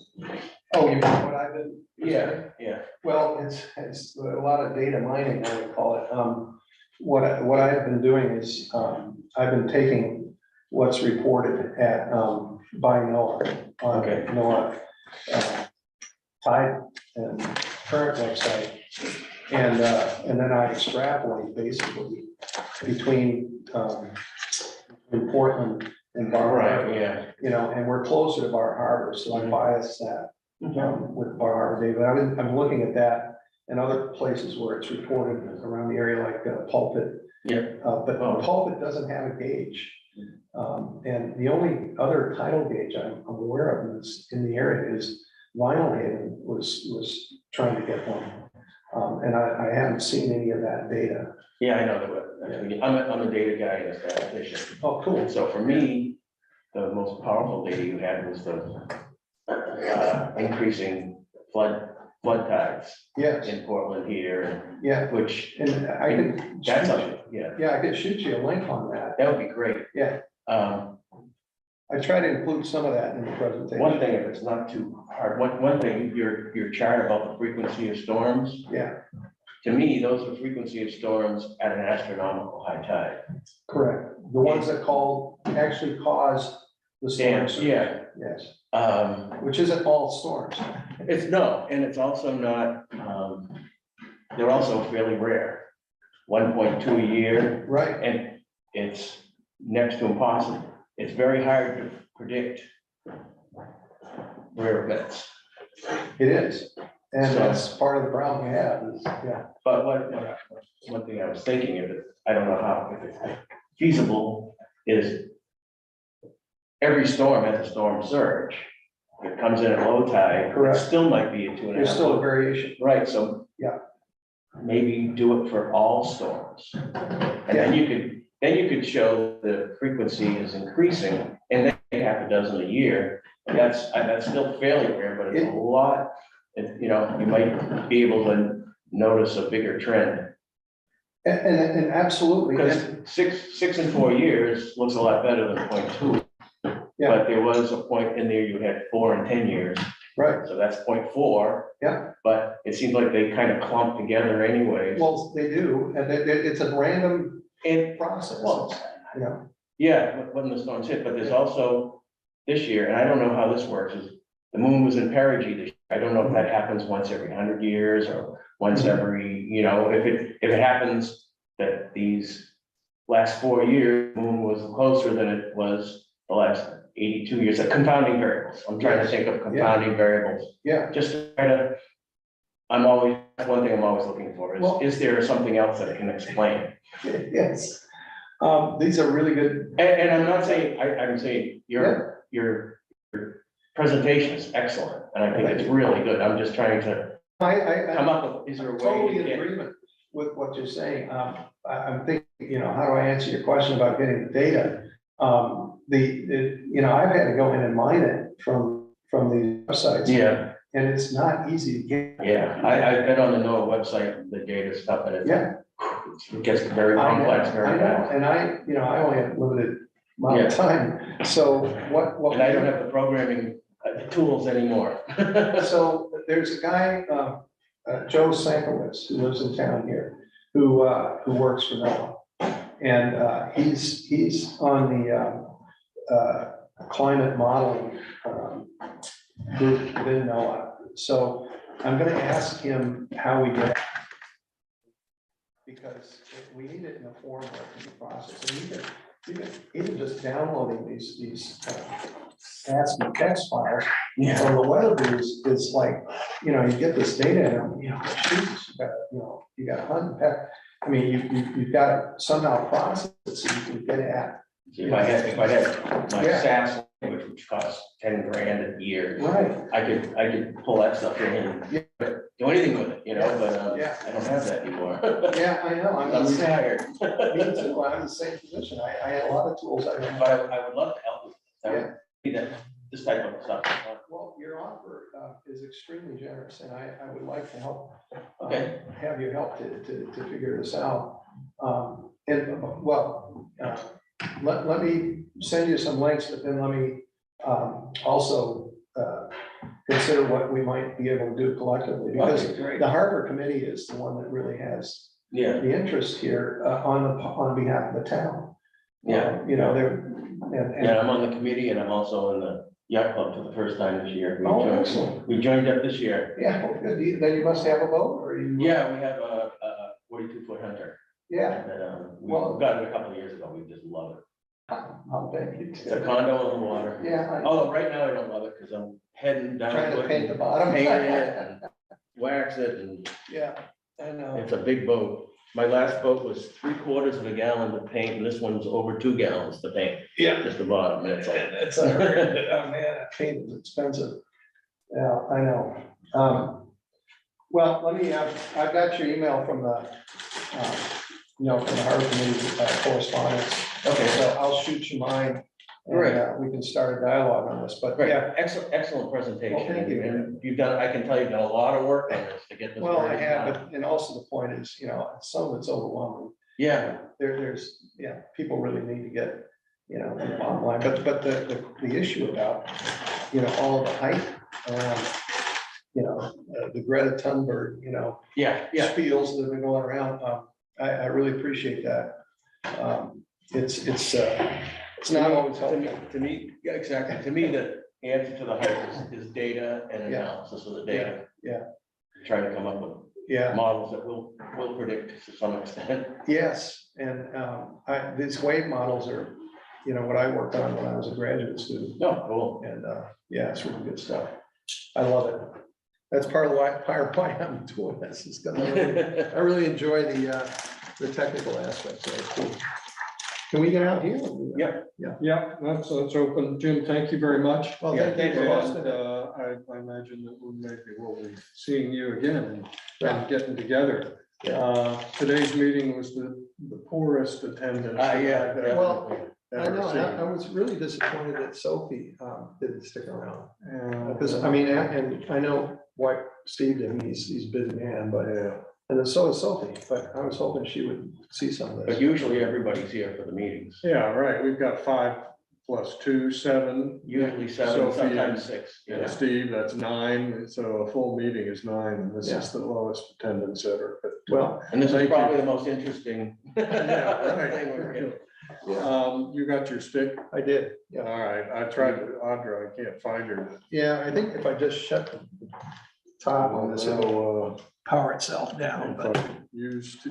[SPEAKER 4] Oh, you know what I've been?
[SPEAKER 8] yeah.
[SPEAKER 4] Well, it's a lot of data mining, I would call it. What I have been doing is, I've been taking what's reported by NOAA, on
[SPEAKER 8] Okay.
[SPEAKER 4] NOAA tide and current website. And then I extrapolate basically between in Portland and Bar Harbor,
[SPEAKER 8] Yeah.
[SPEAKER 4] and we're closer to Bar Harbor, so I bias that with Bar Harbor data. I'm looking at that and other places where it's reported around the area like Pulpit.
[SPEAKER 8] Yeah.
[SPEAKER 4] But
[SPEAKER 8] Oh.
[SPEAKER 4] Pulpit doesn't have a gauge. And the only other tidal gauge I'm aware of is in the area is Vinyl Haven was trying to get one. And I haven't seen any of that data.
[SPEAKER 8] Yeah, I know that. I'm a data guy and a statistician.
[SPEAKER 4] Oh, cool.
[SPEAKER 8] And so for me, the most powerful data you had was the increasing flood tides
[SPEAKER 4] Yes,
[SPEAKER 8] in Portland here,
[SPEAKER 4] yeah.
[SPEAKER 8] which
[SPEAKER 4] And I could,
[SPEAKER 8] that's,
[SPEAKER 4] yeah, I could shoot you a link on that.
[SPEAKER 8] that would be great.
[SPEAKER 4] Yeah. I try to include some of that in the presentation.
[SPEAKER 8] One thing, if it's not too hard, one thing, your chart about the frequency of storms,
[SPEAKER 4] Yeah,
[SPEAKER 8] to me, those are frequency of storms at an astronomical high tide.
[SPEAKER 4] correct. The ones that actually cause the storms.
[SPEAKER 8] Yeah.
[SPEAKER 4] Yes,
[SPEAKER 8] Um,
[SPEAKER 4] which isn't all storms.
[SPEAKER 8] and it's also not, they're also fairly rare. 1.2 a year,
[SPEAKER 4] Right,
[SPEAKER 8] and it's next to impossible. It's very hard to predict rare events.
[SPEAKER 4] it is. And
[SPEAKER 8] So-
[SPEAKER 4] that's part of the problem we have is, yeah,
[SPEAKER 8] But one thing I was thinking of, I don't know how, if it's feasible, is every storm has a storm surge. If it comes in at low tide, it
[SPEAKER 4] Correct.
[SPEAKER 8] still might be a 2.5.
[SPEAKER 4] there's still a variation.
[SPEAKER 8] Right, so.
[SPEAKER 4] Yeah.
[SPEAKER 8] Maybe do it for all storms. And then you could show the frequency is increasing and then half a dozen a year. And that's still fairly rare, but it's a lot. You might be able to notice a bigger trend.
[SPEAKER 4] And absolutely.
[SPEAKER 8] Because six and 4 years looks a lot better than 0.2.
[SPEAKER 4] Yeah.
[SPEAKER 8] But there was a point in there you had 4 and 10 years,
[SPEAKER 4] Right,
[SPEAKER 8] so that's 0.4.
[SPEAKER 4] Yeah.
[SPEAKER 8] But it seems like they kind of clump together anyway.
[SPEAKER 4] well, they do, and it's a random
[SPEAKER 8] And,
[SPEAKER 4] process,
[SPEAKER 8] well,
[SPEAKER 4] you know.
[SPEAKER 8] yeah, when the storms hit, but there's also this year, and I don't know how this works, is the moon was in perigee this year. I don't know if that happens once every 100 years or once every, if it happens that these last 4 years, the moon was closer than it was the last 82 years, like confounding variables. I'm trying to think of confounding variables,
[SPEAKER 4] Yeah,
[SPEAKER 8] just to try to, that's one thing I'm always looking for,
[SPEAKER 4] Well-
[SPEAKER 8] is there something else that can explain?
[SPEAKER 4] yes. These are really good.
[SPEAKER 8] And I'm not saying, I'm saying your presentation is excellent, and I think it's really good. I'm just trying to come
[SPEAKER 4] I,
[SPEAKER 8] up with, is there a way?
[SPEAKER 4] totally
[SPEAKER 8] to
[SPEAKER 4] in
[SPEAKER 8] get-
[SPEAKER 4] agreement with what you're saying. I'm thinking, how do I answer your question about getting the data? I've had to go in and mine it from the websites.
[SPEAKER 8] Yeah,
[SPEAKER 4] And it's not easy to get.
[SPEAKER 8] yeah, I've been on the NOAA website, the data stuff, and
[SPEAKER 4] Yeah.
[SPEAKER 8] it gets very
[SPEAKER 4] I know,
[SPEAKER 8] complex,
[SPEAKER 4] I
[SPEAKER 8] very
[SPEAKER 4] know,
[SPEAKER 8] fast.
[SPEAKER 4] and I only have limited amount of time, so what?
[SPEAKER 8] And I don't have the programming tools anymore.
[SPEAKER 4] So there's a guy, Joe Sankowitz, who lives in town here, who works for NOAA. And he's on the climate modeling group within NOAA. So I'm gonna ask him how we get it. Because we need it in a form where it can be processed. And even just downloading these ASCII text files from the weather buoys is like, you get this data and, Jesus, you got to hunt and peck. I mean, you've got to somehow process it so you can get at.
[SPEAKER 8] If I had my
[SPEAKER 4] Yeah.
[SPEAKER 8] SAS language, which costs 10 grand a year,
[SPEAKER 4] Right.
[SPEAKER 8] I could pull that stuff in and do anything with it, but
[SPEAKER 4] Yeah.
[SPEAKER 8] I don't have that anymore.
[SPEAKER 4] Yeah, I know.
[SPEAKER 8] I'm retired.
[SPEAKER 4] Me too. I'm in the same position. I had a lot of tools.
[SPEAKER 8] But I would love to help with that. This type of stuff.
[SPEAKER 4] Well, your offer is extremely generous and I would like to help.
[SPEAKER 8] Okay.
[SPEAKER 4] Have you help to figure this out. Let me send you some links, but then let me also consider what we might be able to do collectively. Because
[SPEAKER 8] Okay, great.
[SPEAKER 4] the harbor committee is the one that really has
[SPEAKER 8] Yeah,
[SPEAKER 4] the interest here on behalf of the town.
[SPEAKER 8] yeah.
[SPEAKER 4] They're.
[SPEAKER 8] Yeah, I'm on the committee and I'm also in the yacht club for the first time this year.
[SPEAKER 4] Oh, excellent.
[SPEAKER 8] We joined up this year.
[SPEAKER 4] Yeah, well, good. Then you must have a boat or you.
[SPEAKER 8] Yeah, we have a 42-foot hunter.
[SPEAKER 4] Yeah.
[SPEAKER 8] And we
[SPEAKER 4] Well-
[SPEAKER 8] got it a couple of years ago. We just love it.
[SPEAKER 4] I'll bet you.
[SPEAKER 8] It's a condo on the water.
[SPEAKER 4] Yeah.
[SPEAKER 8] Although right now I don't love it because I'm heading down.
[SPEAKER 4] Trying to
[SPEAKER 8] it
[SPEAKER 4] paint the
[SPEAKER 8] and
[SPEAKER 4] bottom.
[SPEAKER 8] Paint it and wax it, and
[SPEAKER 4] Yeah, I know.
[SPEAKER 8] it's a big boat. My last boat was 3/4 of a gallon to paint, and this one's over 2 gallons to paint.
[SPEAKER 4] Yeah.
[SPEAKER 8] Just the bottom, and it's like.
[SPEAKER 4] It's a, oh man, that paint is expensive. Yeah, I know. Well, I've got your email from the harbor committee correspondence.
[SPEAKER 8] Okay,
[SPEAKER 4] So I'll shoot you mine. And
[SPEAKER 8] Great.
[SPEAKER 4] we can start a dialogue on this, but
[SPEAKER 8] great,
[SPEAKER 4] yeah.
[SPEAKER 8] excellent presentation.
[SPEAKER 4] Well, thank you.
[SPEAKER 8] And you've done, I can tell you've done a lot of work on this to get this.
[SPEAKER 4] Well, I
[SPEAKER 8] ready.
[SPEAKER 4] have, and also the point is, some of it's overwhelming.
[SPEAKER 8] Yeah,
[SPEAKER 4] There's, people really need to get, the bottom line, but the issue about, all the hype around, the Greta Thunberg,
[SPEAKER 8] yeah.
[SPEAKER 4] spiels that have been going around, I really appreciate that. It's not always helpful.
[SPEAKER 8] To me, yeah, exactly. To me, the answer to the hype is data and
[SPEAKER 4] Yeah.
[SPEAKER 8] analysis of the data.
[SPEAKER 4] Yeah.
[SPEAKER 8] Trying to come up with
[SPEAKER 4] Yeah,
[SPEAKER 8] models that will predict to some extent.
[SPEAKER 4] yes, and these wave models are, what I worked on when I was a graduate student.
[SPEAKER 8] No, cool.
[SPEAKER 4] And, it's really good stuff. I love it. That's part of why I'm doing this, is because I really enjoy the technical aspects of it too. Can we get out here?
[SPEAKER 8] Yep.
[SPEAKER 1] Yeah, that's open. Jim, thank you very much.
[SPEAKER 4] Well,
[SPEAKER 8] Yeah,
[SPEAKER 4] thank you for hosting
[SPEAKER 1] And
[SPEAKER 4] it.
[SPEAKER 1] I imagine that we'll be seeing you again
[SPEAKER 4] Yeah.
[SPEAKER 1] and getting together. Today's meeting was the poorest attendance.
[SPEAKER 8] Yeah.
[SPEAKER 4] Well,
[SPEAKER 8] definitely.
[SPEAKER 4] I
[SPEAKER 1] ever
[SPEAKER 4] know,
[SPEAKER 1] seen.
[SPEAKER 4] I was really disappointed that Sophie didn't stick around.
[SPEAKER 1] And,
[SPEAKER 4] Because, and I know what Steve did, he's a busy man, but, and then so is Sophie, but I was hoping she would see some of
[SPEAKER 8] But
[SPEAKER 4] this.
[SPEAKER 8] usually everybody's here for the meetings.
[SPEAKER 1] Yeah, right. We've got 5 + 2, 7.
[SPEAKER 8] Usually 7,
[SPEAKER 1] Sophie
[SPEAKER 8] sometimes
[SPEAKER 1] and-
[SPEAKER 8] 6.
[SPEAKER 1] And Steve, that's 9. So a full meeting is 9, and this
[SPEAKER 4] Yeah.
[SPEAKER 1] is the lowest attendance ever. But,
[SPEAKER 4] Well,
[SPEAKER 8] And this is
[SPEAKER 1] Thank you.
[SPEAKER 8] probably the most interesting.
[SPEAKER 1] Yeah, right.
[SPEAKER 8] thing we're getting.
[SPEAKER 1] you got your stick?
[SPEAKER 4] I did,
[SPEAKER 1] All
[SPEAKER 4] yeah.
[SPEAKER 1] right. I tried to, Audra, I can't find her.
[SPEAKER 4] Yeah, I think if I just shut the top on this, it'll
[SPEAKER 1] So,
[SPEAKER 4] power itself down,
[SPEAKER 1] if
[SPEAKER 4] but
[SPEAKER 1] I use